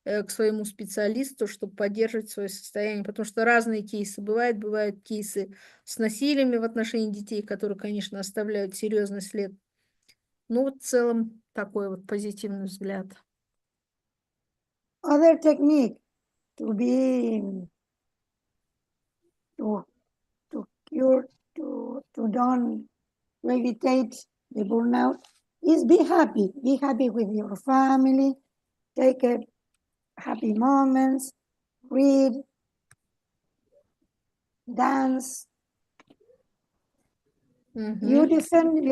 к своему специалисту, чтобы поддерживать свое состояние, потому что разные кейсы бывают. Бывают кейсы с насилиями в отношении детей, которые, конечно, оставляют серьезный след. Ну, вот в целом такой вот позитивный взгляд. Other technique to be to cure to don't evitate the burnout is be happy. Be happy with your family. Take a happy moments. Read. Dance. You defend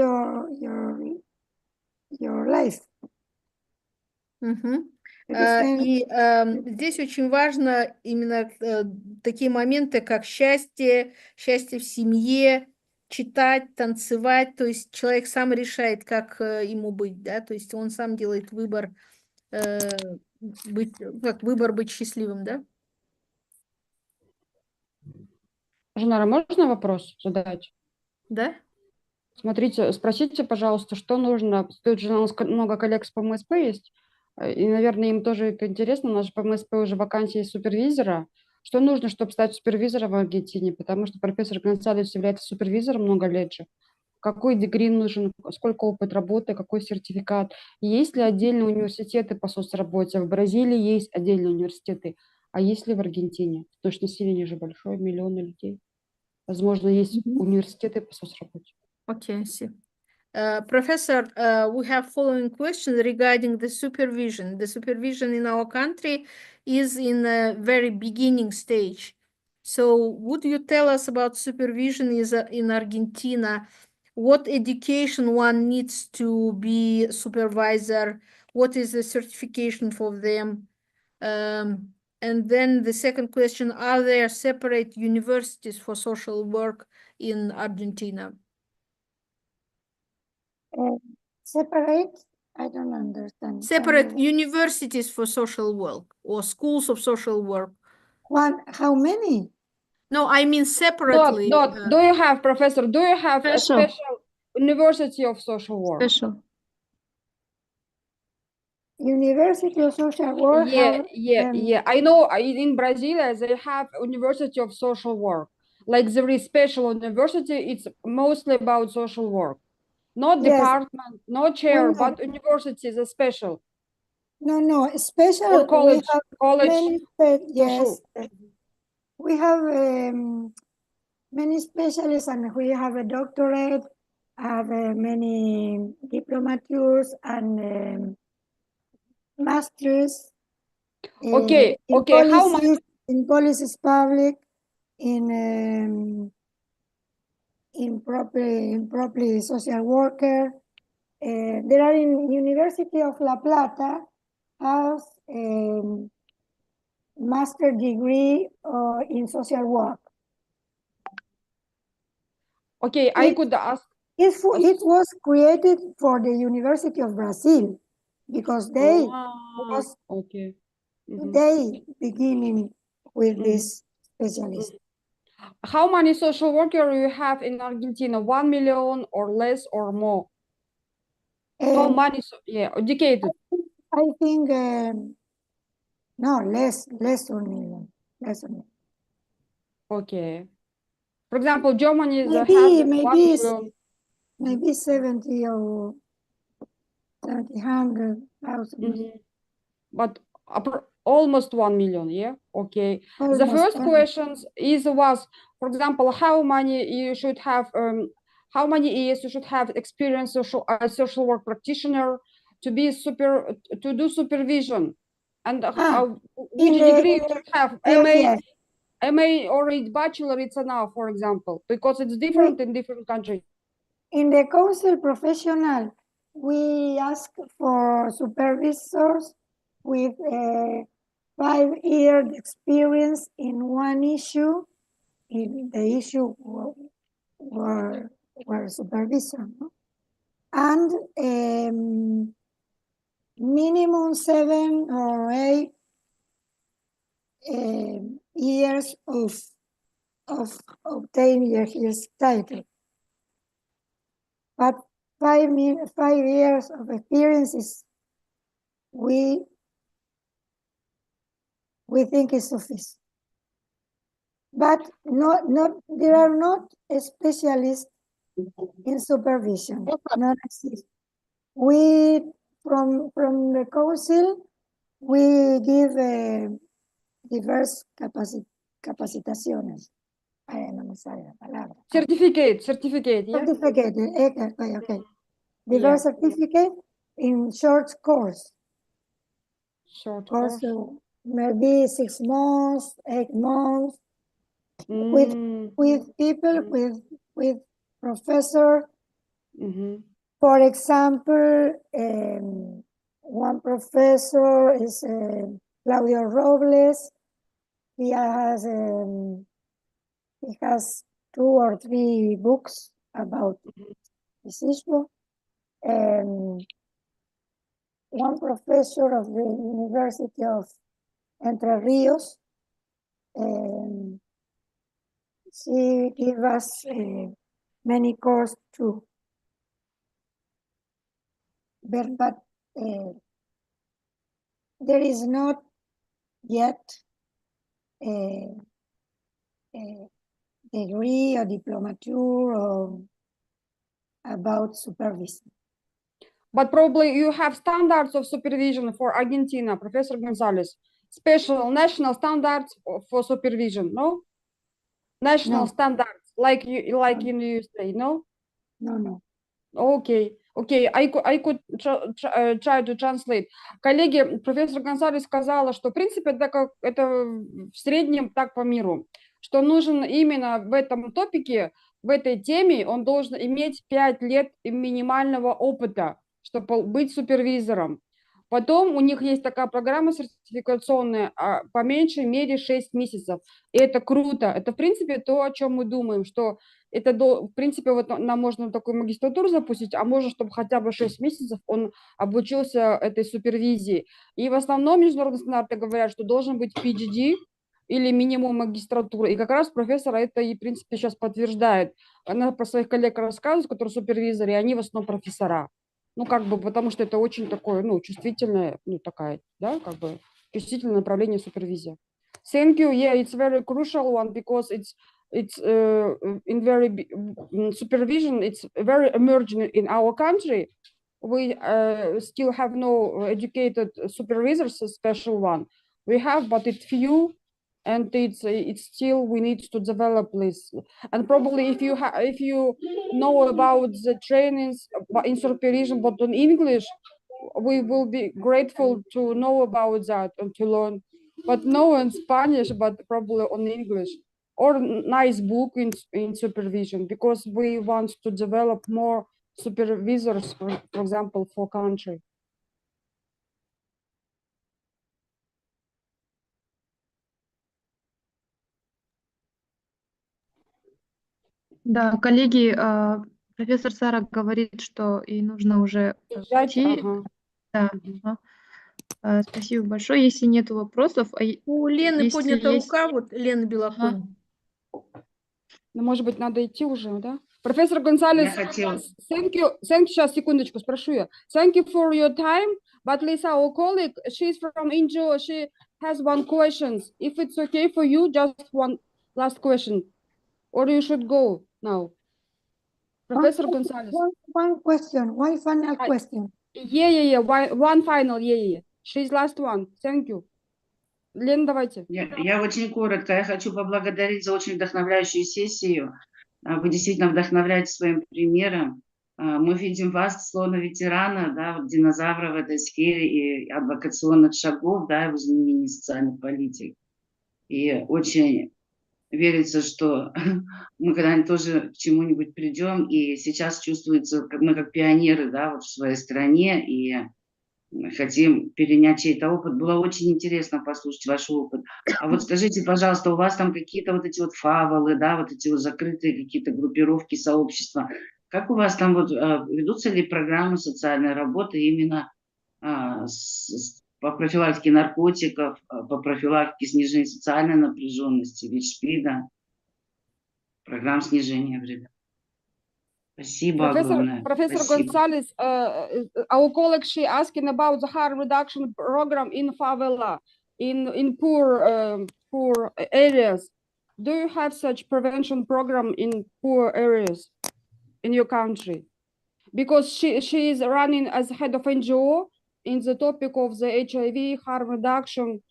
your life. И здесь очень важно именно такие моменты, как счастье в семье, читать, танцевать. То есть человек сам решает, как ему быть, да, то есть он сам делает выбор, быть счастливым, да? Жанара, можно вопрос задать? Да? Смотрите, спросите, пожалуйста, что нужно. Тут же у нас много коллег с ПМСП есть, и, наверное, им тоже это интересно. У нас же ПМСП уже вакансия супервизора. Что нужно, чтобы стать супервизором в Аргентине? Потому что профессор Гонсалес является супервизором много лет же. Какой дегри нужен, сколько опыт работы, какой сертификат? Есть ли отдельные университеты по соцработе? В Бразилии есть отдельные университеты. А есть ли в Аргентине? Потому что население же большое, миллионы людей. Возможно, есть университеты по соцработе. Okay, I see. Professor, we have following questions regarding the supervision. The supervision in our country is in a very beginning stage. So would you tell us about supervision in Argentina? What education one needs to be supervisor? What is the certification for them? And then the second question, are there separate universities for social work in Argentina? Separate? I don't understand. Separate universities for social work or schools of social work. How many? No, I mean separately. Do you have, Professor, do you have a Special. special university of social work? Special. University of Social Work. Yeah. I know in Brazil they have University of Social Work. Like there is special university, it's mostly about social work. Not department, not chair, but university is a special. No, special. Or college, yes. We have many specialists and we have a doctorate, have many diplomatures and masters. Okay. Policies, how much? In policies public, in properly social worker. There are in University of La Plata has master degree in social work. Okay, I could ask. It was created for the University of Brazil because they they beginning with this specialist. How many social workers you have in Argentina? 1 million or less or more? How many? Educated. I think no, less than 1 million. Less than 1 million. Okay. For example, Germany has 1 million. Maybe 70 or 100,000. But almost 1 million, yeah? Okay. Almost the first question was, for example, how many you should have, how many years you should have experience as social work practitioner to be to do supervision, and which degree you should have, MA or bachelor, it's enough, for example, because it's different in different countries. In the council professional, we ask for supervisors with 5 years experience in one issue. In the issue were supervisor, no? And minimum 7 or 8 years of obtaining his title. But 5 years of experience we think is sufficient. But there are not specialists in supervision. Not exist. We from the council we give diverse capacitaciones. Ay, no me sale la palabra. Certificate, yeah? Certificate, okay. Diverse certificate in short course. Short course. Maybe 6 months, 8 months, with people, with professor. For example, one professor is Claudio Robles. He has 2 or 3 books about this issue. One professor of the University of Entre Rios, she gave us many courses too. But there is not yet a degree or diplomature or about supervision. But probably you have standards of supervision for Argentina, Professor Gonzalez. Special national standards for supervision, no? National standards, like in the USA, no? No. Okay, I could try to translate. Коллеги, профессор Гонсалес сказала, что в принципе это в среднем так по миру, что нужен именно в этом топике, в этой теме, он должен иметь 5 лет минимального опыта, чтобы быть супервизором. Потом у них есть такая программа сертификационная, по меньшей мере 6 месяцев. И это круто. Это, в принципе, то, о чем мы думаем, что это, в принципе, вот нам можно такую магистратуру запустить, а можно, чтобы хотя бы 6 месяцев он обучился этой супервизии. И в основном международные стандарты говорят, что должен быть PhD или минимум магистратура. И как раз профессор это и, в принципе, сейчас подтверждает. Она про своих коллег рассказывает, которые супервизоры, и они в основном профессора. Ну, как бы, потому что это очень такое, чувствительное, такая, да, как бы, чувствительное направление супервизии. Thank you. Yeah, it's very crucial one because it's in very supervision. It's very emerging in our country. We still have no educated supervisors, a special one. We have, but it's few, and it's still we need to develop this. And probably if you know about the trainings in supervision, but in English, we will be grateful to know about that and to learn. But no in Spanish, but probably on English. Or nice book in supervision, because we want to develop more supervisors, for example, for country. Да, коллеги, профессор Сара говорит, что ей нужно уже идти. Да. Спасибо большое. Если нет вопросов, у Лены поднята рука, вот Лена Белоконь. Ну, может быть, надо идти уже, да? Профессор Гонсалес, thank you, сейчас, секундочку, спрошу я. Thank you for your time, but Lisa, our colleague, she's from India, she has one question. If it's okay for you, just one last question, or you should go now. Professor Gonzalez. One question, one final question. Yeah, one final, yeah. She's last one, thank you. Лена, давайте. Я очень коротко. Я хочу поблагодарить за очень вдохновляющую сессию. Вы действительно вдохновляете своим примером. Мы видим вас, словно ветерана, да, вот динозавра в этой сфере и адвокационных шагов, да, в изменении социальных политик. И очень верится, что мы когда-нибудь тоже к чему-нибудь придем. И сейчас чувствуется, мы как пионеры, да, вот в своей стране, и хотим перенять чей-то опыт. Было очень интересно послушать ваш опыт. А вот скажите, пожалуйста, у вас там какие-то вот эти вот фаволы, да, вот эти вот закрытые какие-то группировки, сообщества. Как у вас там вот ведутся ли программы социальной работы именно по профилактике наркотиков, по профилактике снижения социальной напряженности, ВИЧ-СПИДа? программ снижения вреда. Спасибо огромное. Professor Спасибо. Gonzalez, our colleague, she asking about the harm reduction program in favela, in poor areas. Do you have such prevention program in poor areas in your country? Because she is running as head of NGO in the topic of the HIV, harm reduction,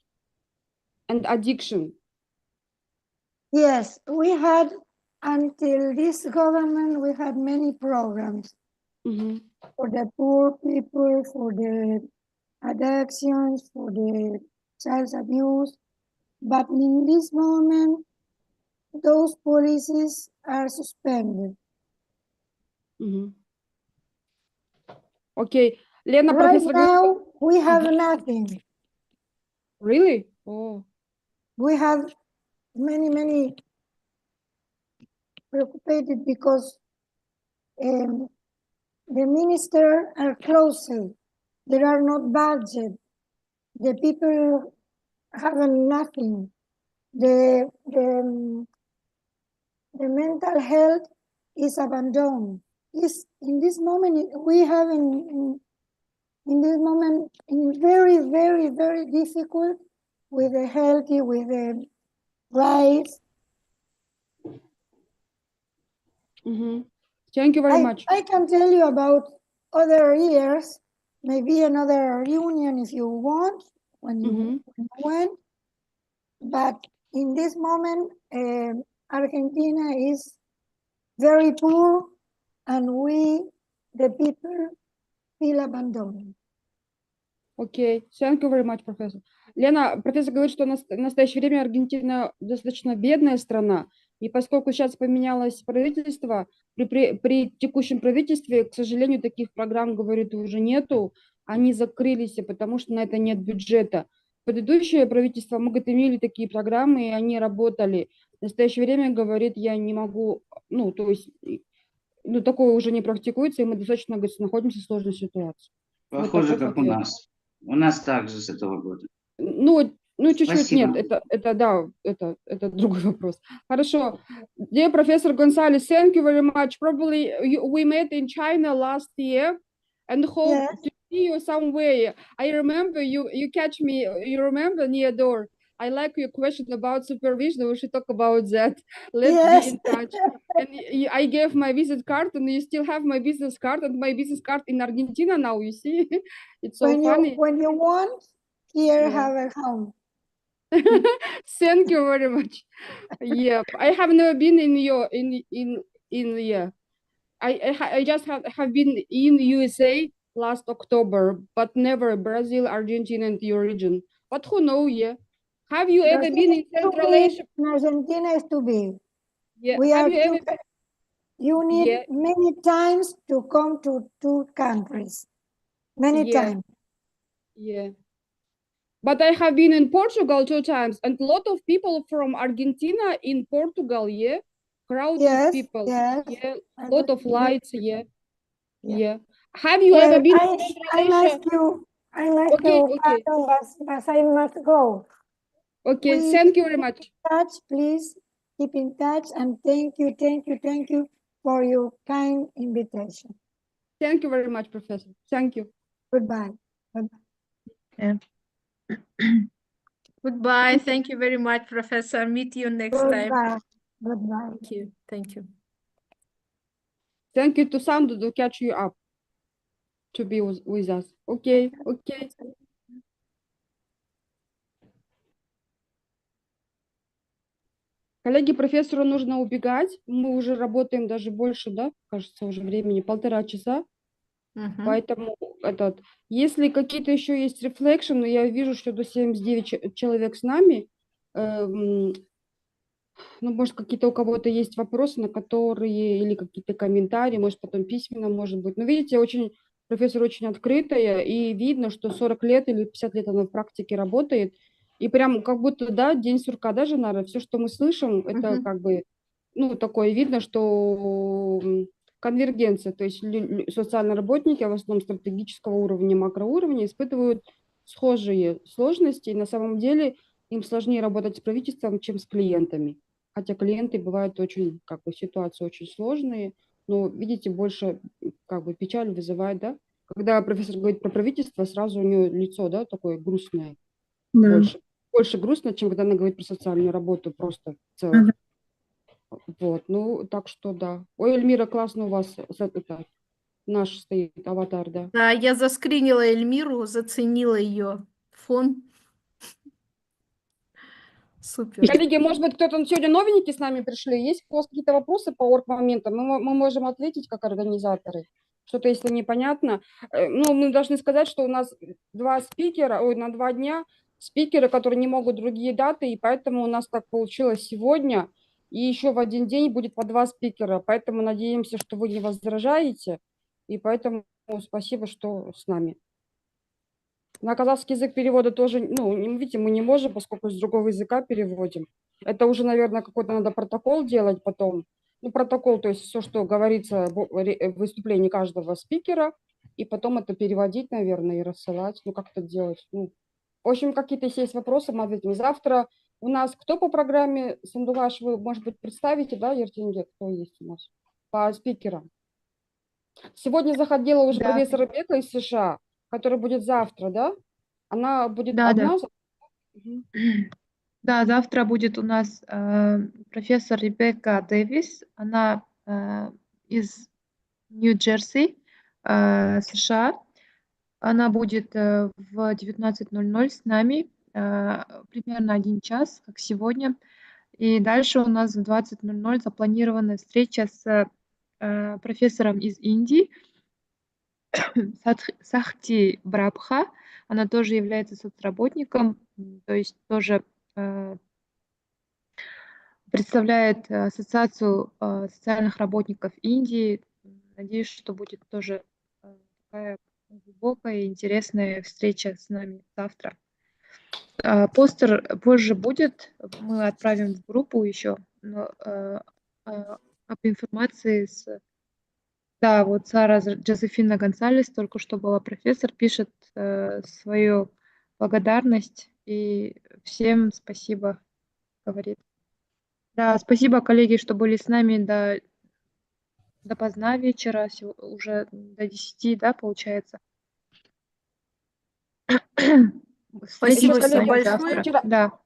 and addiction. Yes, we had, until this government, we had many programs for the poor people, for the addictions, for the child abuse. But in this moment, those policies are suspended. Okay, Lena, Right Professor. now, we have nothing. Really? Oh. We have many preoccupied because the minister are closed. There are not budget. The people have nothing. The mental health is abandoned. Is in this moment we have in this moment very difficult with the healthy, with the rights. Thank you very much. I can tell you about other years, maybe another reunion if you want, when you went. But in this moment, Argentina is very poor, and we, the people, feel abandoned. Окей, thank you very much, профессор. Лена, профессор говорит, что в настоящее время Аргентина достаточно бедная страна, и поскольку сейчас поменялось правительство, при текущем правительстве, к сожалению, таких программ, говорит, уже нету, они закрылись, потому что на это нет бюджета. Предыдущее правительство, мы, говорит, имели такие программы, и они работали. В настоящее время, говорит, я не могу, то есть, такое уже не практикуется, и мы достаточно, говорит, находимся в сложной ситуации. Похоже, вот как у нас. У нас также с этого года. Чуть-чуть нет, это другой вопрос. Хорошо. Dear Professor Gonzalez, thank you very much. Probably we met in China last year and hope to see you somewhere. I remember you catch me, you remember near door. I like your question about supervision. We should talk about that. Let's be in touch. And I gave my visit card, and you still have my business card, and my business card in Argentina now. You see, it's so funny. When you want, here have a home. Thank you very much. Yeah, I have never been in your I just have been in USA last October, but never Brazil, Argentina, and your region. But who knows? Yeah. Have you ever been in Central Asia? Argentina is too big. Yeah. You need many times to come to two countries. Many times. Yeah. But I have been in Portugal 2 times, and a lot of people from Argentina in Portugal, crowded people, a lot of lights, Have you ever been in Central Asia? I like you, but I must go. Okay, thank you very much. Please keep in touch, and thank you for your kind invitation. Thank you very much, Professor. Thank you. Goodbye. Yeah. Goodbye. Thank you very much, Professor. Meet you next time. Goodbye. Thank you. Thank you. Thank you to Sandu to catch you up, to be with us. Okay. Коллеги, профессору нужно убегать. Мы уже работаем даже больше, кажется, уже времени, 1,5 часа. Поэтому если какие-то еще есть reflection, я вижу, что до 79 человек с нами. Может, какие-то у кого-то есть вопросы, на которые, или какие-то комментарии, может, потом письменно, может быть. Но видите, профессор очень открытая, и видно, что 40 лет или 50 лет она в практике работает. И прям как будто, день сурка, Женара, все, что мы слышим, это как бы, такое видно, что конвергенция, то есть социальные работники, в основном стратегического уровня, макроуровня, испытывают схожие сложности, и на самом деле им сложнее работать с правительством, чем с клиентами. хотя клиенты бывают очень, как бы, ситуации очень сложные, но, видите, больше, как бы, печаль вызывает, да? Когда профессор говорит про правительство, сразу у нее лицо, да, такое грустное, Да. больше грустно, чем когда она говорит про социальную работу просто в целом. Мгм. Вот, ну, так что да. Ой, Эльмира, классно у вас это, наш стоит аватар, да. Да, я заскринила Эльмиру, заценила ее фон. Супер. Коллеги, может быть, кто-то сегодня новенький с нами пришли? Есть у вас какие-то вопросы по орг-моментам? Мы можем ответить как организаторы. Что-то, если непонятно. Ну, мы должны сказать, что у нас 2 спикера, на 2 дня спикеры, которые не могут другие даты, и поэтому у нас так получилось сегодня. И еще в один день будет по 2 спикера. Поэтому надеемся, что вы не возражаете. И поэтому спасибо, что с нами. На казахский язык перевода тоже, ну, видите, мы не можем, поскольку с другого языка переводим. Это уже, наверное, какой-то надо протокол делать потом. Ну, протокол, то есть все, что говорится в выступлении каждого спикера, и потом это переводить, наверное, и рассылать. Ну, как это делать? Ну, в общем, какие-то если есть вопросы, мы ответим. Завтра у нас кто по программе? Сандугаш, вы, может быть, представите, да, Ертинге, кто есть у нас по спикерам? Сегодня заходила уже Да. профессор Ребека из США, которая будет завтра, да? Она будет Да, одна? да. Да, завтра будет у нас профессор Ребекка Дэвис. Она из Нью-Джерси, США. Она будет в 19:00 с нами, примерно 1 час, как сегодня. И дальше у нас в 20:00 запланирована встреча с профессором из Индии, Сахти Брабха. Она тоже является соцработником, то есть тоже представляет Ассоциацию социальных работников Индии. Надеюсь, что будет тоже такая глубокая и интересная встреча с нами завтра. Постер позже будет, мы отправим в группу еще, но об информации Да, вот Сара Джозефина Гонсалес, только что была профессор, пишет свою благодарность и всем спасибо, говорит. Да, спасибо, коллеги, что были с нами допоздна вечера, уже до 10, да, получается. Спасибо Встретимся с всем вами большое. завтра. Да.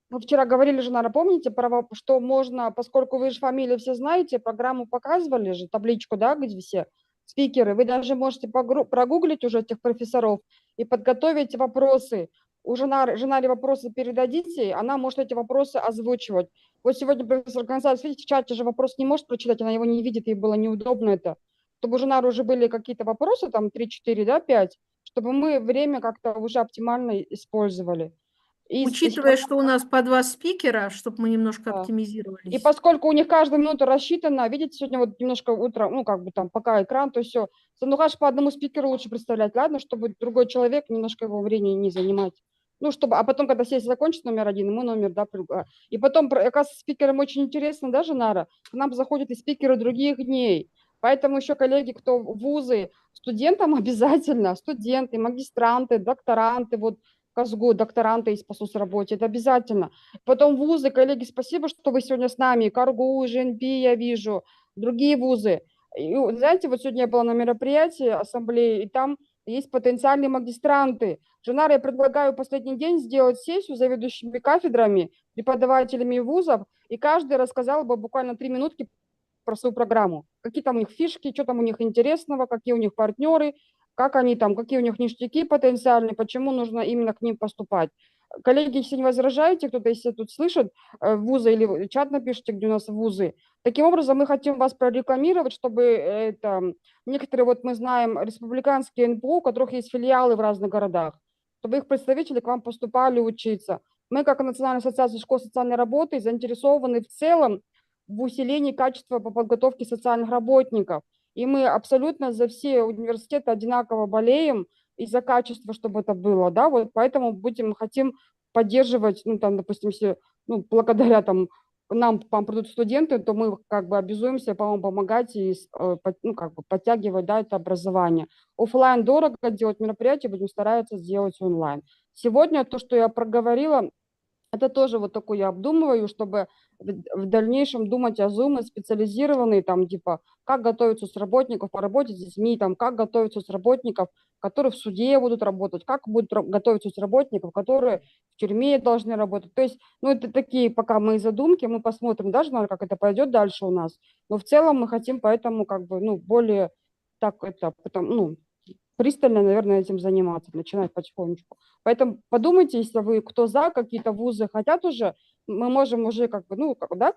Вы вчера говорили же, наверное, помните, что можно, поскольку вы же фамилии все знаете, программу показывали же, табличку, да, где все спикеры, вы даже можете прогуглить уже этих профессоров и подготовить вопросы. У Женаре вопросы передадите, она может эти вопросы озвучивать. Вот сегодня профессор Гонсалес, видите, в чате же вопрос не может прочитать, она его не видит, ей было неудобно это. Чтобы у Женары уже были какие-то вопросы, там 3-4, да, 5, чтобы мы время как-то уже оптимально использовали. Учитывая, что у нас по 2 спикера, чтобы мы немножко Да. И оптимизировались. поскольку у них каждая минута рассчитана, видите, сегодня вот немножко утром, ну, как бы там, пока экран, то все. Сандугаш по одному спикеру лучше представлять, ладно, чтобы другой человек немножко его времени не занимать. Ну, чтобы, а потом, когда сессия закончится, номер 1, мы номер, да, и потом, оказывается, спикерам очень интересно, да, Женара, к нам заходят и спикеры других дней. Поэтому еще, коллеги, кто вузы, студентам обязательно, студенты, магистранты, докторанты, вот, Казгу, докторанты есть по соцработе, это обязательно. Потом вузы, коллеги, спасибо, что вы сегодня с нами. КарГУ, ЖНП, я вижу, другие вузы. И, знаете, вот сегодня я была на мероприятии ассамблеи, и там есть потенциальные магистранты. Женара, я предлагаю последний день сделать сессию с заведующими кафедрами, преподавателями вузов, и каждый рассказал бы буквально 3 минутки про свою программу. Какие там у них фишки, что там у них интересного, какие у них партнеры, как они там, какие у них ништяки потенциальные, почему нужно именно к ним поступать. Коллеги, если не возражаете, кто-то, если тут слышит вузы или чат напишите, где у нас вузы. Таким образом, мы хотим вас прорекламировать, чтобы это, некоторые, вот мы знаем, республиканские НПО, у которых есть филиалы в разных городах, чтобы их представители к вам поступали учиться. Мы, как Национальная ассоциация школ социальной работы, заинтересованы в целом в усилении качества по подготовке социальных работников. И мы абсолютно за все университеты одинаково болеем и за качество, чтобы это было, да, вот поэтому хотим поддерживать, ну, там, допустим, если, ну, благодаря там нам придут студенты, то мы как бы обязуемся, по-моему, помогать и, ну, как бы подтягивать, да, это образование. Оффлайн дорого делать мероприятия, будем стараться сделать онлайн. Сегодня то, что я проговорила, Это тоже вот такое я обдумываю, чтобы в дальнейшем думать о Zoom специализированные, там, типа, как готовиться с работников по работе с детьми, там, как готовиться с работников, которые в суде будут работать, как будут готовиться с работников, которые в тюрьме должны работать. То есть, ну, это такие пока мои задумки, мы посмотрим даже, наверное, как это пойдет дальше у нас. Но в целом мы хотим поэтому, как бы, ну, более так это, потом, ну, пристально, наверное, этим заниматься, начинать потихонечку. Поэтому подумайте, если вы кто за, какие-то вузы хотят уже, мы можем уже как бы, ну, да,